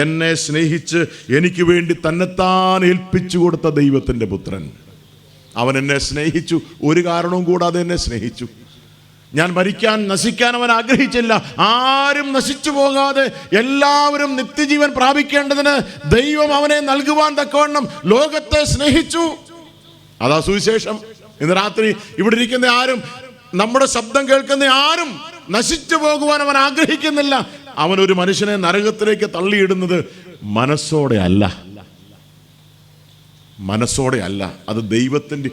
എന്നെ സ്നേഹിച്ച് എനിക്ക് വേണ്ടി തന്നെത്താൻ ഏൽപ്പിച്ചു കൊടുത്ത ദൈവത്തിൻ്റെ പുത്രൻ. അവൻ എന്നെ സ്നേഹിച്ചു, ഒരു കാരണവും കൂടാതെ എന്നെ സ്നേഹിച്ചു. ഞാൻ നശിക്കാൻ അവൻ ആഗ്രഹിച്ചില്ല. ആരും നശിച്ചു പോകാതെ എല്ലാവരും നിത്യജീവൻ പ്രാപിക്കേണ്ടതിന് ദൈവം അവനെ നൽകുവാൻ തക്കവണ്ണം ലോകത്തെ സ്നേഹിച്ചു. അതാ സുവിശേഷം. ഇന്ന് രാത്രി ഇവിടെ ഇരിക്കുന്ന ആരും, നമ്മുടെ ശബ്ദം കേൾക്കുന്ന ആരും നശിച്ചു പോകുവാൻ അവൻ ആഗ്രഹിക്കുന്നില്ല. അവൻ ഒരു മനുഷ്യനെ നരകത്തിലേക്ക് തള്ളിയിടുന്നത് മനസ്സോടെ അല്ല. അത് ദൈവത്തിൻ്റെ,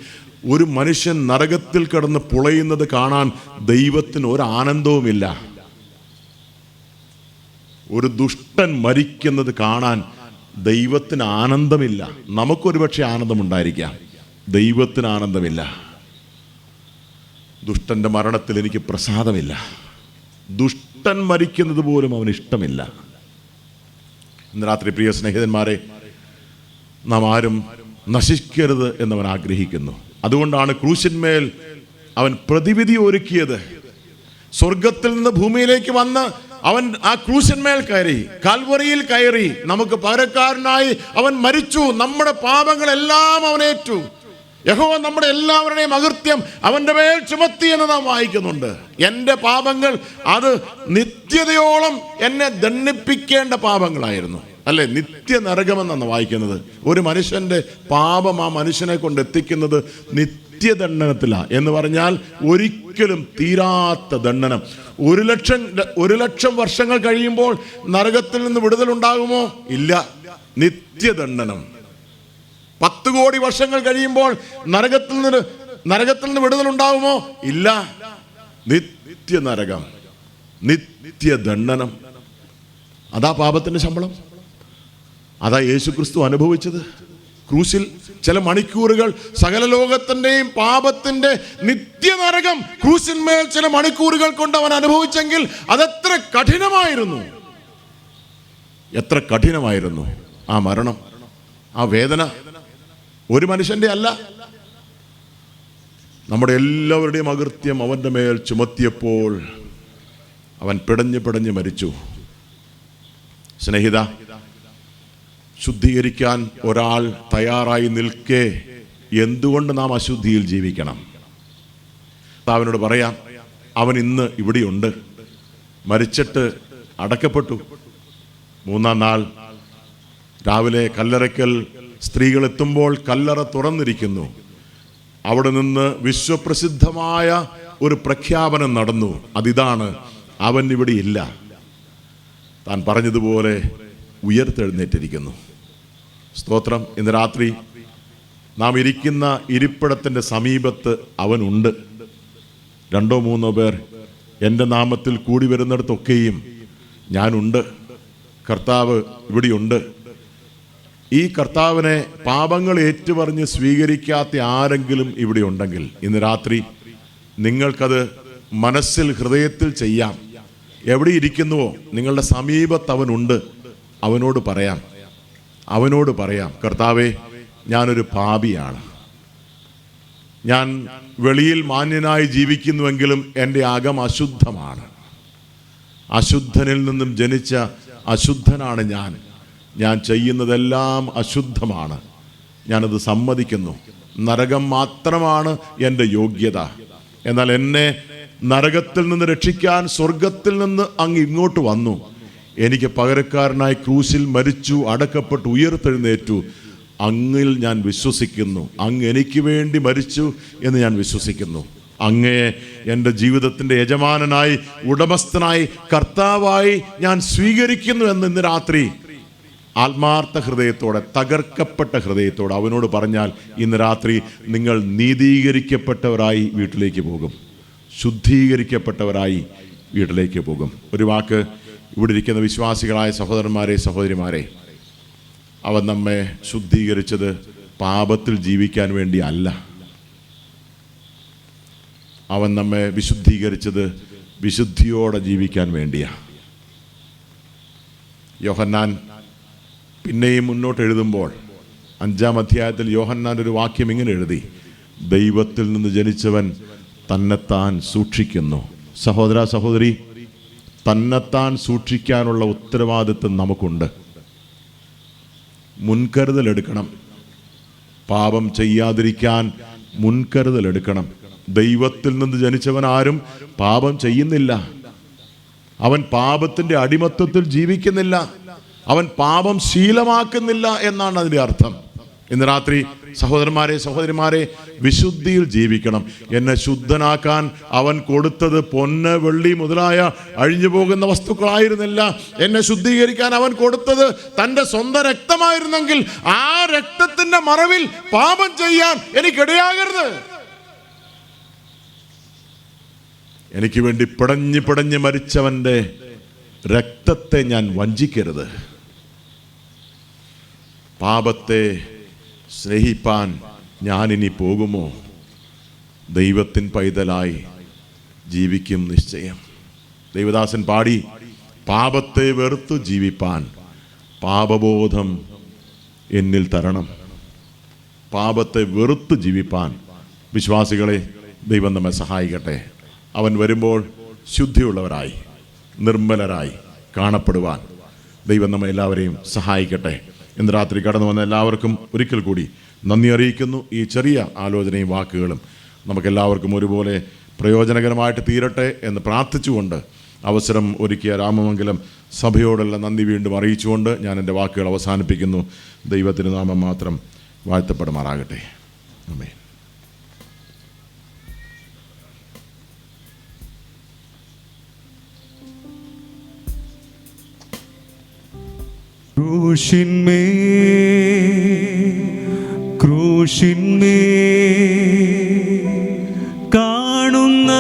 ഒരു മനുഷ്യൻ നരകത്തിൽ കിടന്ന് പുളയുന്നത് കാണാൻ ദൈവത്തിന് ഒരു ആനന്ദവുമില്ല. ഒരു ദുഷ്ടൻ മരിക്കുന്നത് കാണാൻ ദൈവത്തിന് ആനന്ദമില്ല. നമുക്കൊരു പക്ഷേ ആനന്ദമുണ്ടായിരിക്കാം, ദൈവത്തിന് ആനന്ദമില്ല. ദുഷ്ടൻ്റെ മരണത്തിൽ എനിക്ക് പ്രസാദമില്ല. ദുഷ്ടൻ മരിക്കുന്നത് പോലും അവന് ഇഷ്ടമില്ല. ഇന്ന് രാത്രി പ്രിയ സ്നേഹിതന്മാരെ, നാം ആരും നശിക്കരുത് എന്നവൻ ആഗ്രഹിക്കുന്നു. അതുകൊണ്ടാണ് ക്രൂശിന്മേൽ അവൻ പ്രതിവിധി ഒരുക്കിയത്. സ്വർഗത്തിൽ നിന്ന് ഭൂമിയിലേക്ക് വന്ന് അവൻ ആ ക്രൂശിന്മേൽ കയറി, കാൽവറിയിൽ കയറി, നമുക്ക് പകരക്കാരനായി അവൻ മരിച്ചു. നമ്മുടെ പാപങ്ങളെല്ലാം അവനേറ്റു. യഹോവ നമ്മുടെ എല്ലാവരുടെയും അകൃത്യം അവൻ്റെ മേൽ ചുമത്തി എന്ന് നാം വായിക്കുന്നുണ്ട്. എൻ്റെ പാപങ്ങൾ അത് നിത്യതയോളം എന്നെ ദണ്ഡിപ്പിക്കേണ്ട പാപങ്ങളായിരുന്നു, അല്ലെ? നിത്യ നരകമെന്നാണ് വായിക്കുന്നത്. ഒരു മനുഷ്യൻ്റെ പാപം ആ മനുഷ്യനെ കൊണ്ട് എത്തിക്കുന്നത് നിത്യദണ്ഡനത്തിലാണ്. എന്ന് പറഞ്ഞാൽ ഒരിക്കലും തീരാത്ത ദണ്ഡനം. 1,00,000 വർഷങ്ങൾ കഴിയുമ്പോൾ നരകത്തിൽ നിന്ന് വിടുതലുണ്ടാകുമോ? ഇല്ല, നിത്യദണ്ഡനം. 10 കോടി വർഷങ്ങൾ കഴിയുമ്പോൾ നരകത്തിൽ നിന്ന് വിടുതലുണ്ടാകുമോ? ഇല്ല, നിത്യ നരകം, നിത്യദണ്ഡനം. അതാ പാപത്തിന്റെ ശമ്പളം. അതാ യേശുക്രിസ്തു അനുഭവിച്ചത് ക്രൂശിൽ. ചില മണിക്കൂറുകൾ സകല ലോകത്തിന്റെയും പാപത്തിന്റെ നിത്യനരകം ക്രൂശിന്മേൽ ചില മണിക്കൂറുകൾ കൊണ്ട് അവൻ അനുഭവിച്ചെങ്കിൽ അതെത്ര കഠിനമായിരുന്നു, എത്ര കഠിനമായിരുന്നു ആ മരണം, ആ വേദന. ഒരു മനുഷ്യന്റെ അല്ല, നമ്മുടെ എല്ലാവരുടെയും അകൃത്യം അവൻ്റെ മേൽ ചുമത്തിയപ്പോൾ അവൻ പിടഞ്ഞ് മരിച്ചു. സ്നേഹിത, ശുദ്ധീകരിക്കാൻ ഒരാൾ തയ്യാറായി നിൽക്കെ എന്തുകൊണ്ട് നാം അശുദ്ധിയിൽ ജീവിക്കണം? അവനോട് പറയാം, അവൻ ഇന്ന് ഇവിടെയുണ്ട്, മരിച്ചിട്ട് അടക്കപ്പെട്ടു. 3-ാം നാൾ രാവിലെ കല്ലറയ്ക്കൽ സ്ത്രീകൾ എത്തുമ്പോൾ കല്ലറ തുറന്നിരിക്കുന്നു. അവിടെ നിന്ന് വിശ്വപ്രസിദ്ധമായ ഒരു പ്രഖ്യാപനം നടന്നു. അതിതാണ്, അവൻ ഇവിടെ ഇല്ല, താൻ പറഞ്ഞതുപോലെ ഉയർത്തെഴുന്നേറ്റിരിക്കുന്നു. സ്തോത്രം. ഇന്ന് രാത്രി നാം ഇരിക്കുന്ന ഇരിപ്പിടത്തിൻ്റെ സമീപത്ത് അവനുണ്ട്. 2-3 പേർ എൻ്റെ നാമത്തിൽ കൂടി വരുന്നിടത്തൊക്കെയും ഞാനുണ്ട്. കർത്താവ് ഇവിടെയുണ്ട്. ഈ കർത്താവിനെ പാപങ്ങൾ ഏറ്റുപറഞ്ഞ് സ്വീകരിക്കാത്ത ആരെങ്കിലും ഇവിടെ ഉണ്ടെങ്കിൽ ഇന്ന് രാത്രി നിങ്ങൾക്കത് മനസ്സിൽ, ഹൃദയത്തിൽ ചെയ്യാം. എവിടെ ഇരിക്കുന്നുവോ നിങ്ങളുടെ സമീപത്ത് അവനുണ്ട്. അവനോട് പറയാം, കർത്താവേ, ഞാനൊരു പാപിയാണ്. ഞാൻ വെളിയിൽ മാന്യനായി ജീവിക്കുന്നുവെങ്കിലും എൻ്റെ അകം അശുദ്ധമാണ്. അശുദ്ധനിൽ നിന്നും ജനിച്ച അശുദ്ധനാണ് ഞാൻ ചെയ്യുന്നതെല്ലാം അശുദ്ധമാണ്. ഞാനത് സമ്മതിക്കുന്നു. നരകം മാത്രമാണ് എൻ്റെ യോഗ്യത. എന്നാൽ എന്നെ നരകത്തിൽ നിന്ന് രക്ഷിക്കാൻ സ്വർഗത്തിൽ നിന്ന് അങ്ങ് ഇങ്ങോട്ട് വന്നു. എനിക്ക് പകരക്കാരനായി ക്രൂശിൽ മരിച്ചു, അടക്കപ്പെട്ടു, ഉയർത്തെഴുന്നേറ്റു. അങ്ങിൽ ഞാൻ വിശ്വസിക്കുന്നു. അങ്ങ് എനിക്ക് വേണ്ടി മരിച്ചു എന്ന് ഞാൻ വിശ്വസിക്കുന്നു. അങ്ങയെ എൻ്റെ ജീവിതത്തിൻ്റെ യജമാനനായി, ഉടമസ്ഥനായി, കർത്താവായി ഞാൻ സ്വീകരിക്കുന്നു എന്ന് ഇന്ന് രാത്രി ആത്മാർത്ഥ ഹൃദയത്തോടെ, തകർക്കപ്പെട്ട ഹൃദയത്തോടെ അവനോട് പറഞ്ഞാൽ ഇന്ന് രാത്രി നിങ്ങൾ നീതീകരിക്കപ്പെട്ടവരായി വീട്ടിലേക്ക് പോകും, ശുദ്ധീകരിക്കപ്പെട്ടവരായി വീട്ടിലേക്ക് പോകും. ഒരു വാക്ക് ഇവിടെ ഇരിക്കുന്ന വിശ്വാസികളായ സഹോദരന്മാരെ, സഹോദരിമാരെ, അവൻ നമ്മെ ശുദ്ധീകരിച്ചത് പാപത്തിൽ ജീവിക്കാൻ വേണ്ടി അല്ല. അവൻ നമ്മെ വിശുദ്ധീകരിച്ചത് വിശുദ്ധിയോടെ ജീവിക്കാൻ വേണ്ടിയാണ്. യോഹന്നാൻ പിന്നെയും മുന്നോട്ട് എഴുതുമ്പോൾ 5-ാം അധ്യായത്തിൽ യോഹന്നാൻ ഒരു വാക്യം ഇങ്ങനെ എഴുതി: ദൈവത്തിൽ നിന്ന് ജനിച്ചവൻ തന്നെത്താൻ സൂക്ഷിക്കുന്നു. സഹോദര, സഹോദരി, തന്നെത്താൻ സൂക്ഷിക്കാനുള്ള ഉത്തരവാദിത്വം നമുക്കുണ്ട്. മുൻകരുതലെടുക്കണം. പാപം ചെയ്യാതിരിക്കാൻ മുൻകരുതലെടുക്കണം. ദൈവത്തിൽ നിന്ന് ജനിച്ചവൻ ആരും പാപം ചെയ്യുന്നില്ല. അവൻ പാപത്തിൻ്റെ അടിമത്വത്തിൽ ജീവിക്കുന്നില്ല. അവൻ പാപം ശീലമാക്കുന്നില്ല എന്നാണ് അതിൻ്റെ അർത്ഥം. ഇന്ന് രാത്രി സഹോദരന്മാരെ, സഹോദരിമാരെ, വിശുദ്ധിയിൽ ജീവിക്കണം. എന്നെ ശുദ്ധനാക്കാൻ അവൻ കൊടുത്തത് പൊന്ന്, വെള്ളി മുതലായ അഴിഞ്ഞു പോകുന്ന വസ്തുക്കളായിരുന്നില്ല. എന്നെ ശുദ്ധീകരിക്കാൻ അവൻ കൊടുത്തത് തൻ്റെ സ്വന്തം രക്തമായിരുന്നെങ്കിൽ ആ രക്തത്തിൻ്റെ മറവിൽ പാപം ചെയ്യാൻ എനിക്കിടയാകരുത്. എനിക്ക് വേണ്ടി പിടഞ്ഞ് മരിച്ചവൻ്റെ രക്തത്തെ ഞാൻ വഞ്ചിക്കരുത്. പാപത്തെ സ്നേഹിപ്പാൻ ഞാനിനി പോകുമോ? ദൈവത്തിൻ പൈതലായി ജീവിക്കും നിശ്ചയം. ദൈവദാസൻ പാടി, പാപത്തെ വെറുത്തു ജീവിപ്പാൻ പാപബോധം എന്നിൽ തരണം. പാപത്തെ വെറുത്ത് ജീവിപ്പാൻ വിശ്വാസികളെ ദൈവം നമ്മെ സഹായിക്കട്ടെ. അവൻ വരുമ്പോൾ ശുദ്ധിയുള്ളവരായി നിർമ്മലരായി കാണപ്പെടുവാൻ ദൈവം നമ്മെ എല്ലാവരെയും സഹായിക്കട്ടെ. ഇന്ന് രാത്രി കടന്നു വന്ന എല്ലാവർക്കും ഒരിക്കൽ കൂടി നന്ദി അറിയിക്കുന്നു. ഈ ചെറിയ ആലോചനയും വാക്കുകളും നമുക്കെല്ലാവർക്കും ഒരുപോലെ പ്രയോജനകരമായിട്ട് തീരട്ടെ എന്ന് പ്രാർത്ഥിച്ചുകൊണ്ട് അവസരം ഒരുക്കിയ രാമമംഗലം സഭയോടുള്ള നന്ദി വീണ്ടും അറിയിച്ചുകൊണ്ട് ഞാൻ എൻ്റെ വാക്കുകൾ അവസാനിപ്പിക്കുന്നു. ദൈവത്തിൻ്റെ നാമം മാത്രം വാഴ്ത്തപ്പെടുമാറാകട്ടെ. ആമേൻ. ക്രൂശിന്മേ കാണുന്ന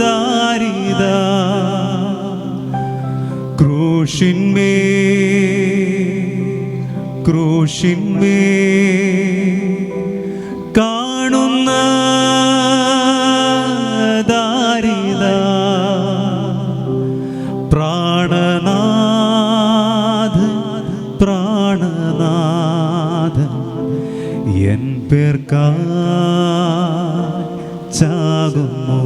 ദാരിദ, ക്രൂശിന്മേ കാണുന്ന ദാരിദ, പ്രാണനാഥൻ എൻ പേർക്കായി ചാകുന്നു.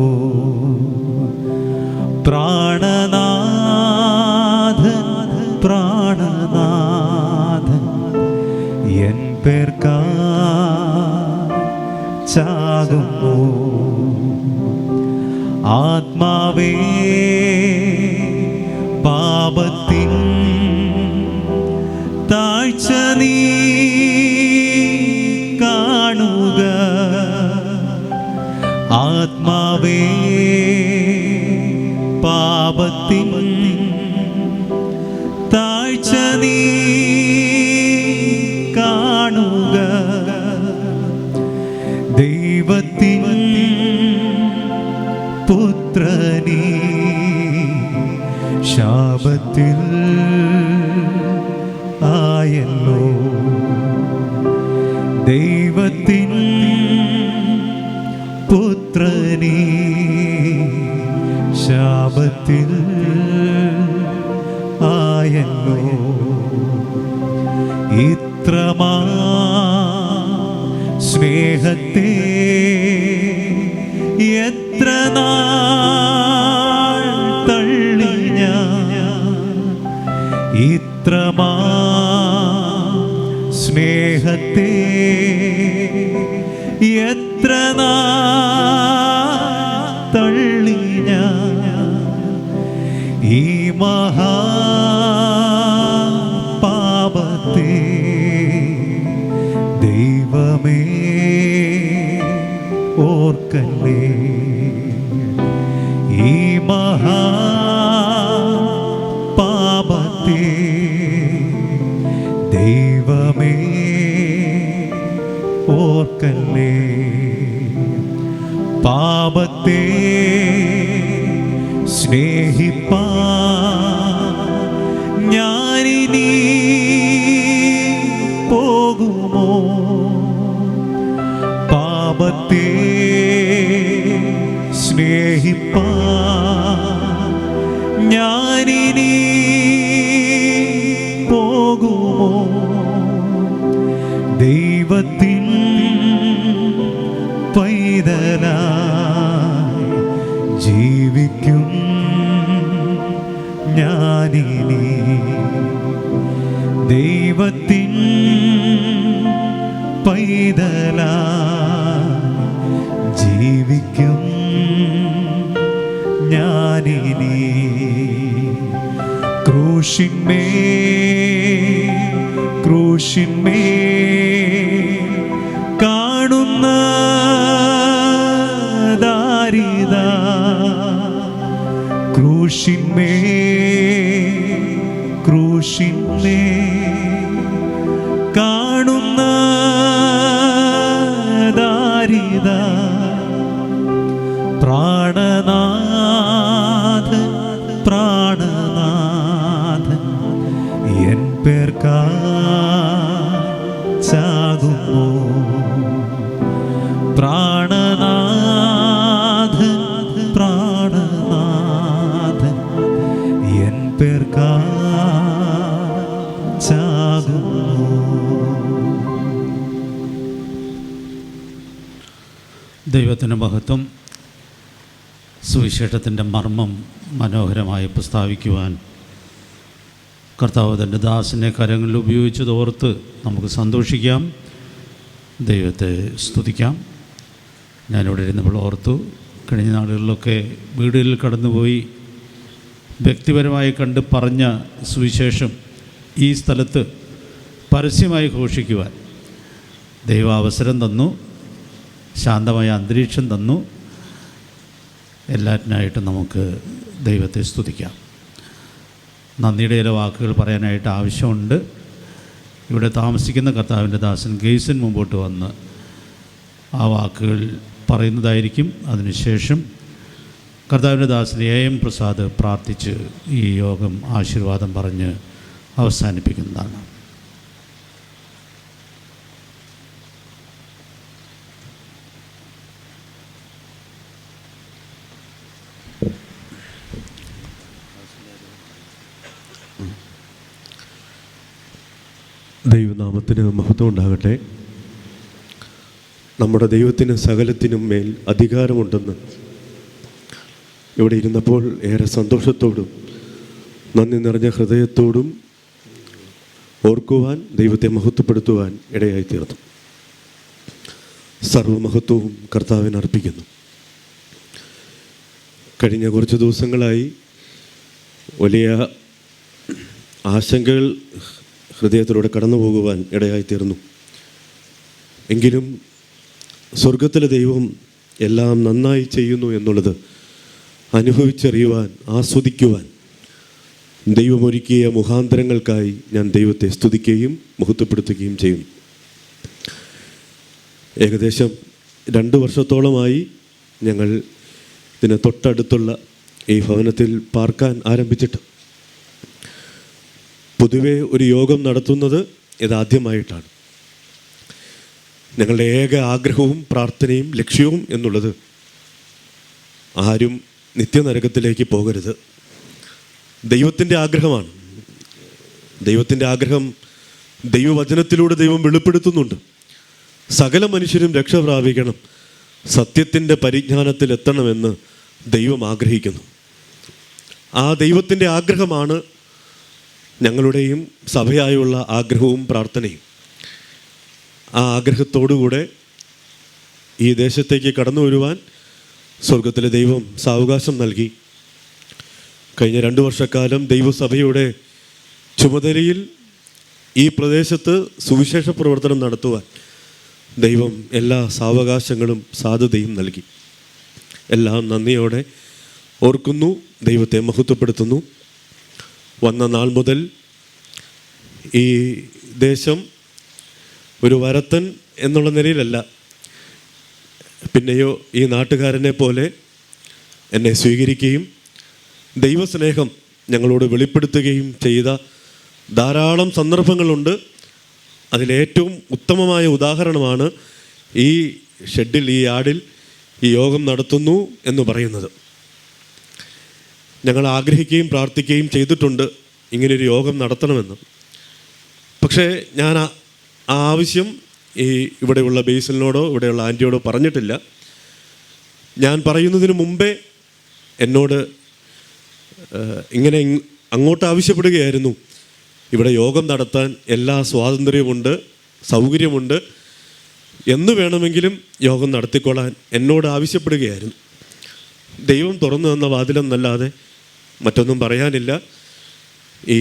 പ്രാണനാഥൻ എൻ പേർക്കായി ചാകുന്നു. ആത്മാവേ പാപത്തിൻ താഴ്ച നീ കാണുക. ആത്മാവേ പാപത്തിൻ താഴ്ച നീ കാണുക. ദൈവത്തിൻ പുത്രനീ ശാപത്തിൽ ആയല്ലോ. ദൈവത്തിൻ പുത്രനീ ശാപത്തിൽ ആയല്ലോ. ഇത്രമാ സ്നേഹത്തെ എത്ര നാൾ തള്ളി ഞാൻ, ഇത്രമാ സ്നേഹത്തെ എത്ര നാൾ തള്ളി ഞാൻ. ഈ മഹാപാപത്തെ ദൈവമേ ഓർക്കല്ലേ. ഈ മഹാപാപത്തെ ദൈവമേ ഓർക്കല്ലേ. പാപത്തെ സ്നേഹിപ്പാൻ ഞാനിനി പോകുമോ? പാപത്തെ സ്നേഹിപ്പാൻ ഞാനിനി പോകുമോ? ദൈവത്തിൻ പൈതലായി ജീവിക്കും ഞാനിനി. ദൈവത്തിൻ പൈതലായി ജീവിക്കും ഞാനിനി. ക്രൂശിന്മേ കാണുന്ന ദാരിദ, ക്രൂശിന്മേ കാണുന്ന ദാരിദ, പ്രാണനാഥൻ എൻ പേർ ചാകുമോ പ്രാണനാഥൻ പ്രാണനാഥൻ എൻ ചാകുമോ. ദൈവത്തിൻ്റെ മഹത്വം. സുവിശേഷത്തിൻ്റെ മർമ്മം മനോഹരമായി പ്രസ്താവിക്കുവാൻ കർത്താവ് തൻ്റെ ദാസനെ കരങ്ങളിൽ ഉപയോഗിച്ചതോർത്ത് നമുക്ക് സന്തോഷിക്കാം, ദൈവത്തെ സ്തുതിക്കാം. ഞാനിവിടെ ഇരുന്നപ്പോൾ ഓർത്തു, കഴിഞ്ഞ നാളുകളിലൊക്കെ വീടുകളിൽ കടന്നുപോയി വ്യക്തിപരമായി കണ്ട് പറഞ്ഞ സുവിശേഷം ഈ സ്ഥലത്ത് പരസ്യമായി ഘോഷിക്കുവാൻ ദൈവം അവസരം തന്നു, ശാന്തമായ അന്തരീക്ഷം തന്നു. എല്ലാറ്റിനായിട്ടും നമുക്ക് ദൈവത്തെ സ്തുതിക്കാം. നന്ദിയുടെ ചില വാക്കുകൾ പറയാനായിട്ട് ആവശ്യമുണ്ട്. ഇവിടെ താമസിക്കുന്ന കർത്താവിൻ്റെ ദാസൻ ഗെയ്സൻ മുമ്പോട്ട് വന്ന് ആ വാക്കുകൾ പറയുന്നതായിരിക്കും. അതിനുശേഷം കർത്താവിൻ്റെ ദാസൻ AM പ്രസാദ് പ്രാർത്ഥിച്ച് ഈ യോഗം ആശീർവാദം പറഞ്ഞ് അവസാനിപ്പിക്കുന്നതാണ്. ദൈവനാമത്തിന് മഹത്വം ഉണ്ടാകട്ടെ. നമ്മുടെ ദൈവത്തിന് സകലത്തിനും മേൽ അധികാരമുണ്ടെന്ന് ഇവിടെ ഇരുന്നപ്പോൾ ഏറെ സന്തോഷത്തോടും നന്ദി നിറഞ്ഞ ഹൃദയത്തോടും ഓർക്കുവാൻ, ദൈവത്തെ മഹത്വപ്പെടുത്തുവാൻ ഇടയായിത്തീർന്നു. സർവമഹത്വവും കർത്താവിന് അർപ്പിക്കുന്നു. കഴിഞ്ഞ കുറച്ച് ദിവസങ്ങളായി വലിയ ആശങ്കകൾ ഹൃദയത്തിലൂടെ കടന്നു പോകുവാൻ ഇടയായിത്തീർന്നു. എങ്കിലും സ്വർഗത്തിലെ ദൈവം എല്ലാം നന്നായി ചെയ്യുന്നു എന്നുള്ളത് അനുഭവിച്ചറിയുവാൻ, ആസ്വദിക്കുവാൻ ദൈവമൊരുക്കിയ മുഖാന്തരങ്ങൾക്കായി ഞാൻ ദൈവത്തെ സ്തുതിക്കുകയും മഹത്വപ്പെടുത്തുകയും ചെയ്യും. ഏകദേശം 2 വർഷത്തോളമായി ഞങ്ങൾ ഇതിന് തൊട്ടടുത്തുള്ള ഈ ഭവനത്തിൽ പാർക്കാൻ ആരംഭിച്ചിട്ട്. പൊതുവെ ഒരു യോഗം നടത്തുന്നത് ഇതാദ്യമായിട്ടാണ്. ഞങ്ങളുടെ ഏക ആഗ്രഹവും പ്രാർത്ഥനയും ലക്ഷ്യവും എന്നുള്ളത് ആരും നിത്യനരകത്തിലേക്ക് പോകരുത്. ദൈവത്തിൻ്റെ ആഗ്രഹമാണ്. ദൈവത്തിൻ്റെ ആഗ്രഹം ദൈവവചനത്തിലൂടെ ദൈവം വെളിപ്പെടുത്തുന്നുണ്ട്. സകല മനുഷ്യരും രക്ഷ പ്രാപിക്കണം, സത്യത്തിൻ്റെ പരിജ്ഞാനത്തിൽ എത്തണമെന്ന് ദൈവം ആഗ്രഹിക്കുന്നു. ആ ദൈവത്തിൻ്റെ ആഗ്രഹമാണ് ഞങ്ങളുടെയും സഭയായുള്ള ആഗ്രഹവും പ്രാർത്ഥനയും. ആ ആഗ്രഹത്തോടുകൂടെ ഈ ദേശത്തേക്ക് കടന്നു വരുവാൻ സ്വർഗത്തിലെ ദൈവം സാവകാശം നൽകി. കഴിഞ്ഞ 2 വർഷക്കാലം ദൈവസഭയുടെ ചുമതലയിൽ ഈ പ്രദേശത്ത് സുവിശേഷ പ്രവർത്തനം നടത്തുവാൻ ദൈവം എല്ലാ സാവകാശങ്ങളും സാധ്യതയും നൽകി. എല്ലാം നന്ദിയോടെ ഓർക്കുന്നു, ദൈവത്തെ മഹത്വപ്പെടുത്തുന്നു. വന്ന നാൾ മുതൽ ഈ ദേശം ഒരു വരത്തൻ എന്നുള്ള നിലയിലല്ല, പിന്നെയോ ഈ നാട്ടുകാരനെ പോലെ എന്നെ സ്വീകരിക്കുകയും ദൈവസ്നേഹം ഞങ്ങളോട് വെളിപ്പെടുത്തുകയും ചെയ്ത ധാരാളം സന്ദർഭങ്ങളുണ്ട്. അതിലേറ്റവും ഉത്തമമായ ഉദാഹരണമാണ് ഈ ഷെഡിൽ, ഈ യാർഡിൽ ഈ യോഗം നടത്തുന്നു എന്ന് പറയുന്നത്. ഞങ്ങൾ ആഗ്രഹിക്കുകയും പ്രാർത്ഥിക്കുകയും ചെയ്തിട്ടുണ്ട് ഇങ്ങനൊരു യോഗം നടത്തണമെന്ന്. പക്ഷേ ഞാൻ ആ ആവശ്യം ഇവിടെയുള്ള ബേസിലിനോടോ ഇവിടെയുള്ള ആൻറ്റിയോടോ പറഞ്ഞിട്ടില്ല. ഞാൻ പറയുന്നതിന് മുമ്പേ എന്നോട് ഇങ്ങനെ അങ്ങോട്ട് ആവശ്യപ്പെടുകയായിരുന്നു. ഇവിടെ യോഗം നടത്താൻ എല്ലാ സ്വാതന്ത്ര്യമുണ്ട്, സൗകര്യമുണ്ട്, എന്ന് വേണമെങ്കിലും യോഗം നടത്തിക്കൊള്ളാൻ എന്നോട് ആവശ്യപ്പെടുകയായിരുന്നു. ദൈവം തുറന്നു തന്ന വാതിലെന്നല്ലാതെ മറ്റൊന്നും പറയാനില്ല. ഈ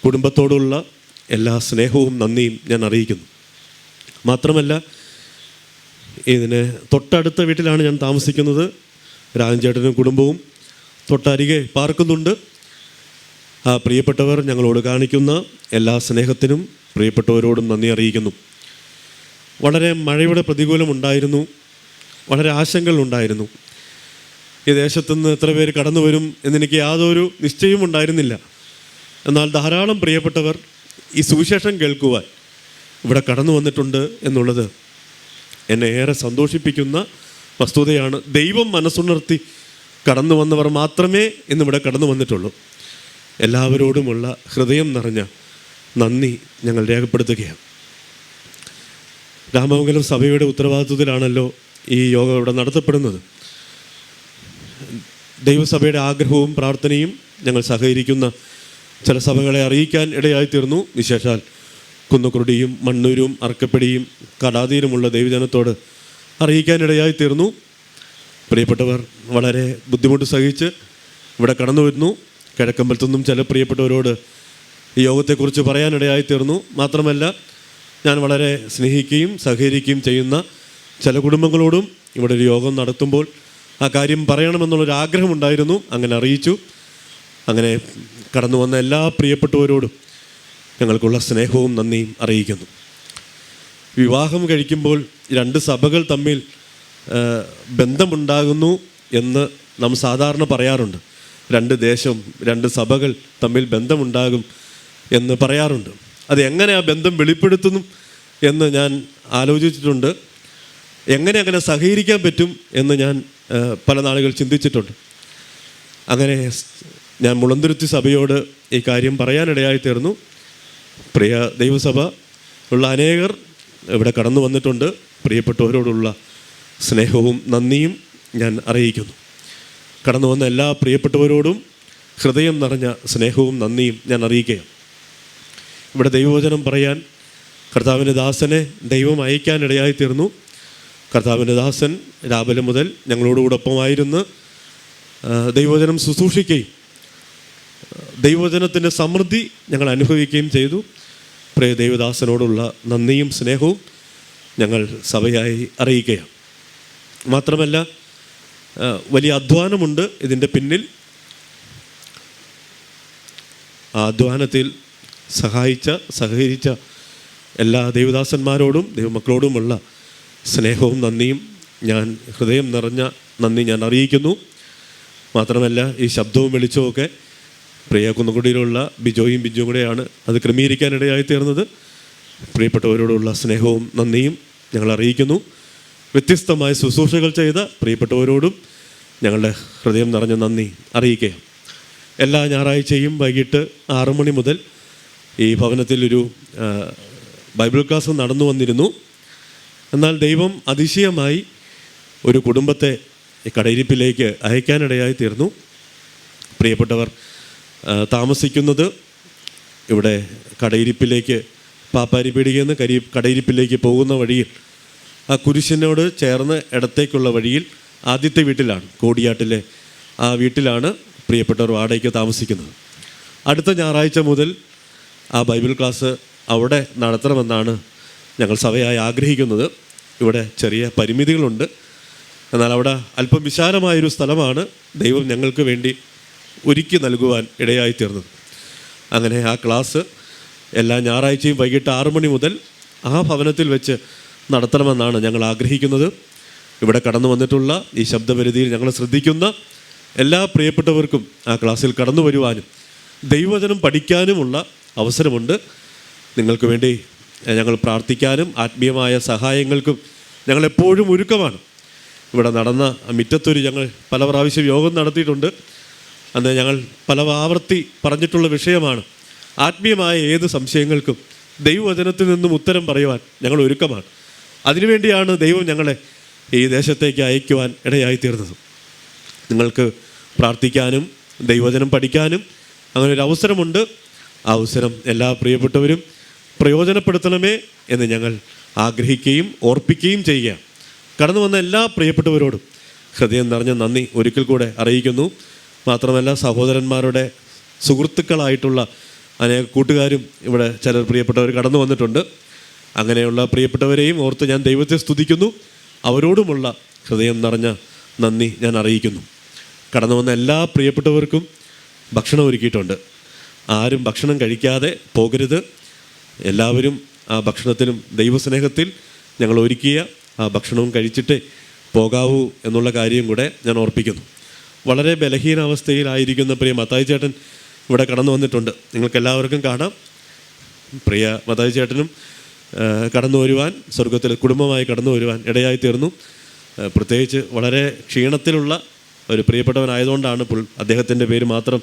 കുടുംബത്തോടുള്ള എല്ലാ സ്നേഹവും നന്ദിയും ഞാൻ അറിയിക്കുന്നു. മാത്രമല്ല, ഇതിന് തൊട്ടടുത്ത വീട്ടിലാണ് ഞാൻ താമസിക്കുന്നത്. രാജൻചേട്ടനും കുടുംബവും തൊട്ടരികെ പാർക്കുന്നുണ്ട്. ആ പ്രിയപ്പെട്ടവർ ഞങ്ങളോട് കാണിക്കുന്ന എല്ലാ സ്നേഹത്തിനും പ്രിയപ്പെട്ടവരോടും നന്ദി അറിയിക്കുന്നു. വളരെ മഴയുടെ പ്രതികൂലമുണ്ടായിരുന്നു, വളരെ ആശങ്കകളുണ്ടായിരുന്നു. ഈ ദേശത്തുനിന്ന് എത്ര പേര് കടന്നു വരും എന്നെനിക്ക് യാതൊരു നിശ്ചയവും ഉണ്ടായിരുന്നില്ല. എന്നാൽ ധാരാളം പ്രിയപ്പെട്ടവർ ഈ സുവിശേഷം കേൾക്കുവാൻ ഇവിടെ കടന്നു വന്നിട്ടുണ്ട് എന്നുള്ളത് എന്നെ ഏറെ സന്തോഷിപ്പിക്കുന്ന വസ്തുതയാണ്. ദൈവം മനസ്സുണർത്തി കടന്നു വന്നവർ മാത്രമേ ഇന്നിവിടെ കടന്നു വന്നിട്ടുള്ളൂ. എല്ലാവരോടുമുള്ള ഹൃദയം നിറഞ്ഞ നന്ദി ഞങ്ങൾ രേഖപ്പെടുത്തുകയാണ്. രാമമംഗലം സഭയുടെ ഉത്തരവാദിത്വത്തിലാണല്ലോ ഈ യോഗം ഇവിടെ നടത്തപ്പെടുന്നത്. ദൈവസഭയുടെ ആഗ്രഹവും പ്രാർത്ഥനയും ഞങ്ങൾ സഹകരിക്കുന്ന ചില സഭകളെ അറിയിക്കാൻ ഇടയായിത്തീർന്നു. വിശേഷാൽ കുന്നുകുരുടിയും മണ്ണൂരും അർക്കപ്പടിയും കടാതിയിലുമുള്ള ദൈവജനത്തോട് അറിയിക്കാനിടയായിത്തീർന്നു. പ്രിയപ്പെട്ടവർ വളരെ ബുദ്ധിമുട്ട് സഹിച്ച് ഇവിടെ കടന്നു വരുന്നു. കിഴക്കമ്പലത്തുനിന്നും ചില പ്രിയപ്പെട്ടവരോട് ഈ യോഗത്തെക്കുറിച്ച് പറയാനിടയായിത്തീർന്നു. മാത്രമല്ല, ഞാൻ വളരെ സ്നേഹിക്കുകയും സഹകരിക്കുകയും ചെയ്യുന്ന ചില കുടുംബങ്ങളോടും ഇവിടെ ഒരു യോഗം നടത്തുമ്പോൾ ആ കാര്യം പറയണമെന്നുള്ളൊരാഗ്രഹമുണ്ടായിരുന്നു. അങ്ങനെ അറിയിച്ചു. അങ്ങനെ കടന്നു വന്ന എല്ലാ പ്രിയപ്പെട്ടവരോടും ഞങ്ങൾക്കുള്ള സ്നേഹവും നന്ദിയും അറിയിക്കുന്നു. വിവാഹം കഴിക്കുമ്പോൾ രണ്ട് സഭകൾ തമ്മിൽ ബന്ധമുണ്ടാകുന്നു എന്ന് നാം സാധാരണ പറയാറുണ്ട്. രണ്ട് ദേശം, രണ്ട് സഭകൾ തമ്മിൽ ബന്ധമുണ്ടാകും എന്ന് പറയാറുണ്ട്. അത് എങ്ങനെ ആ ബന്ധം വെളിപ്പെടുത്തുന്നു എന്ന് ഞാൻ ആലോചിച്ചിട്ടുണ്ട്. എങ്ങനെ അങ്ങനെ സഹകരിക്കാൻ പറ്റും എന്ന് ഞാൻ പല നാളുകൾ ചിന്തിച്ചിട്ടുണ്ട്. അങ്ങനെ ഞാൻ മുളന്തുരുത്തി സഭയോട് ഈ കാര്യം പറയാനിടയായിത്തീർന്നു. പ്രിയ ദൈവസഭ ഉള്ള അനേകർ ഇവിടെ കടന്നു വന്നിട്ടുണ്ട്. പ്രിയപ്പെട്ടവരോടുള്ള സ്നേഹവും നന്ദിയും ഞാൻ അറിയിക്കുന്നു. കടന്നു വന്ന എല്ലാ പ്രിയപ്പെട്ടവരോടും ഹൃദയം നിറഞ്ഞ സ്നേഹവും നന്ദിയും ഞാൻ അറിയിക്കുകയാണ്. ഇവിടെ ദൈവവചനം പറയാൻ കർത്താവിൻ്റെ ദാസനെ ദൈവം അയക്കാനിടയായിത്തീർന്നു. കർത്താവിൻ്റെ ദാസൻ രാവിലെ മുതൽ ഞങ്ങളോടുകൂടൊപ്പമായിരുന്ന് ദൈവവചനം ശുശ്രൂഷിക്കുകയും ദൈവവചനത്തിൻ്റെ സമൃദ്ധി ഞങ്ങൾ അനുഭവിക്കുകയും ചെയ്തു. പ്രിയ ദൈവദാസനോടുള്ള നന്ദിയും സ്നേഹവും ഞങ്ങൾ സഭയായി അറിയിക്കുകയാണ്. മാത്രമല്ല, വലിയ അധ്വാനമുണ്ട് ഇതിൻ്റെ പിന്നിൽ. ആ അധ്വാനത്തിൽ സഹകരിച്ച എല്ലാ ദൈവദാസന്മാരോടും ദൈവമക്കളോടുമുള്ള സ്നേഹവും നന്ദിയും ഞാൻ ഹൃദയം നിറഞ്ഞ നന്ദി ഞാൻ അറിയിക്കുന്നു. മാത്രമല്ല, ഈ ശബ്ദവും വെളിച്ചവുമൊക്കെ പ്രിയ കുന്നുകുടിയിലുള്ള ബിജോയും ബിജുവും കൂടെയാണ് അത് ക്രമീകരിക്കാനിടയായിത്തീർന്നത്. പ്രിയപ്പെട്ടവരോടുള്ള സ്നേഹവും നന്ദിയും ഞങ്ങൾ അറിയിക്കുന്നു. വ്യത്യസ്തമായ ശുശ്രൂഷകൾ ചെയ്ത പ്രിയപ്പെട്ടവരോടും ഞങ്ങളുടെ ഹൃദയം നിറഞ്ഞ നന്ദി അറിയിക്കുക. എല്ലാ ഞായറാഴ്ചയും വൈകിട്ട് 6 മണി മുതൽ ഈ ഭവനത്തിലൊരു ബൈബിൾ ക്ലാസ് നടന്നു വന്നിരുന്നു. എന്നാൽ ദൈവം അതിശയമായി ഒരു കുടുംബത്തെ കടയിരിപ്പിലേക്ക് അയക്കാനിടയായി തീർന്നു. പ്രിയപ്പെട്ടവർ താമസിക്കുന്നത് ഇവിടെ കടയിരിപ്പിലേക്ക് പാപ്പാരി പീടികയിൽ നിന്ന് കടയിരിപ്പിലേക്ക് പോകുന്ന വഴിയിൽ ആ കുരിശിനോട് ചേർന്ന് ഇടത്തേക്കുള്ള വഴിയിൽ ആദ്യത്തെ വീട്ടിലാണ്, കോടിയാട്ടിലെ ആ വീട്ടിലാണ് പ്രിയപ്പെട്ടവർ വാടകയ്ക്ക് താമസിക്കുന്നത്. അടുത്ത ഞായറാഴ്ച മുതൽ ആ ബൈബിൾ ക്ലാസ് അവിടെ നടത്തണമെന്നാണ് ഞങ്ങൾ സഭയായി ആഗ്രഹിക്കുന്നത്. ഇവിടെ ചെറിയ പരിമിതികളുണ്ട്. എന്നാൽ അവിടെ അല്പം വിശാലമായൊരു സ്ഥലമാണ് ദൈവം ഞങ്ങൾക്ക് വേണ്ടി ഒരുക്കി നൽകുവാൻ ഇടയായിത്തീർന്നത്. അങ്ങനെ ആ ക്ലാസ് എല്ലാ ഞായറാഴ്ചയും വൈകിട്ട് 6 മണി മുതൽ ആ ഭവനത്തിൽ വെച്ച് നടത്തണമെന്നാണ് ഞങ്ങൾ ആഗ്രഹിക്കുന്നത്. ഇവിടെ കടന്നു വന്നിട്ടുള്ള ഈ ശബ്ദപരിധിയിൽ ഞങ്ങൾ ശ്രദ്ധിക്കുന്ന എല്ലാ പ്രിയപ്പെട്ടവർക്കും ആ ക്ലാസ്സിൽ കടന്നു വരുവാനും ദൈവവചനം പഠിക്കാനുമുള്ള അവസരമുണ്ട്. നിങ്ങൾക്ക് വേണ്ടി ഞങ്ങൾ പ്രാർത്ഥിക്കാനും ആത്മീയമായ സഹായങ്ങൾക്കും ഞങ്ങളെപ്പോഴും ഒരുക്കമാണ്. ഇവിടെ നടന്ന മുറ്റത്തൊരു ഞങ്ങൾ പല പ്രാവശ്യം യോഗം നടത്തിയിട്ടുണ്ട്. അന്ന് ഞങ്ങൾ പല ആവർത്തി പറഞ്ഞിട്ടുള്ള വിഷയമാണ്, ആത്മീയമായ ഏത് സംശയങ്ങൾക്കും ദൈവവചനത്തിൽ നിന്നും ഉത്തരം പറയുവാൻ ഞങ്ങൾ ഒരുക്കമാണ്. അതിനുവേണ്ടിയാണ് ദൈവം ഞങ്ങളെ ഈ ദേശത്തേക്ക് അയക്കുവാൻ ഇടയായിത്തീർന്നത്. നിങ്ങൾക്ക് പ്രാർത്ഥിക്കാനും ദൈവവചനം പഠിക്കാനും അങ്ങനെ ഒരു അവസരമുണ്ട്. ആ അവസരം എല്ലാ പ്രിയപ്പെട്ടവരും പ്രയോജനപ്പെടുത്തണമേ എന്ന് ഞങ്ങൾ ആഗ്രഹിക്കുകയും ഓർപ്പിക്കുകയും ചെയ്യുകയാണ്. കടന്നു വന്ന എല്ലാ പ്രിയപ്പെട്ടവരോടും ഹൃദയം നിറഞ്ഞ നന്ദി ഒരിക്കൽ കൂടെ അറിയിക്കുന്നു. മാത്രമല്ല, സഹോദരന്മാരുടെ സുഹൃത്തുക്കളായിട്ടുള്ള അനേക കൂട്ടുകാരും ഇവിടെ ചിലർ പ്രിയപ്പെട്ടവർ കടന്നു വന്നിട്ടുണ്ട്. അങ്ങനെയുള്ള പ്രിയപ്പെട്ടവരെയും ഓർത്ത് ഞാൻ ദൈവത്തെ സ്തുതിക്കുന്നു. അവരോടുമുള്ള ഹൃദയം നിറഞ്ഞ നന്ദി ഞാൻ അറിയിക്കുന്നു. കടന്നു വന്ന എല്ലാ പ്രിയപ്പെട്ടവർക്കും ഭക്ഷണം ഒരുക്കിയിട്ടുണ്ട്. ആരും ഭക്ഷണം കഴിക്കാതെ പോകരുത്. എല്ലാവരും ആ ഭക്ഷണത്തിലും ദൈവസ്നേഹത്തിൽ ഞങ്ങൾ ഒരുക്കിയ ആ ഭക്ഷണവും കഴിച്ചിട്ടേ പോകാവൂ എന്നുള്ള കാര്യം കൂടെ ഞാൻ ഓർപ്പിക്കുന്നു. വളരെ ബലഹീനാവസ്ഥയിലായിരിക്കുന്ന പ്രിയ മത്തായി ചേട്ടൻ ഇവിടെ കടന്നു വന്നിട്ടുണ്ട്. നിങ്ങൾക്കെല്ലാവർക്കും കാണാം. പ്രിയ മതായി ചേട്ടനും കടന്നു വരുവാൻ, സ്വർഗത്തിൽ കുടുംബമായി കടന്നു വരുവാൻ ഇടയായി തീർന്നു. പ്രത്യേകിച്ച് വളരെ ക്ഷീണത്തിലുള്ള ഒരു പ്രിയപ്പെട്ടവനായതുകൊണ്ടാണ് അദ്ദേഹത്തിൻ്റെ പേര് മാത്രം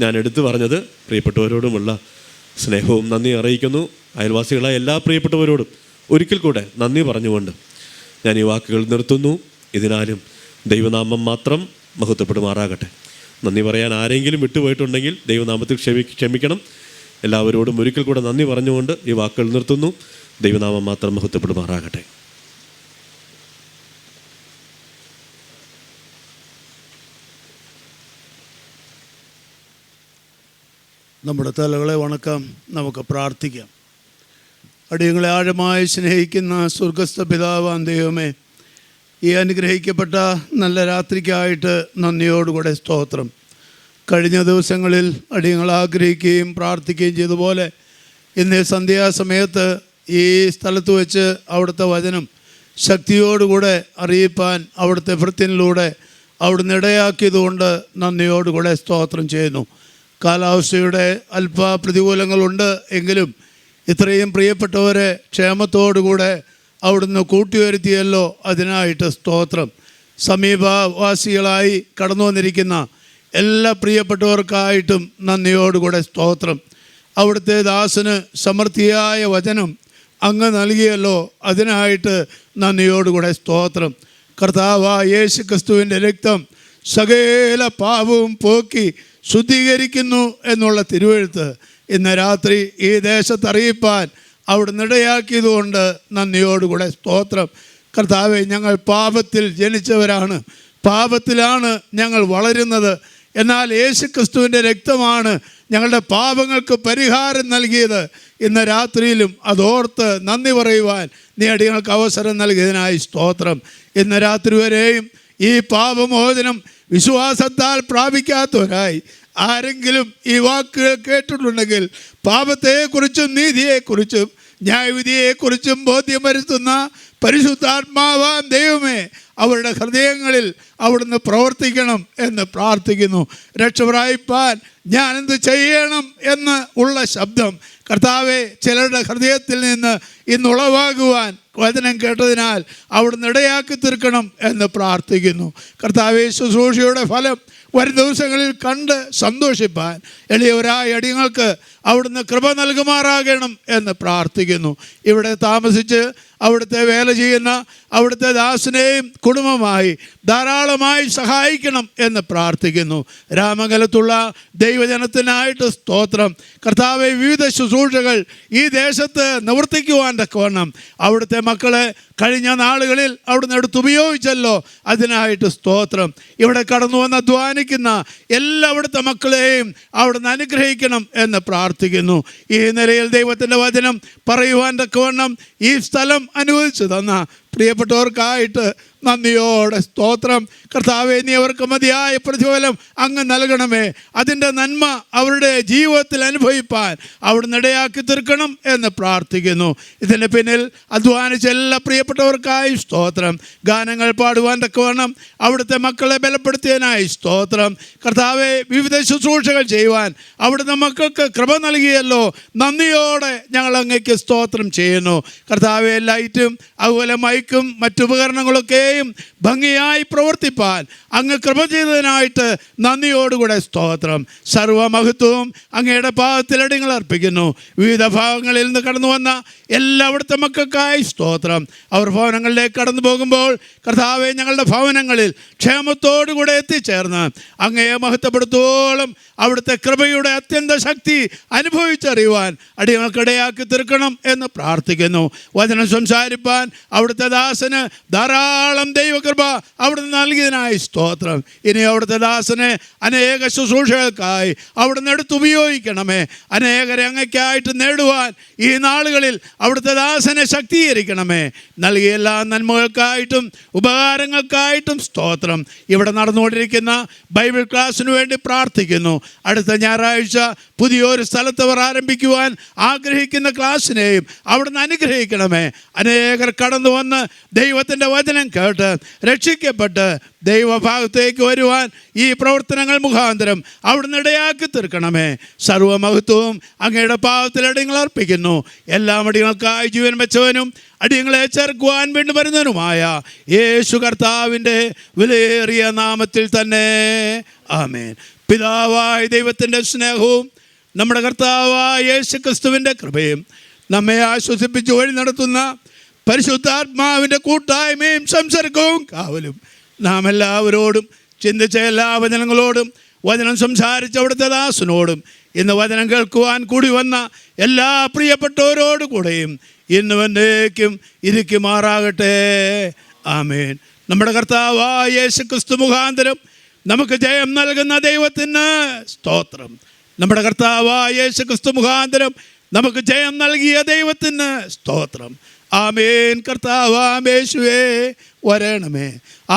ഞാൻ എടുത്തു പറഞ്ഞത്. പ്രിയപ്പെട്ടവരോടുമുള്ള സ്നേഹവും നന്ദി അറിയിക്കുന്നു. അയൽവാസികളായ എല്ലാ പ്രിയപ്പെട്ടവരോടും ഒരിക്കൽ കൂടെ നന്ദി പറഞ്ഞുകൊണ്ട് ഞാൻ ഈ വാക്കുകൾ നിർത്തുന്നു. ഇതിനാലും ദൈവനാമം മാത്രം മഹത്വപ്പെടുമാറാകട്ടെ. നന്ദി പറയാൻ ആരെങ്കിലും വിട്ടുപോയിട്ടുണ്ടെങ്കിൽ ദൈവനാമത്തിൽ ക്ഷമിക്കണം. എല്ലാവരോടും ഒരിക്കൽ കൂടെ നന്ദി പറഞ്ഞുകൊണ്ട് ഈ വാക്കുകൾ നിർത്തുന്നു. ദൈവനാമം മാത്രം മഹത്വപ്പെടുമാറാകട്ടെ. നമ്മുടെ തലകളെ വണക്കാം, നമുക്ക് പ്രാർത്ഥിക്കാം. അടിയങ്ങളെ ആഴമായി സ്നേഹിക്കുന്ന സ്വർഗസ്ഥ പിതാവാം ദൈവമേ, ഈ അനുഗ്രഹിക്കപ്പെട്ട നല്ല രാത്രിക്കായിട്ട് നന്ദിയോടുകൂടെ സ്തോത്രം. കഴിഞ്ഞ ദിവസങ്ങളിൽ അടിയങ്ങൾ ആഗ്രഹിക്കുകയും പ്രാർത്ഥിക്കുകയും ചെയ്തതുപോലെ ഇന്ന് സന്ധ്യാസമയത്ത് ഈ സ്ഥലത്ത് വെച്ച് അവിടുത്തെ വചനം ശക്തിയോടുകൂടെ അറിയിപ്പാൻ അവിടുത്തെ ഭൃത്യനിലൂടെ അവിടുന്ന് ഇടയാക്കിയതുകൊണ്ട് നന്ദിയോടുകൂടെ സ്തോത്രം ചെയ്യുന്നു. കാലാവസ്ഥയുടെ അല്പ പ്രതികൂലങ്ങളുണ്ട് എങ്കിലും ഇത്രയും പ്രിയപ്പെട്ടവരെ ക്ഷേമത്തോടുകൂടെ അവിടുന്ന് കൂട്ടിവരുത്തിയല്ലോ, അതിനായിട്ട് സ്തോത്രം. സമീപവാസികളായി കടന്നു വന്നിരിക്കുന്ന എല്ലാ പ്രിയപ്പെട്ടവർക്കായിട്ടും നന്ദിയോടുകൂടെ സ്തോത്രം. അവിടുത്തെ ദാസന് സമൃദ്ധിയായ വചനം അങ്ങ് നൽകിയല്ലോ, അതിനായിട്ട് നന്ദിയോടുകൂടെ സ്തോത്രം. കർത്താവായ യേശു ക്രിസ്തുവിൻ്റെ രക്തം സകല പാപവും പോക്കി ശുദ്ധീകരിക്കുന്നു എന്നുള്ള തിരുവെഴുത്ത് ഇന്ന് രാത്രി ഈ ദേശത്ത് അറിയിപ്പാൻ അവിടുന്ന് ഇടയാക്കിയതുകൊണ്ട് നന്ദിയോടുകൂടെ സ്തോത്രം. കർത്താവെ, ഞങ്ങൾ പാപത്തിൽ ജനിച്ചവരാണ്, പാപത്തിലാണ് ഞങ്ങൾ വളരുന്നത്. എന്നാൽ യേശു ക്രിസ്തുവിൻ്റെ രക്തമാണ് ഞങ്ങളുടെ പാപങ്ങൾക്ക് പരിഹാരം നൽകിയത്. ഇന്ന് രാത്രിയിലും അതോർത്ത് നന്ദി പറയുവാൻ നീ അടിയങ്ങൾക്ക് അവസരം നൽകിയതിനായി സ്തോത്രം. ഇന്ന് രാത്രി വരെയും ഈ പാപമോചനം വിശ്വാസത്താൽ പ്രാപിക്കാത്തവരായി ആരെങ്കിലും ഈ വാക്കുകൾ കേട്ടിട്ടുണ്ടെങ്കിൽ പാപത്തെക്കുറിച്ചും നീതിയെക്കുറിച്ചും ന്യായവിധിയെക്കുറിച്ചും ബോധ്യം വരുത്തുന്ന പരിശുദ്ധാത്മാവാം ദൈവമേ, അവരുടെ ഹൃദയങ്ങളിൽ അവിടുന്ന് പ്രവർത്തിക്കണം എന്ന് പ്രാർത്ഥിക്കുന്നു. രക്ഷപ്രാപിപ്പാൻ ഞാനെന്ത് ചെയ്യണം എന്ന് ഉള്ള ശബ്ദം കർത്താവെ ചിലരുടെ ഹൃദയത്തിൽ നിന്ന് ഇന്നുളവാകുവാൻ വചനം കേട്ടതിനാൽ അവിടുന്ന് ഇടയാക്കി തീർക്കണം എന്ന് പ്രാർത്ഥിക്കുന്നു. കർത്താവെ, ശുശ്രൂഷയുടെ ഫലം വരും ദിവസങ്ങളിൽ കണ്ട് സന്തോഷിപ്പാൻ എളിയവരായ അടിയങ്ങൾക്ക് അവിടുന്ന് കൃപ നൽകുമാറാകണം എന്ന് പ്രാർത്ഥിക്കുന്നു. ഇവിടെ താമസിച്ച് അവിടുത്തെ വേല ചെയ്യുന്ന അവിടുത്തെ ദാസനെയും കുടുംബമായി ധാരാളമായി സഹായിക്കണം എന്ന് പ്രാർത്ഥിക്കുന്നു. രാമകലത്തുള്ള ദൈവജനത്തിനായിട്ട് സ്തോത്രം. കർത്താവെ, വിവിധ ശുശ്രൂഷകൾ ഈ ദേശത്ത് നിവർത്തിക്കുവാൻ തക്കവണ്ണം അവിടുത്തെ മക്കളെ കഴിഞ്ഞ നാളുകളിൽ അവിടുന്ന് എടുത്തുപയോഗിച്ചല്ലോ, അതിനായിട്ട് സ്തോത്രം. ഇവിടെ കടന്നു വന്ന് അധ്വാനിക്കുന്ന എല്ലാ അവിടുത്തെ മക്കളെയും അവിടുന്ന് അനുഗ്രഹിക്കണം എന്ന് പ്രാർത്ഥിക്കുന്നു. ഈ നിലയിൽ ദൈവത്തിൻ്റെ വചനം പറയുവാൻ തക്കവണ്ണം ഈ സ്ഥലം അനുവദിച്ചു തന്ന പ്രിയപ്പെട്ടവർക്കായിട്ട് നന്ദിയോടെ സ്തോത്രം. കർത്താവേ, നീ അവർക്ക് മതിയായ പ്രതിഫലം അങ്ങ് നൽകണമേ. അതിൻ്റെ നന്മ അവരുടെ ജീവിതത്തിൽ അനുഭവിപ്പാൻ അവിടുന്ന് ഇടയാക്കി തീർക്കണം എന്ന് പ്രാർത്ഥിക്കുന്നു. ഇതിന് പിന്നിൽ അധ്വാനിച്ച എല്ലാ പ്രിയപ്പെട്ടവർക്കായി സ്തോത്രം. ഗാനങ്ങൾ പാടുവാൻ തക്കവണ്ണം അവിടുത്തെ മക്കളെ ബലപ്പെടുത്തിയതിനായി സ്തോത്രം. കർത്താവെ, വിവിധ ശുശ്രൂഷകൾ ചെയ്യുവാൻ അവിടുന്ന് മക്കൾക്ക് കൃപ നൽകിയല്ലോ, നന്ദിയോടെ ഞങ്ങൾ അങ്ങേക്ക് സ്തോത്രം ചെയ്യുന്നു. കർത്താവെ, ലൈറ്റും അതുപോലെ മൈക്കും മറ്റുപകരണങ്ങളൊക്കെ ഭംഗിയായി പ്രവർത്തിപ്പാൻ അങ്ങ് കൃപ ചെയ്തതിനായിട്ട് നന്ദിയോടുകൂടെ സ്തോത്രം. സർവമഹത്വവും അങ്ങയുടെ പാദത്തിൽ അടിയങ്ങൾ അർപ്പിക്കുന്നു. വിവിധ ഭാഗങ്ങളിൽ നിന്ന് കടന്നു വന്ന എല്ലാ അവിടുത്തെ മക്കൾക്കായി സ്തോത്രം. അവർ ഭവനങ്ങളിലേക്ക് കടന്നു പോകുമ്പോൾ കർത്താവെ, ഞങ്ങളുടെ ഭവനങ്ങളിൽ ക്ഷേമത്തോടുകൂടെ എത്തിച്ചേർന്ന് അങ്ങയെ മഹത്വപ്പെടുത്തോളം അവിടുത്തെ കൃപയുടെ അത്യന്ത ശക്തി അനുഭവിച്ചറിയുവാൻ അടിയങ്ങൾക്കിടയാക്കി തീർക്കണം എന്ന് പ്രാർത്ഥിക്കുന്നു. വചനം സംസാരിപ്പാൻ അവിടുത്തെ ദാസന് ധാരാളം ദൈവകൃപ അവിടുന്ന് നൽകിയതിനായി സ്തോത്രം. ഇനി അവിടുത്തെ ദാസനെ അനേക ശുശ്രൂഷകൾക്കായി അവിടുന്ന് എടുത്തുപയോഗിക്കണമേ. അനേകരെ അങ്ങയ്ക്കായിട്ട് നേടുവാൻ ഈ നാളുകളിൽ അവിടുത്തെ ദാസനെ ശക്തീകരിക്കണമേ. നൽകിയ എല്ലാ നന്മകൾക്കായിട്ടും ഉപകാരങ്ങൾക്കായിട്ടും സ്തോത്രം. ഇവിടെ നടന്നുകൊണ്ടിരിക്കുന്ന ബൈബിൾ ക്ലാസ്സിന് വേണ്ടി പ്രാർത്ഥിക്കുന്നു. അടുത്ത ഞായറാഴ്ച പുതിയൊരു സ്ഥലത്ത് അവർ ആരംഭിക്കുവാൻ ആഗ്രഹിക്കുന്ന ക്ലാസ്സിനെയും അവിടുന്ന് അനുഗ്രഹിക്കണമേ. അനേകർ കടന്നു വന്ന് ദൈവത്തിൻ്റെ വചനം കേട്ട് രക്ഷിക്കപ്പെട്ട് ദൈവഭാഗത്തേക്ക് വരുവാൻ ഈ പ്രവർത്തനങ്ങൾ മുഖാന്തരം അവിടുന്ന് ഇടയാക്കി തീർക്കണമേ. സർവ്വമഹത്വവും അങ്ങയുടെ പാദത്തിൽ അടിയങ്ങൾ അർപ്പിക്കുന്നു. എല്ലാ അടിയങ്ങൾക്കായി ജീവൻ വെച്ചവനും അടിയങ്ങളെ ചേർക്കുവാൻ വേണ്ടി വരുന്നതിനുമായ യേശു കർത്താവിൻ്റെ വിലയേറിയ നാമത്തിൽ തന്നെ ആമേൻ. പിതാവായ ദൈവത്തിൻ്റെ സ്നേഹവും നമ്മുടെ കർത്താവായ യേശു ക്രിസ്തുവിൻ്റെ കൃപയും നമ്മെ ആശ്വസിപ്പിച്ച് വഴി നടത്തുന്ന പരിശുദ്ധാത്മാവിൻ്റെ കൂട്ടായ്മയും സംസർഗവും കാവലും നാം എല്ലാവരോടും ചിന്തിച്ച എല്ലാ വചനങ്ങളോടും വചനം സംസാരിച്ച അവിടുത്തെ ദാസനോടും ഇന്ന് വചനം കേൾക്കുവാൻ കൂടി വന്ന എല്ലാ പ്രിയപ്പെട്ടവരോടു കൂടെയും ഇന്നും എന്നേക്കും ഇരിക്കുമാറാകട്ടെ. ആമേൻ. നമ്മുടെ കർത്താവായ യേശു ക്രിസ്തു മുഖാന്തരം നമുക്ക് ജയം നൽകുന്ന ദൈവത്തിന് സ്തോത്രം. നമ്മുടെ കർത്താവായ യേശു ക്രിസ്തു മുഖാന്തരം നമുക്ക് ജയം നൽകിയ ദൈവത്തിന് സ്തോത്രം. ആമേൻ. കർത്താവാമേശുവേ വരണമേ.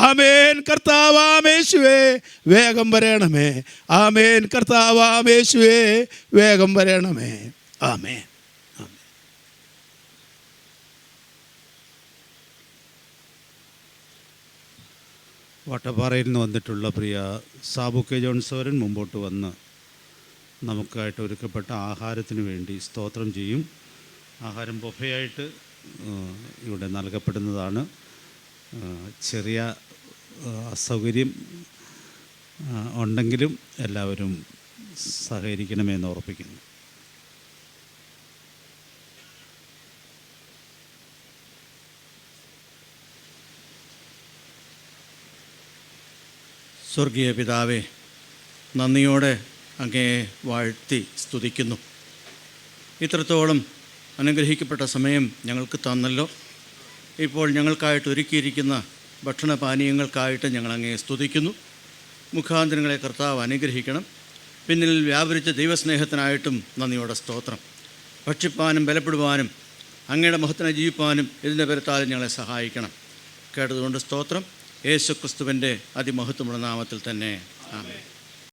ആമേൻ. കർത്താവാമേശുവേ വേഗം വരണമേ. ആമേൻ. കർത്താവാമേശുവേ വേഗം വരണമേ. ആമേൻ. വട്ടപ്പാറയിൽ നിന്ന് വന്നിട്ടുള്ള പ്രിയ സാബു കെ ജോൺസോരൻ മുമ്പോട്ട് വന്ന് നമുക്കായിട്ട് ഒരുക്കപ്പെട്ട ആഹാരത്തിന് വേണ്ടി സ്തോത്രം ചെയ്യും. ആഹാരം ബൊഫയായിട്ട് ഇവിടെ നൽകപ്പെടുന്നതാണ്. ചെറിയ അസൗകര്യം ഉണ്ടെങ്കിലും എല്ലാവരും സഹകരിക്കണമെന്ന് ഓർപ്പിക്കുന്നു. സ്വർഗീയ പിതാവേ, നന്ദിയോടെ അങ്ങയെ വാഴ്ത്തി സ്തുതിക്കുന്നു. ഇത്രത്തോളം അനുഗ്രഹിക്കപ്പെട്ട സമയം ഞങ്ങൾക്ക് തന്നല്ലോ. ഇപ്പോൾ ഞങ്ങൾക്കായിട്ട് ഒരുക്കിയിരിക്കുന്ന ഭക്ഷണപാനീയങ്ങൾക്കായിട്ട് ഞങ്ങൾ അങ്ങയെ സ്തുതിക്കുന്നു. മുഖാന്തരങ്ങളെ കർത്താവ് അനുഗ്രഹിക്കണം. പിന്നിൽ വ്യാപരിച്ച ദൈവസ്നേഹത്തിനായിട്ടും നന്ദിയോടെ സ്തോത്രം. ഭക്ഷിപ്പാനും ബലപ്പെടുവാനും അങ്ങയുടെ മഹത്തിനെ ജീവിപ്പാനും ഇതിൻ്റെ പേരത്താലും ഞങ്ങളെ സഹായിക്കണം. കേട്ടതുകൊണ്ട് സ്തോത്രം. യേശു ക്രിസ്തുവിൻ്റെ അതിമഹത്വമുള്ള നാമത്തിൽ തന്നെ ആമേൻ.